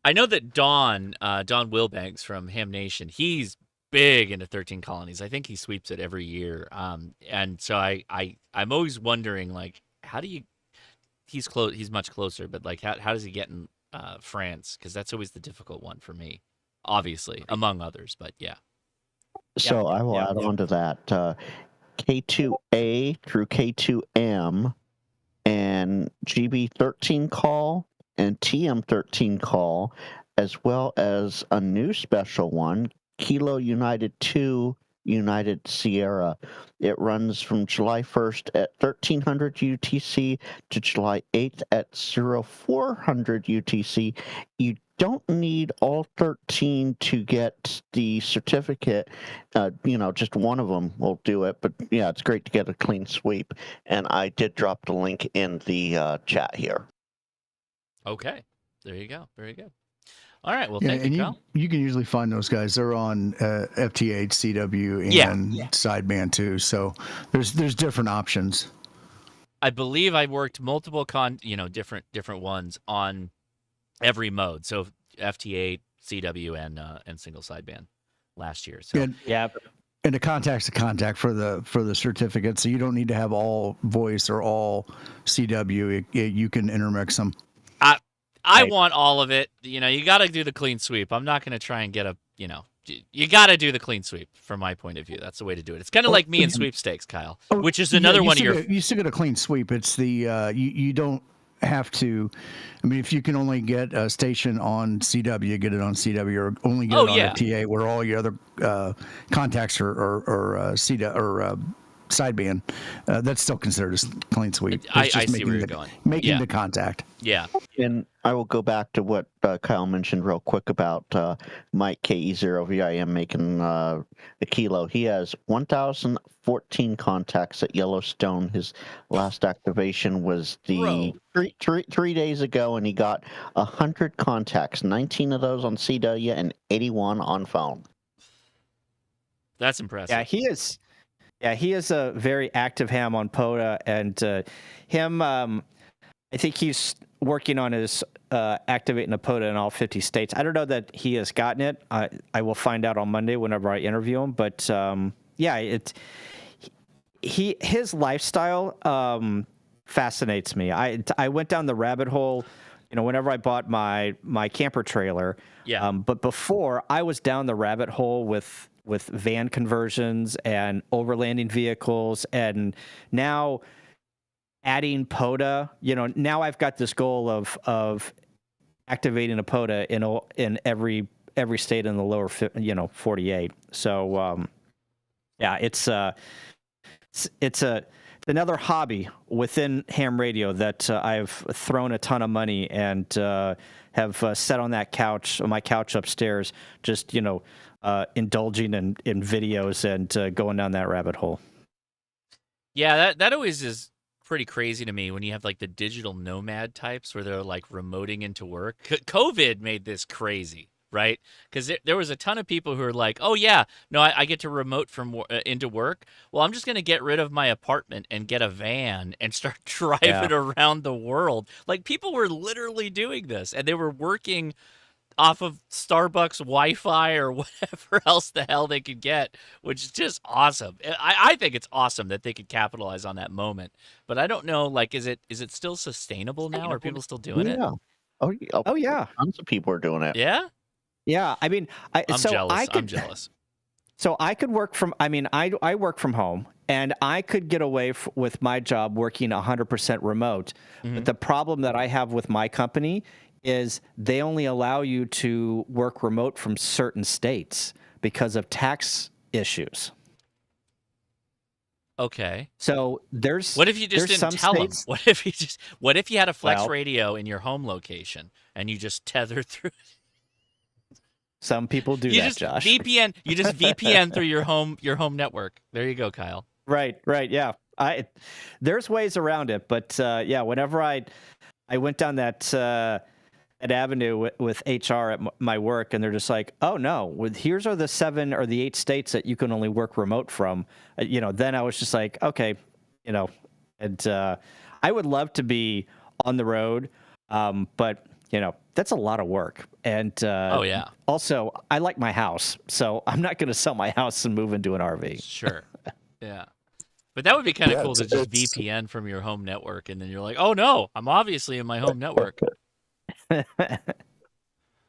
Speaker 1: I know that Don Wilbanks from Ham Nation, he's big into 13 Colonies. I think he sweeps it every year. And so I'm always wondering, like, how do you? He's much closer, but like, how does he get in France? Because that's always the difficult one for me, obviously, among others. But yeah.
Speaker 2: So I will add on to that. K2A through K2M and GB13 call and TM13 call, as well as a new special one, Kilo United 2 United Sierra. It runs from July 1st at 1300 UTC to July 8th at 0400 UTC. You don't need all 13 to get the certificate. Just one of them will do it. But yeah, it's great to get a clean sweep. And I did drop the link in the chat here.
Speaker 1: Okay, there you go. Very good. All right. Well,
Speaker 8: Yeah,
Speaker 1: thank you, Kyle.
Speaker 8: You can usually find those guys. They're on FTH, CW, and sideband too. So there's different options.
Speaker 1: I believe I worked multiple different ones on every mode. So FT8, CW, and single sideband last year. So
Speaker 8: And the contact's a contact for the certificate, so you don't need to have all voice or all CW. You can intermix them.
Speaker 1: I want all of it. You got to do the clean sweep. I'm not going to try and get you got to do the clean sweep from my point of view. That's the way to do it. It's kind of like me in sweepstakes, Kyle, which is another one of your.
Speaker 8: You still get a clean sweep. It's the you don't have to. I mean, if you can only get a station on CW, get it on CW, or only get it on FTA, where all your other contacts or CW or sideband, that's still considered a clean sweep.
Speaker 1: I see where you're going.
Speaker 8: Making the contact.
Speaker 1: Yeah.
Speaker 2: And I will go back to what Kyle mentioned real quick about Mike KE0VIM making the Kilo. He has 1,014 contacts at Yellowstone. His last activation was three days ago, and he got 100 contacts, 19 of those on CW and 81 on phone.
Speaker 1: That's impressive.
Speaker 3: Yeah, he is. Yeah, he is a very active ham on POTA, and him. I think he's working on his activating a POTA in all 50 states. I don't know that he has gotten it. I will find out on Monday whenever I interview him. But his lifestyle fascinates me. I went down the rabbit hole, whenever I bought my camper trailer.
Speaker 1: Yeah.
Speaker 3: But before, I was down the rabbit hole with van conversions and overlanding vehicles, and now adding POTA. Now I've got this goal of activating a POTA in every state in the lower 48. So it's another hobby within ham radio that I've thrown a ton of money and have sat on that couch, on my couch upstairs, just indulging in videos and going down that rabbit hole.
Speaker 1: Yeah, that always is pretty crazy to me when you have like the digital nomad types where they're like remoting into work. COVID made this crazy, right? Because there was a ton of people who were like, "Oh yeah, no, I get to remote from into work. Well, I'm just gonna get rid of my apartment and get a van and start driving around the world." Like people were literally doing this, and they were working off of Starbucks Wi-Fi or whatever else the hell they could get, which is just awesome. I think it's awesome that they could capitalize on that moment. But I don't know, like, is it still sustainable now? Are people still doing it?
Speaker 2: Oh yeah. Tons of people are doing it.
Speaker 1: Yeah.
Speaker 3: Yeah. I mean,
Speaker 1: I'm jealous. I'm jealous.
Speaker 3: So I could work from. I mean, I work from home, and I could get away with my job working 100% remote. But the problem that I have with my company is they only allow you to work remote from certain states because of tax issues.
Speaker 1: Okay.
Speaker 3: So there's
Speaker 1: what if you just didn't tell them? What if you had a flex radio in your home location and you just tether through?
Speaker 3: Some people do that, Josh.
Speaker 1: VPN. You just VPN through your home network. There you go, Kyle.
Speaker 3: Right. Yeah. There's ways around it, but yeah. Whenever I went down that avenue with HR at my work, and they're just like, "Oh no, here's are the 7 or the 8 states that you can only work remote from." Then I was just like, okay, and I would love to be on the road, but that's a lot of work. And
Speaker 1: oh yeah.
Speaker 3: Also, I like my house, so I'm not going to sell my house and move into an RV.
Speaker 1: Sure. Yeah. But that would be kind of cool to just VPN from your home network, and then you're like, "Oh no, I'm obviously in my home network."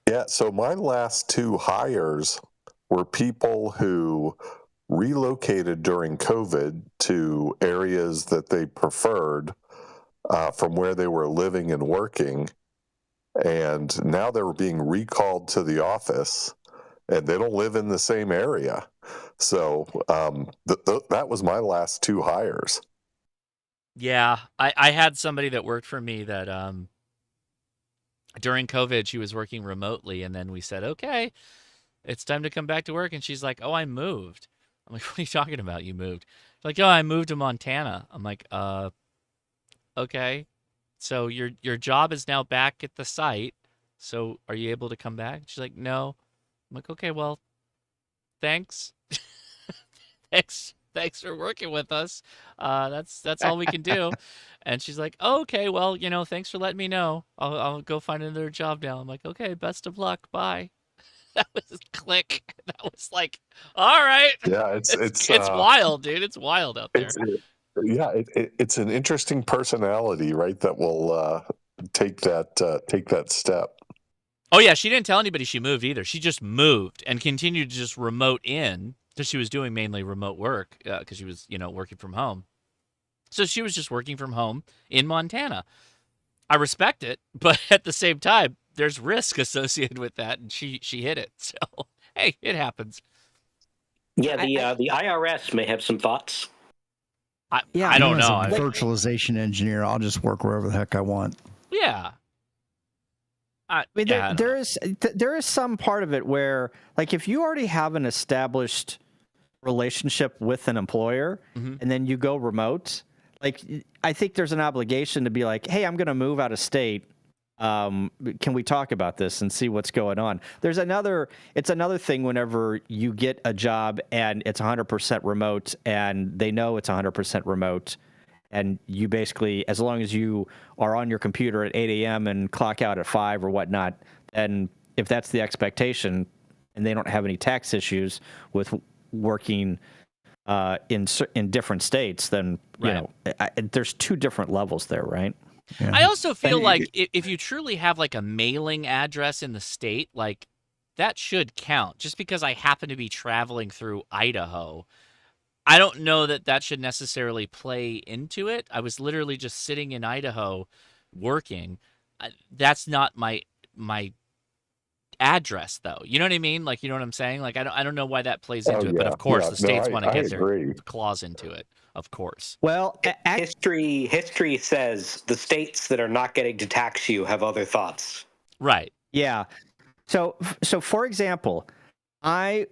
Speaker 9: Yeah, so my last 2 hires were people who relocated during COVID to areas that they preferred from where they were living and working. And now they were being recalled to the office, and they don't live in the same area. So that was my last 2 hires.
Speaker 1: Yeah, I had somebody that worked for me that during COVID, she was working remotely, and then we said, okay, it's time to come back to work. And she's like, oh, I moved. I'm like, what are you talking about? You moved? She's like, oh, I moved to Montana. I'm like, okay. So your job is now back at the site. So are you able to come back? She's like, no. I'm like, okay, well, thanks. Thanks for working with us. That's all we can do. And she's like, oh, okay, well, thanks for letting me know. I'll go find another job now. I'm like, okay, best of luck. Bye. That was click. That was like, all right.
Speaker 9: Yeah, it's
Speaker 1: wild, dude. It's wild out there.
Speaker 9: It's an interesting personality, right? That will take that step.
Speaker 1: Oh yeah, she didn't tell anybody she moved either. She just moved and continued to just remote in. Because she was doing mainly remote work because she was, working from home. So she was just working from home in Montana. I respect it, but at the same time, there's risk associated with that, and she hit it. So, hey, it happens.
Speaker 11: Yeah, the IRS may have some thoughts.
Speaker 1: I don't know.
Speaker 8: As a virtualization engineer, I'll just work wherever the heck I want.
Speaker 1: Yeah.
Speaker 3: I mean, there is some part of it where, like, if you already have an established relationship with an employer and then you go remote, like, I think there's an obligation to be like, hey, I'm going to move out of state. Can we talk about this and see what's going on? It's another thing whenever you get a job and it's 100% remote and they know it's 100% remote, and you basically, as long as you are on your computer at 8 a.m. and clock out at 5 or whatnot, and if that's the expectation and they don't have any tax issues with working in different states, then there's 2 different levels there, right?
Speaker 1: Yeah. I also feel like if you truly have like a mailing address in the state, like that should count. Just because I happen to be traveling through Idaho, I don't know that should necessarily play into it. I was literally just sitting in Idaho working. That's not my address, though. You know what I mean? Like, you know what I'm saying? Like, I don't know why that plays into it, but of course the states want to get their claws into it. Of course.
Speaker 3: Well,
Speaker 11: history says the states that are not getting to tax you have other thoughts.
Speaker 1: Right.
Speaker 3: Yeah. So for example, my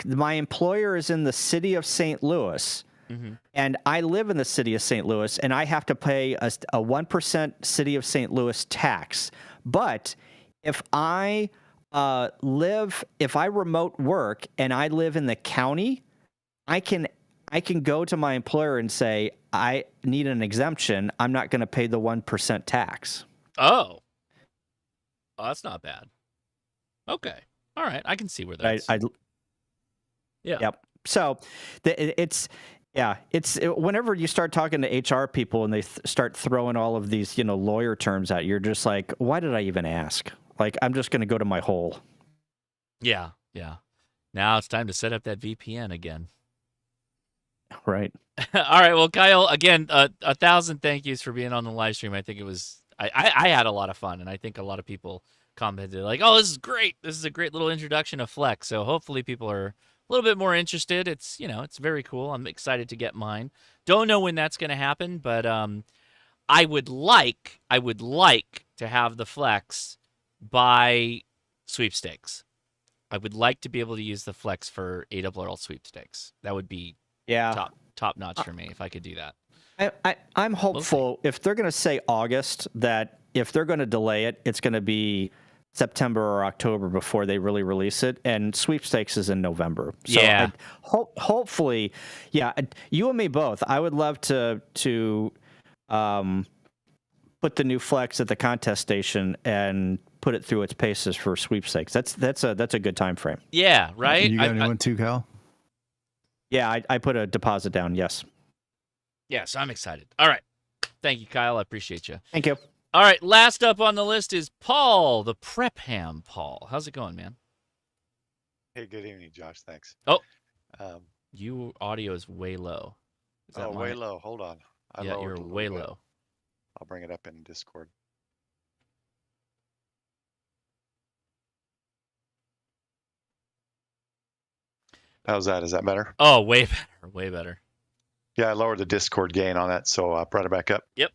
Speaker 3: employer is in the city of St. Louis, and I live in the city of St. Louis, and I have to pay a 1% city of St. Louis tax. But if I if I remote work and I live in the county, I can go to my employer and say, I need an exemption. I'm not going to pay the 1% tax.
Speaker 1: Oh, that's not bad. Okay. All right. I can see where that's. Yeah.
Speaker 3: Yep. So it's whenever you start talking to HR people and they start throwing all of these, lawyer terms out, you're just like, why did I even ask? Like, I'm just going to go to my hole.
Speaker 1: Yeah. Yeah. Now it's time to set up that VPN again.
Speaker 3: Right.
Speaker 1: All right. Well, Kyle, again, 1,000 thank yous for being on the live stream. I think it was, I had a lot of fun, and I think a lot of people commented like, oh, this is great. This is a great little introduction to Flex. So hopefully people are a little bit more interested. It's, it's very cool. I'm excited to get mine. Don't know when that's going to happen, but I would like to have the Flex by sweepstakes. I would like to be able to use the Flex for ARRL sweepstakes. That would be top notch for me if I could do that.
Speaker 3: I'm hopeful if they're going to say August, that if they're going to delay it, it's going to be September or October before they really release it. And sweepstakes is in November. So
Speaker 1: yeah.
Speaker 3: Hopefully, yeah, you and me both. I would love to put the new Flex at the contest station and put it through its paces for sweepstakes. That's a good time frame.
Speaker 1: Yeah, right.
Speaker 8: You got anyone too, Cal?
Speaker 3: Yeah, I put a deposit down. Yes.
Speaker 1: Yes, I'm excited. All right. Thank you, Kyle. I appreciate you.
Speaker 3: Thank you.
Speaker 1: All right. Last up on the list is Paul, the Prep Ham. Paul, how's it going, man?
Speaker 17: Hey, good evening, Josh. Thanks.
Speaker 1: Oh, your audio is way low. Is that
Speaker 17: way low. Hold on.
Speaker 1: You're way low.
Speaker 17: I'll bring it up in Discord. How's that? Is that better?
Speaker 1: Oh, way better. Way better.
Speaker 17: Yeah, I lowered the Discord gain on that, so I brought it back up.
Speaker 1: Yep.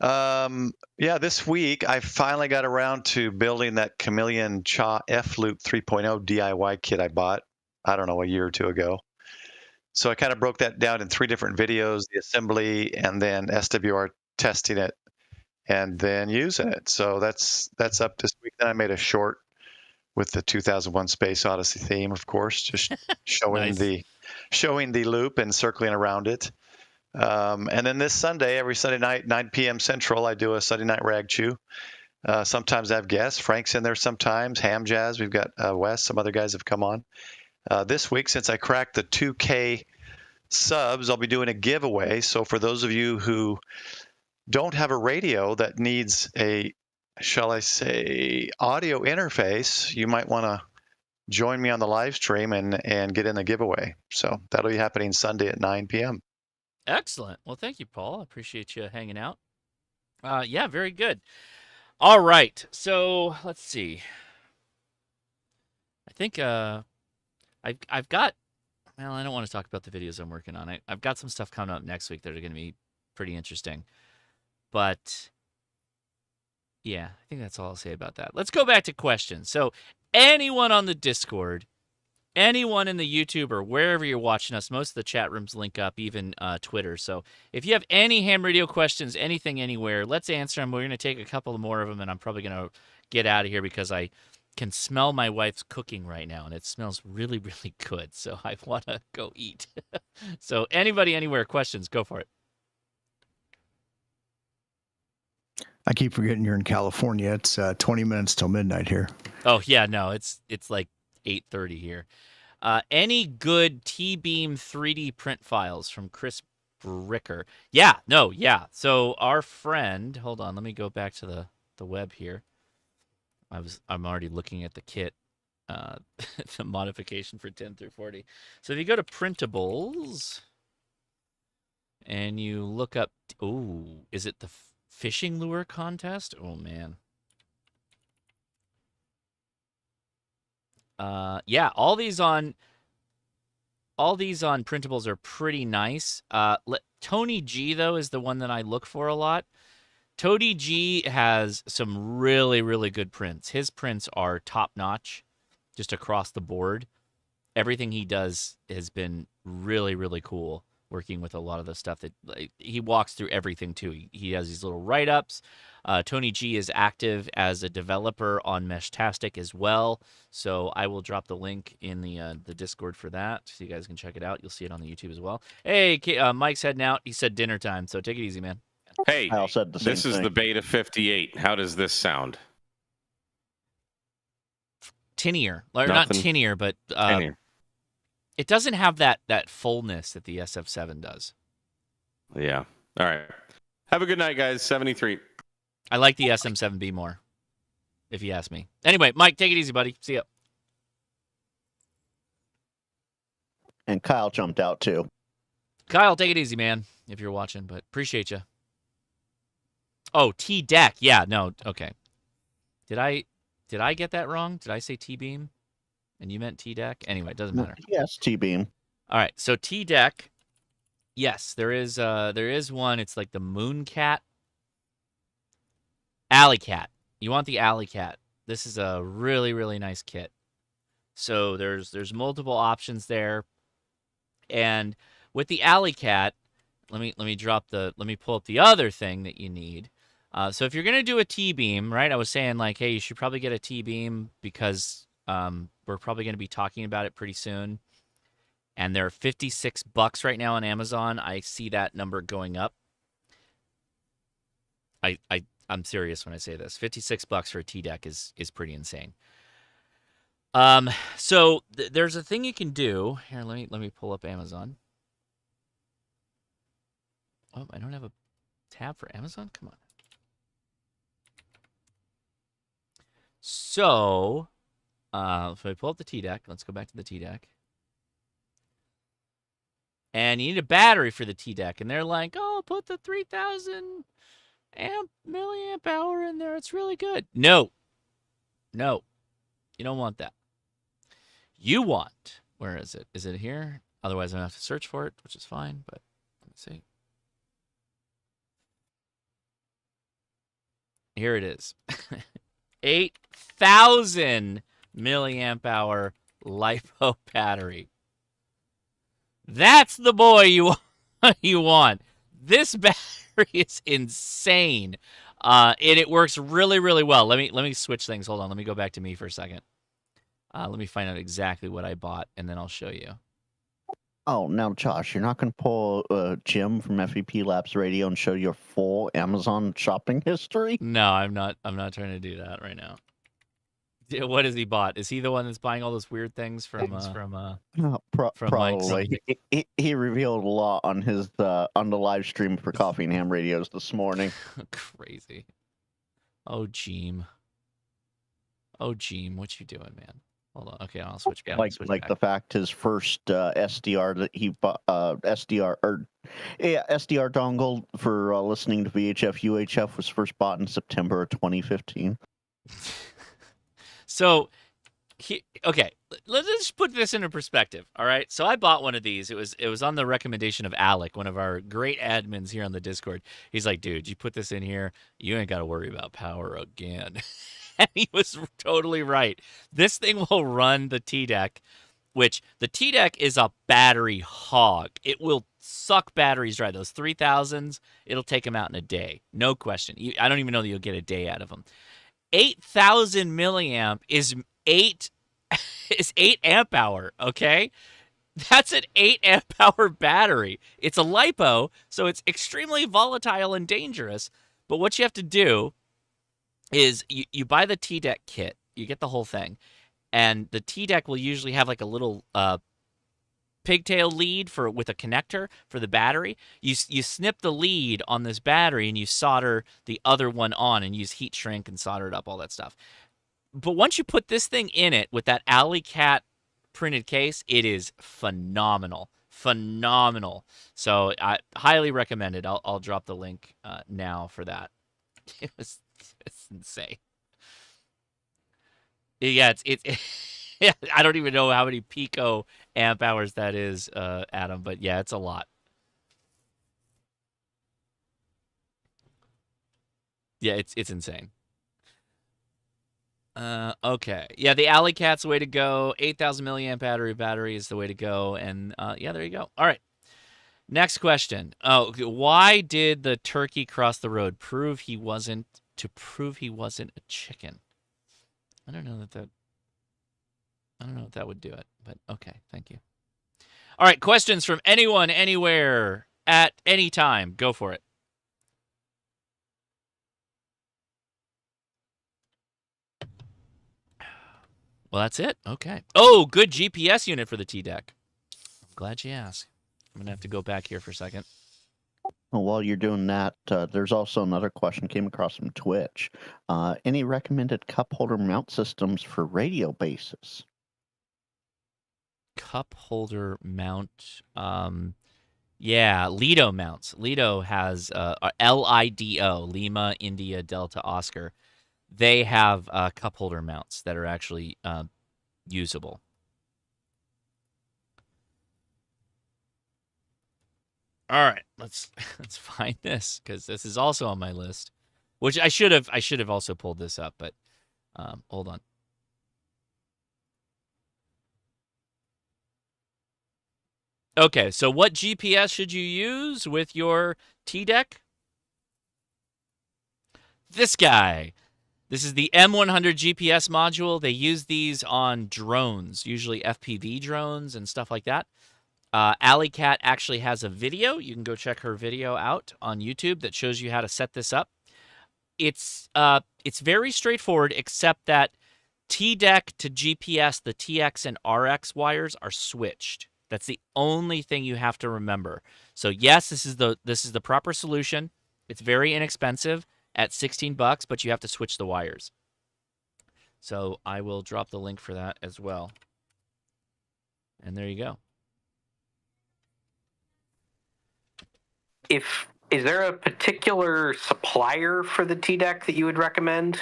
Speaker 17: Yeah, this week I finally got around to building that Chameleon Cha F-Loop 3.0 DIY kit I bought, I don't know, a year or two ago. So I kind of broke that down in 3 different videos, the assembly and then SWR testing it and then using it. So that's up this week. Then I made a short with the 2001 Space Odyssey theme, of course, just showing the loop and circling around it. And then this Sunday, every Sunday night, 9 p.m. Central, I do a Sunday night rag chew. Sometimes I have guests. Frank's in there sometimes. Ham Jazz. We've got Wes. Some other guys have come on. This week, since I cracked the 2K subs, I'll be doing a giveaway. So for those of you who don't have a radio that needs a, shall I say, audio interface, you might want to join me on the live stream and get in the giveaway. So that'll be happening Sunday at 9 p.m.
Speaker 1: Excellent. Well, thank you, Paul. I appreciate you hanging out. Yeah, very good. All right. So let's see. I think I've got, well, I don't want to talk about the videos I'm working on. I've got some stuff coming up next week that are going to be pretty interesting. But yeah, I think that's all I'll say about that. Let's go back to questions. So anyone on the Discord, anyone in the YouTube or wherever you're watching us, most of the chat rooms link up, even Twitter. So if you have any ham radio questions, anything, anywhere, let's answer them. We're going to take a couple more of them, and I'm probably going to get out of here because I can smell my wife's cooking right now, and it smells really, really good. So I want to go eat. So anybody, anywhere, questions, go for it.
Speaker 8: I keep forgetting you're in California. It's 20 minutes till midnight here.
Speaker 1: Oh, yeah, no, it's like 8:30 here. Any good T-Beam 3D print files from Chris Bricker? Yeah. So our friend, hold on, let me go back to the web here. I'm already looking at the kit, the modification for 10 through 40. So if you go to printables and you look up, is it the fishing lure contest? Oh man. Yeah, all these on printables are pretty nice. Tony G though is the one that I look for a lot. Tony G has some really, really good prints. His prints are top notch, just across the board. Everything he does has been really, really cool. working with a lot of the stuff that he walks through everything too. He has these little write-ups. Tony G is active as a developer on Meshtastic as well, so I will drop the link in the Discord for that, so you guys can check it out. You'll see it on the YouTube as well. Hey, Mike's heading out. He said dinner time, so take it easy, man.
Speaker 4: Hey,
Speaker 2: I said the same
Speaker 4: this is
Speaker 2: thing.
Speaker 4: the Beta 58. How does this sound?
Speaker 1: Tinnier, or not tinnier, but
Speaker 4: Tinnier.
Speaker 1: it doesn't have that fullness that the SF7 does.
Speaker 4: Yeah. All right. Have a good night, guys. 73.
Speaker 1: I like the SM7B more, if you ask me. Anyway, Mike, take it easy, buddy. See ya.
Speaker 2: And Kyle jumped out too.
Speaker 1: Kyle, take it easy, man, if you're watching, but appreciate you. Oh, T-Deck. Yeah, no, okay. Did I get that wrong? Did I say T-Beam? And you meant T-Deck? Anyway, it doesn't matter.
Speaker 2: Yes, T-Beam.
Speaker 1: All right, so T-Deck, yes, there is one. It's like the Mooncat. Alley Cat. You want the Alley Cat. This is a really, really nice kit. So there's multiple options there. And with the Alley Cat, let me pull up the other thing that you need. So if you're gonna do a T-beam, right? I was saying like, hey, you should probably get a T-beam because we're probably gonna be talking about it pretty soon. And they're $56 right now on Amazon. I see that number going up. I'm serious when I say this. $56 for a T-Deck is pretty insane. So there's a thing you can do. Here, let me pull up Amazon. Oh, I don't have a tab for Amazon? Come on. So, if I pull up the T-Deck, let's go back to the T-Deck. And you need a battery for the T-Deck. And they're like, oh, put the 3,000 milliamp hour in there. It's really good. No. No. You don't want that. You want, where is it? Is it here? Otherwise, I'm going to have to search for it, which is fine, but let me see. Here it is. 8,000 milliamp hour LiPo battery. That's the boy you want. This battery is insane. And it works really, really well. Let me switch things. Hold on. Let me go back to me for a second. Let me find out exactly what I bought, and then I'll show you.
Speaker 2: Oh, now, Josh, you're not going to pull Jim from FEP Labs Radio and show your full Amazon shopping history?
Speaker 1: No, I'm not trying to do that right now. What has he bought? Is he the one that's buying all those weird things from
Speaker 2: probably. He revealed a lot on his on the live stream for Coffee and Ham Radios this morning.
Speaker 1: Crazy. Oh, Jim. Oh, Jim, what you doing, man? Hold on. Okay, I'll switch back.
Speaker 2: Like the fact his first SDR that he bought, SDR dongle for listening to VHF UHF was first bought in September of 2015.
Speaker 1: So, okay, let's just put this into perspective. All right, so I bought one of these. It was on the recommendation of Alec, one of our great admins here on the Discord. He's like, dude, you put this in here, you ain't got to worry about power again. And he was totally right. This thing will run the T-Deck, which the T-Deck is a battery hog. It will suck batteries dry. Those 3,000s, it'll take them out in a day. No question. I don't even know that you'll get a day out of them. 8,000 milliamp is 8 amp hour, okay? That's an 8 amp hour battery. It's a LiPo, so it's extremely volatile and dangerous. But what you have to do is you buy the T-Deck kit. You get the whole thing. And the T-Deck will usually have like a little pigtail lead with a connector for the battery. You snip the lead on this battery and you solder the other one on and use heat shrink and solder it up, all that stuff. But once you put this thing in it with that Alley Cat printed case, it is phenomenal. Phenomenal. So I highly recommend it. I'll drop the link now for that. It's insane. Yeah, it's yeah, I don't even know how many pico amp hours that is, Adam, but yeah, it's a lot. Yeah, it's insane. Okay. Yeah, the Alley Cat's the way to go. 8,000 milliamp battery is the way to go. And yeah, there you go. All right. Next question. Oh, why did the turkey cross the road? To prove he wasn't a chicken. I don't know if that would do it, but okay, thank you. All right, questions from anyone, anywhere, at any time. Go for it. Well, that's it. Okay. Oh, good GPS unit for the T-deck. I'm glad you asked. I'm going to have to go back here for a second.
Speaker 2: Well, while you're doing that, there's also another question came across from Twitch. Any recommended cup holder mount systems for radio bases?
Speaker 1: Cup holder mount. Yeah, Lido mounts. Lido has LIDO, Lima, India, Delta, Oscar. They have cup holder mounts that are actually usable. All right, let's find this because this is also on my list, which I should have also pulled this up, but hold on. Okay, so what GPS should you use with your T-deck? This guy. This is the M100 GPS module. They use these on drones, usually FPV drones and stuff like that. Alleycat actually has a video. You can go check her video out on YouTube that shows you how to set this up. It's very straightforward, except that T-deck to GPS, the TX and RX wires are switched. That's the only thing you have to remember. So yes, this is the proper solution. It's very inexpensive at $16, but you have to switch the wires. So I will drop the link for that as well. And there you go.
Speaker 11: Is there a particular supplier for the T-deck that you would recommend?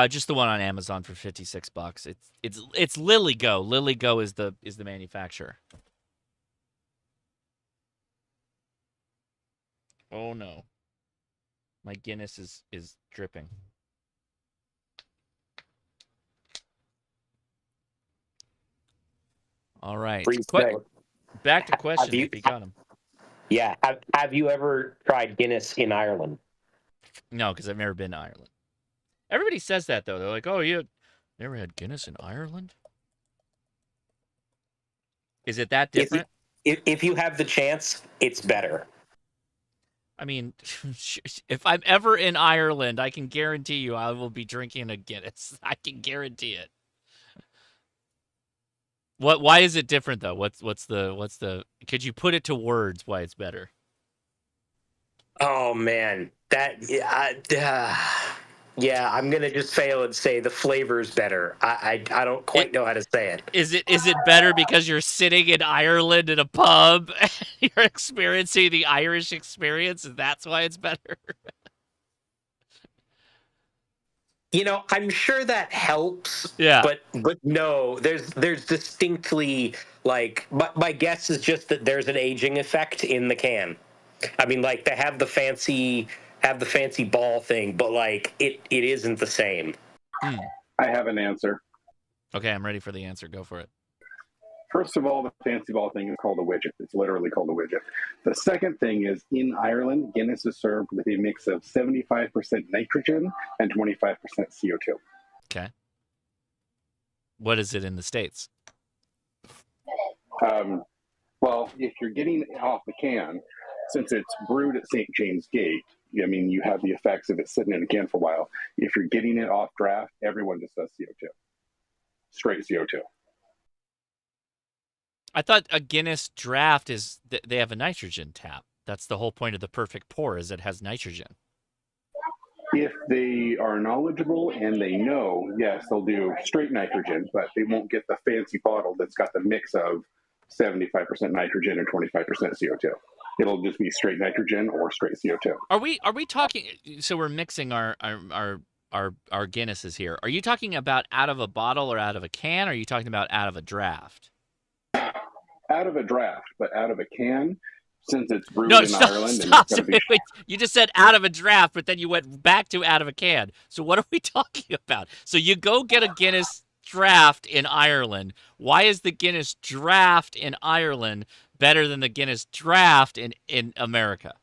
Speaker 1: Just the one on Amazon for $56. It's LilyGo. LilyGo is the manufacturer. Oh no. My Guinness is dripping. All right. Back to questions if you got them.
Speaker 11: Yeah. Have you ever tried Guinness in Ireland?
Speaker 1: No, because I've never been to Ireland. Everybody says that, though. They're like, oh, you never had Guinness in Ireland? Is it that different?
Speaker 11: If you have the chance, it's better.
Speaker 1: I mean, if I'm ever in Ireland, I can guarantee you I will be drinking a Guinness. I can guarantee it. Why is it different, though? What's the could you put it to words why it's better?
Speaker 11: Oh, man. Yeah, I'm going to just fail and say the flavor's better. I don't quite know how to say it.
Speaker 1: Is it better because you're sitting in Ireland in a pub and you're experiencing the Irish experience and that's why it's better?
Speaker 11: You know, I'm sure that helps.
Speaker 1: Yeah.
Speaker 11: But no, there's distinctly, like, my guess is just that there's an aging effect in the can. I mean, like, they have the fancy ball thing, but like it isn't the same.
Speaker 18: I have an answer.
Speaker 1: Okay, I'm ready for the answer. Go for it.
Speaker 18: First of all, the fancy ball thing is called a widget. It's literally called a widget. The second thing is, in Ireland, Guinness is served with a mix of 75% nitrogen and 25% CO2.
Speaker 1: Okay. What is it in the States?
Speaker 18: Well, if you're getting it off the can, since it's brewed at St. James Gate, I mean, you have the effects of it sitting in a can for a while. If you're getting it off draft, everyone just does CO2. Straight CO2.
Speaker 1: I thought a Guinness draft is they have a nitrogen tap. That's the whole point of the perfect pour is it has nitrogen.
Speaker 18: If they are knowledgeable and they know, yes, they'll do straight nitrogen, but they won't get the fancy bottle that's got the mix of 75% nitrogen and 25% CO2. It'll just be straight nitrogen or straight CO2.
Speaker 1: Are we talking? So we're mixing our Guinnesses here. Are you talking about out of a bottle or out of a can? Or are you talking about out of a draft?
Speaker 18: Out of a draft, but out of a can, since it's brewed in Ireland.
Speaker 1: Stop. And wait. You just said out of a draft, but then you went back to out of a can. So what are we talking about? So you go get a Guinness draft in Ireland. Why is the Guinness draft in Ireland better than the Guinness draft in America?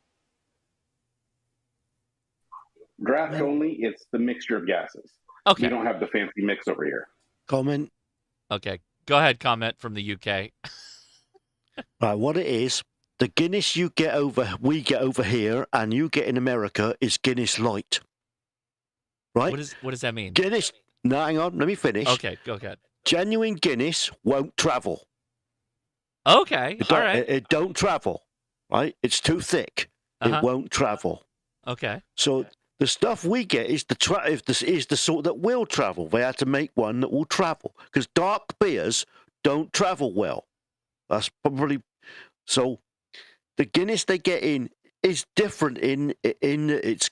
Speaker 18: Draft only, it's the mixture of gases.
Speaker 1: Okay.
Speaker 18: We don't have the fancy mix over here.
Speaker 19: Comment.
Speaker 1: Okay. Go ahead, comment from the UK.
Speaker 19: Right, what it is, the Guinness we get over here, and you get in America is Guinness Light. Right?
Speaker 1: What does that mean?
Speaker 19: Guinness. No, hang on. Let me finish.
Speaker 1: Okay, go ahead.
Speaker 19: Genuine Guinness won't travel.
Speaker 1: Okay, all right.
Speaker 19: It don't travel. Right? It's too thick. It won't travel.
Speaker 1: Okay.
Speaker 19: So the stuff we get is the sort that will travel. They had to make one that will travel because dark beers don't travel well. That's probably so. The Guinness they get in is different in its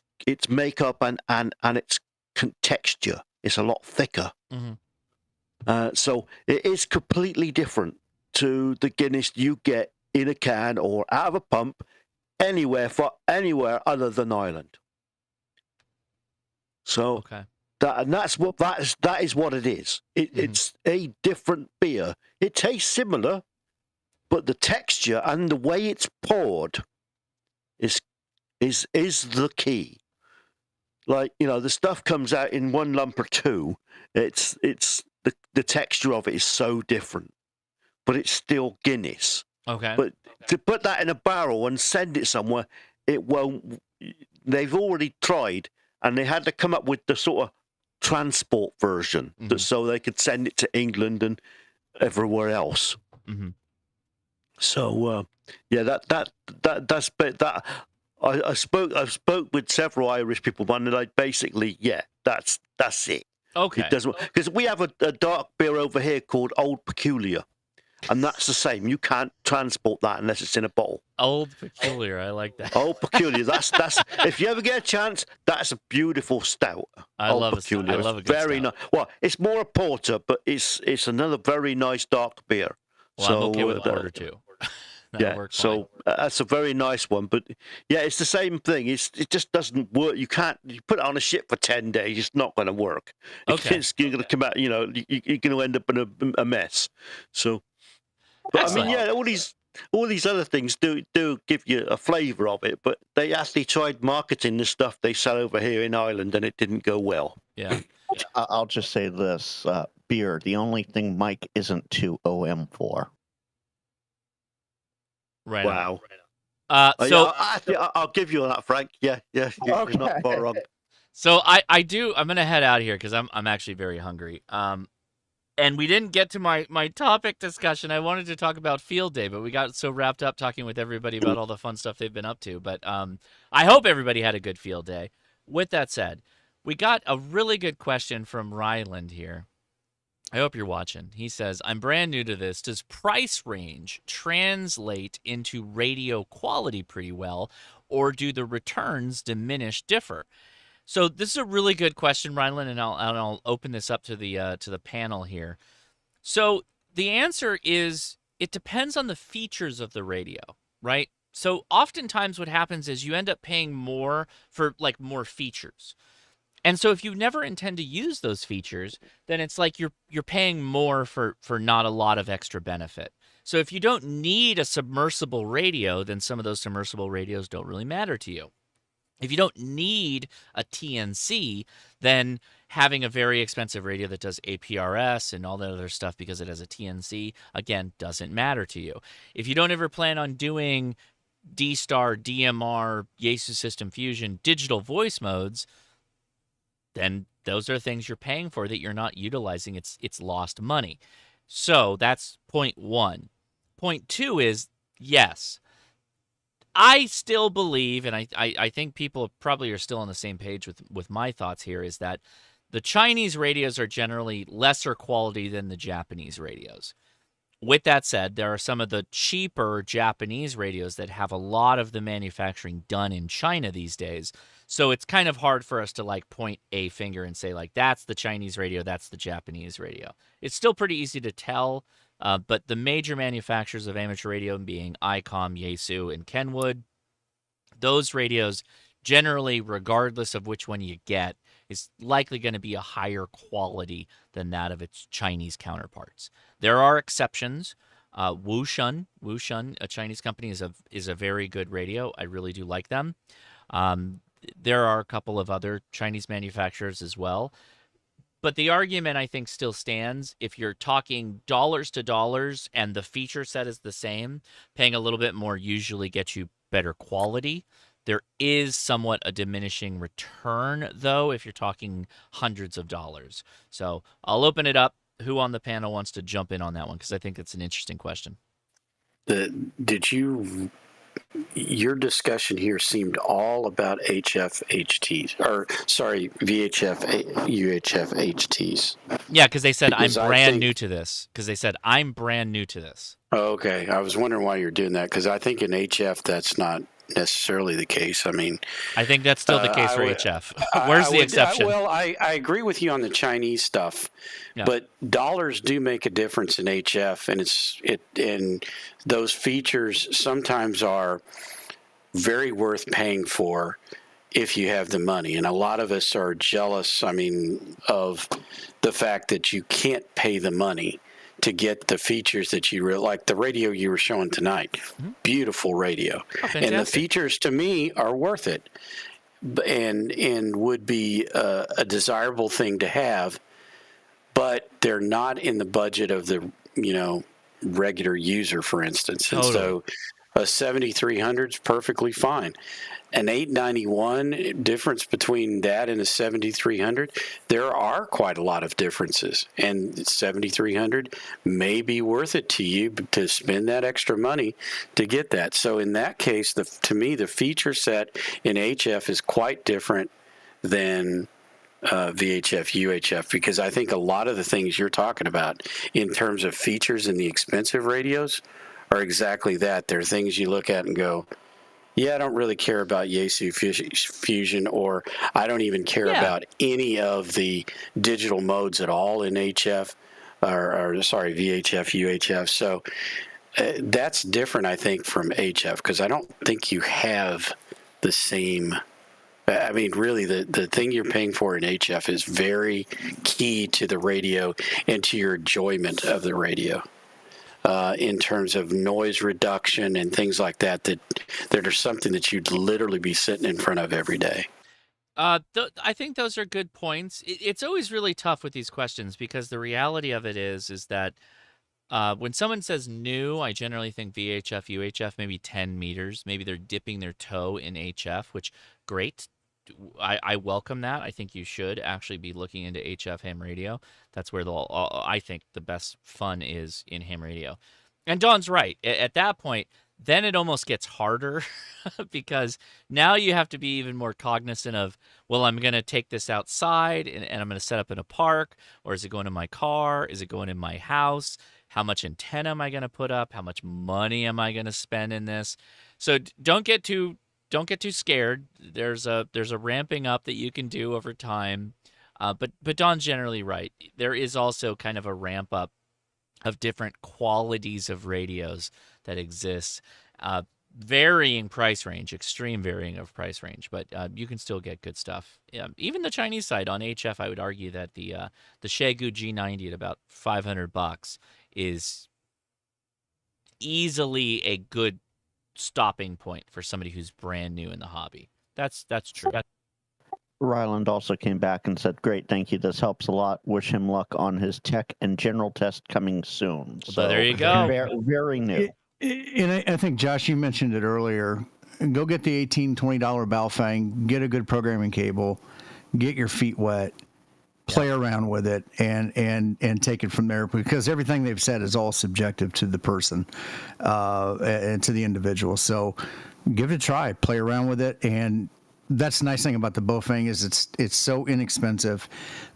Speaker 19: makeup and its texture. It's a lot thicker.
Speaker 1: Mm-hmm.
Speaker 19: So it is completely different to the Guinness you get in a can or out of a pump anywhere other than Ireland. So that is what it is. It's a different beer. It tastes similar, but the texture and the way it's poured is the key. Like, the stuff comes out in one lump or two. It's the texture of it is so different, but it's still Guinness.
Speaker 1: Okay.
Speaker 19: But to put that in a barrel and send it somewhere, it won't. They've already tried, and they had to come up with the sort of transport version so they could send it to England and everywhere else.
Speaker 1: Mm-hmm.
Speaker 19: So I spoke with several Irish people, and they're like, basically, that's it.
Speaker 1: Okay.
Speaker 19: It doesn't, because we have a dark beer over here called Old Peculiar, and that's the same. You can't transport that unless it's in a bottle.
Speaker 1: Old Peculiar, I like that.
Speaker 19: Old Peculiar. That's if you ever get a chance, that's a beautiful stout.
Speaker 1: I love a good
Speaker 19: very
Speaker 1: stout.
Speaker 19: nice. Well, it's more a porter, but it's another very nice dark beer.
Speaker 1: Well,
Speaker 19: so
Speaker 1: I'm okay with a porter too.
Speaker 19: So that's a very nice one, but it's the same thing. It just doesn't work. You put it on a ship for 10 days. It's not going to work.
Speaker 1: Okay.
Speaker 19: You're going to come out. You're going to end up in a mess. So, but I mean, all these other things do give you a flavour of it. But they actually tried marketing the stuff they sell over here in Ireland, and it didn't go well.
Speaker 1: Yeah.
Speaker 2: I'll just say this: beer. The only thing Mike isn't too OM for.
Speaker 1: Right.
Speaker 19: Wow.
Speaker 1: So
Speaker 19: I'll give you that, Frank. Yeah, you're not far wrong.
Speaker 1: So I'm gonna head out here because I'm actually very hungry. And we didn't get to my topic discussion. I wanted to talk about Field Day, but we got so wrapped up talking with everybody about all the fun stuff they've been up to. But I hope everybody had a good Field Day. With that said, we got a really good question from Ryland here. I hope you're watching. He says, I'm brand new to this. Does price range translate into radio quality pretty well, or do the returns differ? So this is a really good question, Ryland, and I'll open this up to the panel here. So the answer is it depends on the features of the radio, right? So oftentimes what happens is you end up paying more for more features. And so if you never intend to use those features, then it's like you're paying more for not a lot of extra benefit. So if you don't need a submersible radio, then some of those submersible radios don't really matter to you. If you don't need a TNC, then having a very expensive radio that does APRS and all that other stuff because it has a TNC, again, doesn't matter to you. If you don't ever plan on doing D-Star, DMR, Yaesu System Fusion, digital voice modes, then those are things you're paying for that you're not utilizing. It's lost money. So that's point one. Point two is, yes, I still believe, and I think people probably are still on the same page with my thoughts here, is that the Chinese radios are generally lesser quality than the Japanese radios. With that said, there are some of the cheaper Japanese radios that have a lot of the manufacturing done in China these days. So it's kind of hard for us to point a finger and say that's the Chinese radio, that's the Japanese radio. It's still pretty easy to tell, but the major manufacturers of amateur radio being ICOM, Yaesu, and Kenwood, those radios generally, regardless of which one you get, is likely going to be a higher quality than that of its Chinese counterparts. There are exceptions. Wushun, a Chinese company, is a very good radio. I really do like them. There are a couple of other Chinese manufacturers as well. But the argument, I think, still stands. If you're talking dollars to dollars and the feature set is the same, paying a little bit more usually gets you better quality. There is somewhat a diminishing return, though, if you're talking hundreds of dollars. So I'll open it up. Who on the panel wants to jump in on that one? Because I think it's an interesting question.
Speaker 5: Your discussion here seemed all about VHF UHF HTs.
Speaker 1: Yeah, because they said I'm brand new to this.
Speaker 5: Okay, I was wondering why you're doing that, because I think in HF that's not necessarily the case. I mean,
Speaker 1: I think that's still the case for HF. Where's the exception?
Speaker 5: I agree with you on the Chinese stuff, but dollars do make a difference in HF, and those features sometimes are very worth paying for if you have the money. And a lot of us are jealous, of the fact that you can't pay the money to get the features that you really like. The radio you were showing tonight, beautiful radio. And the features to me are worth it and would be a desirable thing to have, but they're not in the budget of the, regular user, for instance. And so a 7300 is perfectly fine. An 891 difference between that and a 7300, there are quite a lot of differences, and 7300 may be worth it to you to spend that extra money to get that. So in that case, to me, the feature set in HF is quite different than VHF, UHF, because I think a lot of the things you're talking about in terms of features in the expensive radios are exactly that. They're things you look at and go, yeah, I don't really care about Yaesu Fusion, or I don't even care about any of the digital modes at all in HF, VHF, UHF. So that's different, I think, from HF, because I don't think you have the same. Really, the thing you're paying for in HF is very key to the radio and to your enjoyment of the radio. In terms of noise reduction and things like that are something that you'd literally be sitting in front of every day.
Speaker 1: I think those are good points. It's always really tough with these questions, because the reality of it is that when someone says new, I generally think VHF, UHF, maybe 10 meters. Maybe they're dipping their toe in HF, which, great. I welcome that. I think you should actually be looking into HF ham radio. That's where I think the best fun is in ham radio. And Don's right. At that point, then it almost gets harder because now you have to be even more cognizant of, well, I'm going to take this outside and I'm going to set up in a park, or is it going in my car? Is it going in my house? How much antenna am I going to put up? How much money am I going to spend in this? So don't get too scared. There's a ramping up that you can do over time. But Don's generally right. There is also kind of a ramp up of different qualities of radios that exist. Varying price range, extreme varying of price range, but you can still get good stuff. Even the Chinese side on HF, I would argue that the Xiegu G90 at about $500 is easily a good stopping point for somebody who's brand new in the hobby. That's true.
Speaker 2: Ryland also came back and said, great, thank you. This helps a lot. Wish him luck on his tech and general test coming soon.
Speaker 1: So there you go.
Speaker 2: Very new.
Speaker 8: And I think, Josh, you mentioned it earlier. Go get the $18, $20 Baofeng, get a good programming cable, get your feet wet, play around with it, and take it from there, because everything they've said is all subjective to the person and to the individual. So give it a try, play around with it, and that's the nice thing about the Baofeng is it's so inexpensive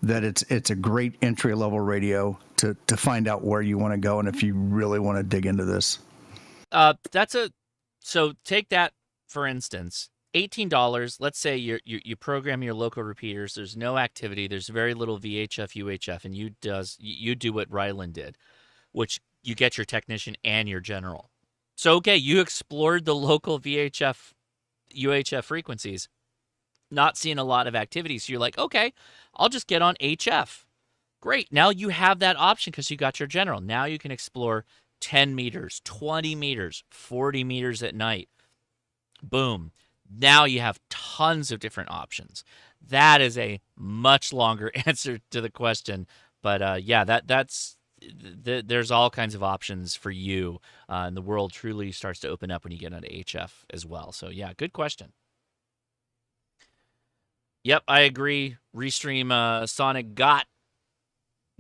Speaker 8: that it's a great entry level radio to find out where you want to go and if you really want to dig into this.
Speaker 1: So take that for instance. $18. Let's say you program your local repeaters. There's no activity. There's very little VHF, UHF, and you do what Ryland did, which you get your technician and your general. So okay, you explored the local VHF, UHF frequencies, not seeing a lot of activity. So you're like, okay, I'll just get on HF. Great. Now you have that option because you got your general. Now you can explore 10 meters, 20 meters, 40 meters at night. Boom. Now you have tons of different options. That is a much longer answer to the question. But yeah, there's all kinds of options for you. And the world truly starts to open up when you get into HF as well. So yeah, good question. Yep, I agree. Restream Sonic got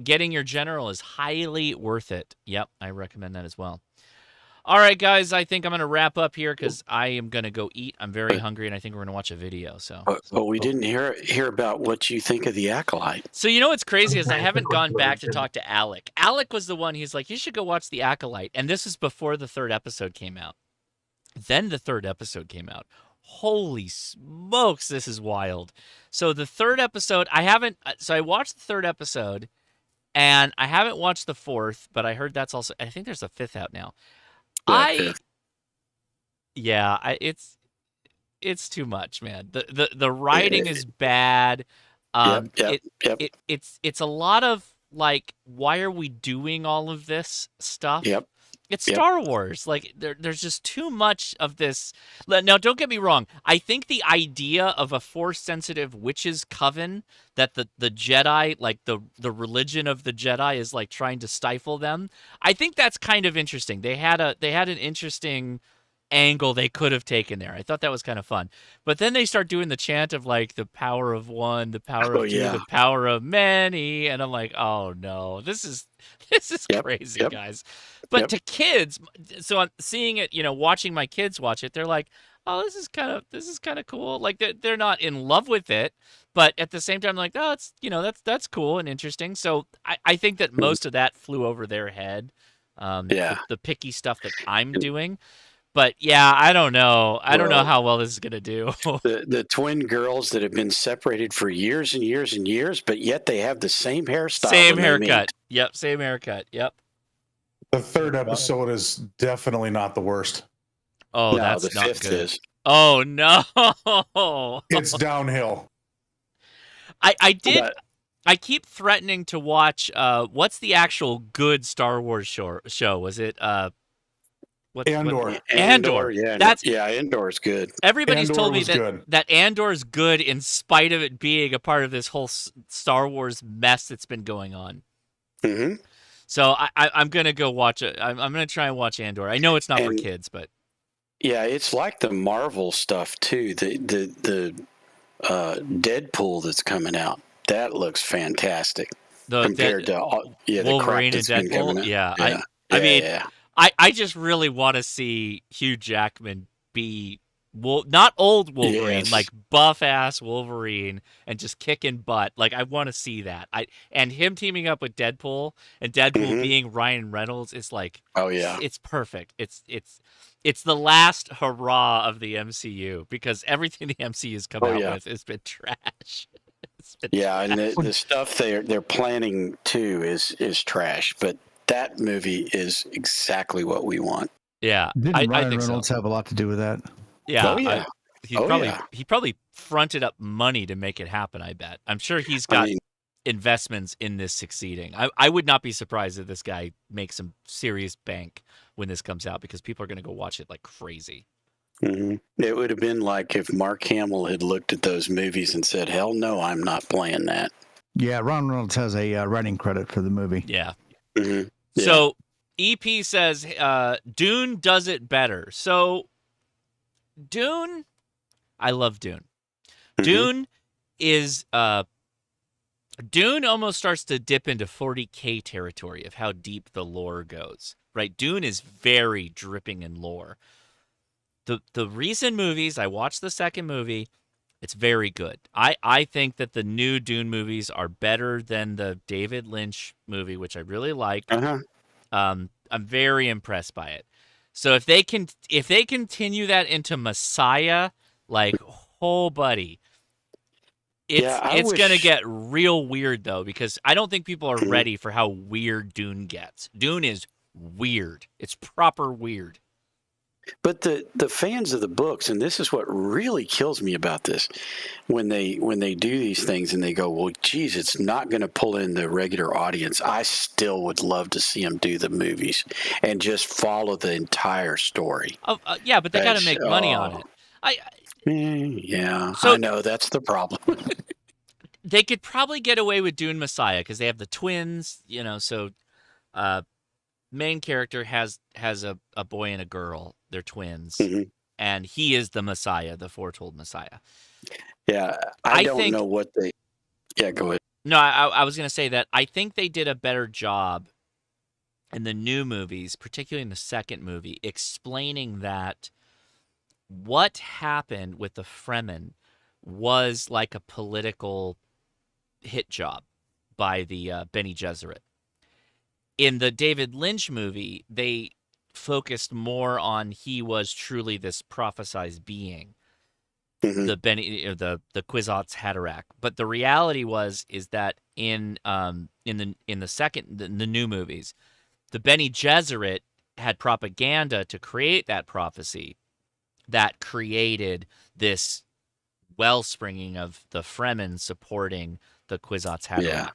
Speaker 1: getting your general is highly worth it. Yep, I recommend that as well. All right, guys, I think I'm going to wrap up here because I am going to go eat. I'm very hungry, and I think we're going to watch a video.
Speaker 5: But we didn't hear about what you think of the Acolyte.
Speaker 1: So you know what's crazy is I haven't gone back to talk to Alec. Alec was the one, he's like, you should go watch the Acolyte. And this is before the third episode came out. Then the third episode came out. Holy smokes, this is wild. So the third episode, I watched the third episode, and I haven't watched the fourth, but I heard that's also, I think there's a fifth out now. It's too much, man. The writing is bad. It's a lot of like, why are we doing all of this stuff? It's Star Wars. Like there's just too much of this. Now, don't get me wrong. I think the idea of a Force-sensitive witches coven that the Jedi, like the religion of the Jedi, is like trying to stifle them. I think that's kind of interesting. They had an interesting angle they could have taken there. I thought that was kind of fun. But then they start doing the chant of like the power of one, the power of two, the power of many, and I'm like, oh no, this is crazy, guys. But to kids, so I'm seeing it, watching my kids watch it, they're like, oh, this is kind of cool. Like they're not in love with it, but at the same time, like, oh, it's that's cool and interesting. So I think that most of that flew over their head. The picky stuff that I'm doing. But yeah, I don't know. I don't know how well this is going to do.
Speaker 5: the twin girls that have been separated for years and years and years, but yet they have the same hairstyle.
Speaker 1: Same haircut. Yep, same haircut. Yep.
Speaker 20: The third episode is definitely not the worst.
Speaker 1: Oh,
Speaker 5: no,
Speaker 1: that's
Speaker 5: the
Speaker 1: not
Speaker 5: fifth
Speaker 1: good.
Speaker 5: is.
Speaker 1: Oh no.
Speaker 20: It's downhill.
Speaker 1: I keep threatening to watch what's the actual good Star Wars show? Was it
Speaker 20: Andor.
Speaker 5: Andor, yeah, Andor's good.
Speaker 1: Everybody's
Speaker 20: Andor
Speaker 1: told me
Speaker 20: was
Speaker 1: that
Speaker 20: good.
Speaker 1: that Andor's good in spite of it being a part of this whole Star Wars mess that's been going on.
Speaker 5: Mm-hmm.
Speaker 1: So I'm gonna go watch it. I'm gonna try and watch Andor. I know it's not for kids, but
Speaker 5: yeah, it's like the Marvel stuff too. The Deadpool that's coming out, that looks fantastic compared to the
Speaker 1: Wolverine
Speaker 5: crap
Speaker 1: and
Speaker 5: that's been coming
Speaker 1: Deadpool.
Speaker 5: out.
Speaker 1: I mean, I just really want to see Hugh Jackman be not old Wolverine, like buff ass Wolverine, and just kicking butt. Like I want to see that. And him teaming up with Deadpool and Deadpool being Ryan Reynolds is like, it's perfect. It's the last hurrah of the MCU because everything the MCU has come out with has been trash.
Speaker 5: And the stuff they're planning too is trash, but that movie is exactly what we want.
Speaker 1: Yeah,
Speaker 8: Didn't
Speaker 1: I
Speaker 8: Ryan
Speaker 1: think
Speaker 8: Reynolds have a lot to do with that?
Speaker 1: Yeah. He probably fronted up money to make it happen. I bet. I'm sure he's got investments in this succeeding. I would not be surprised if this guy makes some serious bank when this comes out because people are going to go watch it like crazy.
Speaker 5: Mm-hmm. It would have been like if Mark Hamill had looked at those movies and said, "Hell no, I'm not playing that."
Speaker 8: Yeah, Ron Reynolds has a writing credit for the movie.
Speaker 1: Yeah.
Speaker 5: Mm-hmm.
Speaker 1: So EP says Dune does it better. So Dune, I love Dune. Dune is Dune almost starts to dip into 40K territory of how deep the lore goes. Right? Dune is very dripping in lore. The recent movies, I watched the second movie, it's very good. I think that the new Dune movies are better than the David Lynch movie, which I really like. I'm very impressed by it. So if they continue that into Messiah, like, oh buddy, it's gonna get real weird though, because I don't think people are ready for how weird Dune gets. Dune is weird. It's proper weird.
Speaker 5: But the fans of the books, and this is what really kills me about this, when they do these things and they go, well, geez, it's not going to pull in the regular audience. I still would love to see them do the movies and just follow the entire story.
Speaker 1: Oh, yeah, but they got to make money on it.
Speaker 5: Yeah,
Speaker 1: So-
Speaker 5: I know that's the problem.
Speaker 1: They could probably get away with doing Messiah because they have the twins, so main character has a boy and a girl. They're twins.
Speaker 5: Mm-hmm.
Speaker 1: And he is the Messiah, the foretold Messiah.
Speaker 5: Yeah, I don't know what they... Yeah, go ahead.
Speaker 1: No, I was going to say that I think they did a better job in the new movies, particularly in the second movie, explaining that what happened with the Fremen was like a political hit job by the Bene Gesserit. In the David Lynch movie, they focused more on he was truly this prophesized being, the Kwisatz Haderach. But the reality is that in the new movies, the Bene Gesserit had propaganda to create that prophecy that created this wellspringing of the Fremen supporting the Kwisatz Haderach.
Speaker 5: Yeah.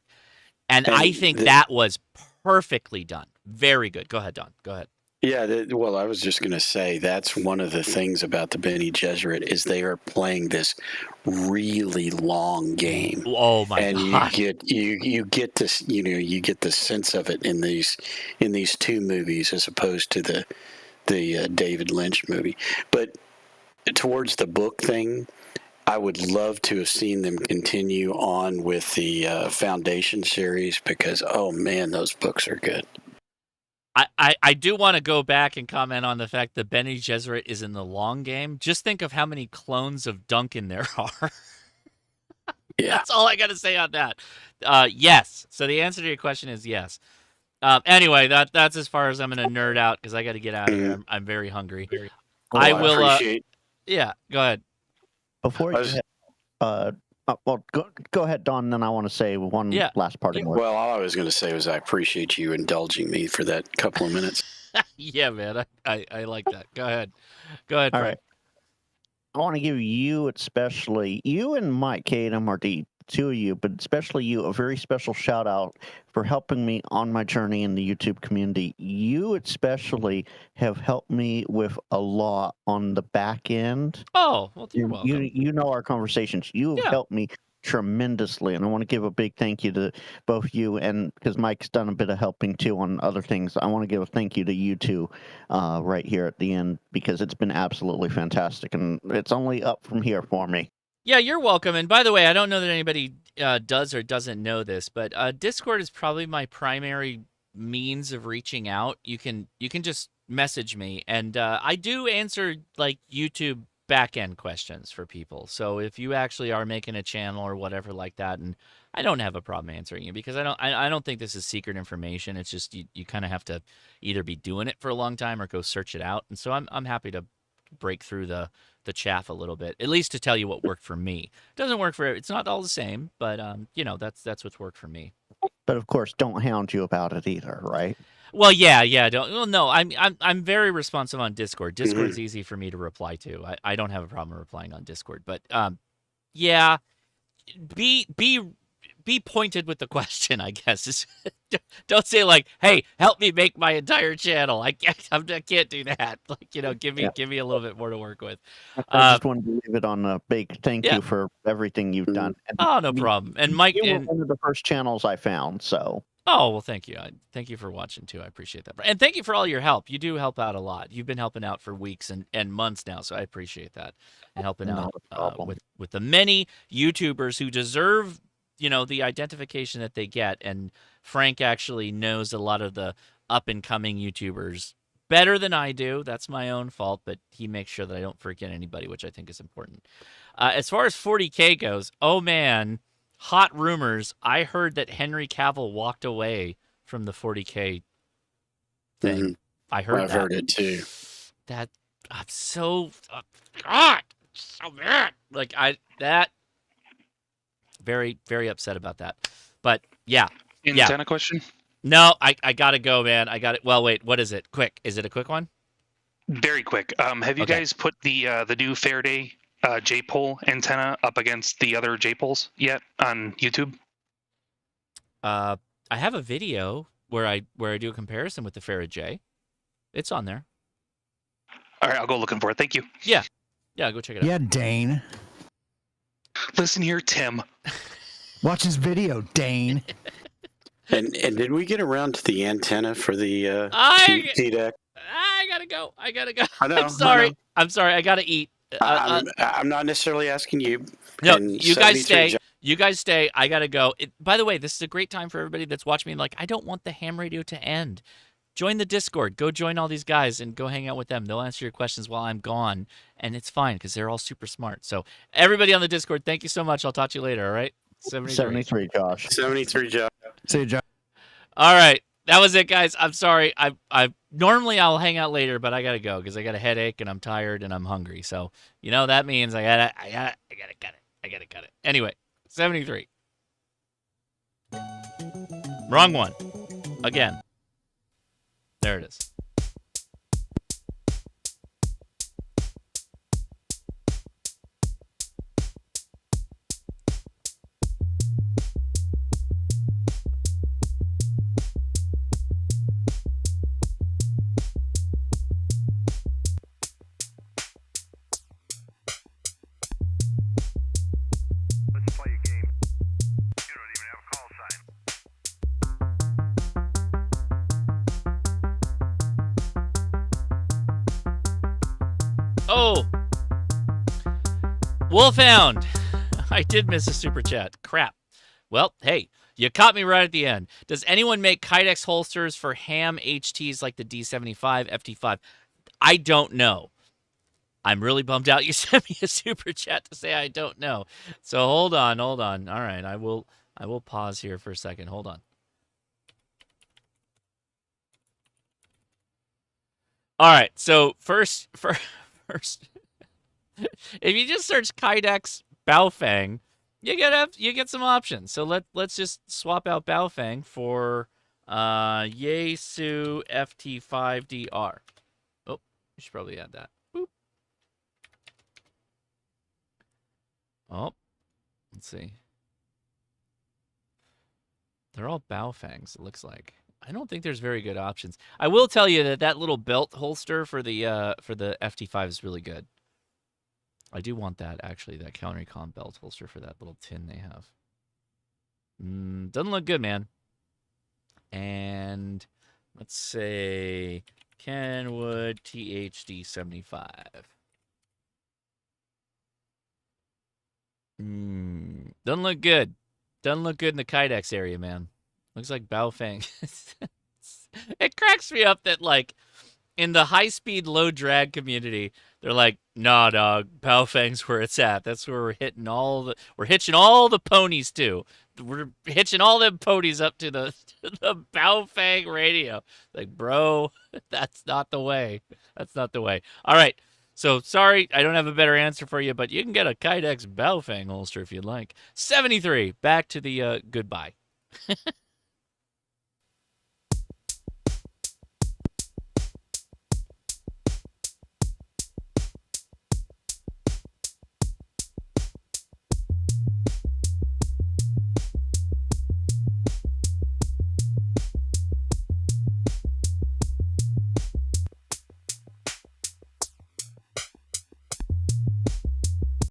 Speaker 1: And I think that was perfectly done. Very good. Go ahead, Don. Go ahead.
Speaker 5: Yeah, well, I was just going to say that's one of the things about the Bene Gesserit is they are playing this really long game.
Speaker 1: Oh my
Speaker 5: and
Speaker 1: God!
Speaker 5: You get this, you get the sense of it in these two movies as opposed to the David Lynch movie. But towards the book thing, I would love to have seen them continue on with the Foundation series because, oh man, those books are good.
Speaker 1: I do want to go back and comment on the fact that Bene Gesserit is in the long game. Just think of how many clones of Duncan there are.
Speaker 5: Yeah.
Speaker 1: That's all I got to say on that. Yes. So the answer to your question is yes. Anyway, that's as far as I'm going to nerd out because I got to get out of here. I'm very hungry. I will. Yeah, go ahead.
Speaker 2: Before you well, go ahead, Don, and then I want to say one last parting word.
Speaker 5: Well, all I was going to say was I appreciate you indulging me for that couple of minutes.
Speaker 1: Yeah, man, I like that. Go ahead, Frank.
Speaker 2: All right. I want to give you, especially you and Mike, Kadam, are the two of you, but especially you, a very special shout out for helping me on my journey in the YouTube community. You especially have helped me with a lot on the back end.
Speaker 1: Oh, well, you're welcome.
Speaker 2: You know our conversations. You have helped me tremendously, and I want to give a big thank you to both you and because Mike's done a bit of helping too on other things. I want to give a thank you to you two right here at the end because it's been absolutely fantastic, and it's only up from here for me.
Speaker 1: Yeah, you're welcome. And by the way, I don't know that anybody does or doesn't know this, but Discord is probably my primary means of reaching out. You can just message me, and I do answer like YouTube back-end questions for people. So if you actually are making a channel or whatever like that, and I don't have a problem answering you because I don't think this is secret information. It's just you kind of have to either be doing it for a long time or go search it out. And so I'm happy to break through the chaff a little bit, at least to tell you what worked for me. It doesn't work for it's not all the same, but that's what's worked for me.
Speaker 2: But of course, don't hound you about it either, right?
Speaker 1: Well, yeah. Don't. Well, no, I'm very responsive on Discord. Discord's easy for me to reply to. I don't have a problem replying on Discord, but yeah, be pointed with the question, I guess. Don't say like, "Hey, help me make my entire channel." I can't do that. Like, give me a little bit more to work with.
Speaker 2: I just wanted to leave it on a big thank you for everything you've done. And
Speaker 1: no problem. And Mike,
Speaker 2: you were one of the first channels I found, so.
Speaker 1: Oh, well, thank you. Thank you for watching, too. I appreciate that. And thank you for all your help. You do help out a lot. You've been helping out for weeks and months now, so I appreciate that. And helping out with the many YouTubers who deserve, the identification that they get. And Frank actually knows a lot of the up-and-coming YouTubers better than I do. That's my own fault, but he makes sure that I don't forget anybody, which I think is important. As far as 40K goes, oh, man, hot rumors. I heard that Henry Cavill walked away from the 40K thing.
Speaker 5: Mm-hmm.
Speaker 1: I heard
Speaker 5: I've heard it too.
Speaker 1: That I'm so God, so mad. Like very, very upset about that. But yeah.
Speaker 21: Antenna question?
Speaker 1: No, I gotta go, man. I got it. Well, wait, what is it? Quick. Is it a quick one?
Speaker 21: Very quick. Have you guys put the new Faraday J-pole antenna up against the other J-poles yet on YouTube?
Speaker 1: I have a video where I do a comparison with the Faraday J. It's on there.
Speaker 21: All right, I'll go looking for it. Thank you.
Speaker 1: Yeah, go check it out.
Speaker 8: Yeah, Dane.
Speaker 21: Listen here, Tim.
Speaker 8: Watch this video, Dane.
Speaker 5: And did we get around to the antenna for the T-Deck?
Speaker 1: I gotta go.
Speaker 5: I know.
Speaker 1: I'm sorry. I gotta eat.
Speaker 5: I'm not necessarily asking you.
Speaker 1: No,
Speaker 5: And
Speaker 1: you guys
Speaker 5: 73
Speaker 1: stay. You guys stay. I gotta go. By the way, this is a great time for everybody that's watching me. Like, I don't want the ham radio to end. Join the Discord. Go join all these guys and go hang out with them. They'll answer your questions while I'm gone, and it's fine because they're all super smart. So everybody on the Discord, thank you so much. I'll talk to you later. All right.
Speaker 2: 73, Josh.
Speaker 5: 73, Josh.
Speaker 8: See you, Josh.
Speaker 1: All right. That was it, guys. I'm sorry. I normally I'll hang out later, but I gotta go because I got a headache and I'm tired and I'm hungry. So that means I gotta cut it. Anyway, 73. Wrong one. Again. There it is. Oh, Wolfhound. I did miss a super chat. Crap. Well, hey, you caught me right at the end. Does anyone make Kydex holsters for ham HTs like the D75, FT5? I don't know. I'm really bummed out you sent me a super chat to say I don't know. So hold on. All right, I will pause here for a second. Hold on. All right, so first, if you just search Kydex Baofeng, you get some options. So let's just swap out Baofeng for Yaesu FT5DR. Oh, you should probably add that. Boop. Oh, let's see. They're all Baofengs, it looks like. I don't think there's very good options. I will tell you that little belt holster for the FT5 is really good. I do want that, actually, that counter-recon belt holster for that little tin they have. Doesn't look good, man. And let's say Kenwood THD75. Doesn't look good. Doesn't look good in the Kydex area, man. Looks like Baofeng. It cracks me up that, like, in the high-speed, low-drag community, they're like, nah, dog, Baofeng's where it's at. That's where we're hitching all the ponies to. We're hitching all them ponies up to the Baofeng radio. Like, bro, that's not the way. That's not the way. All right. So, sorry, I don't have a better answer for you, but you can get a Kydex Baofeng holster if you'd like. 73. Back to the goodbye.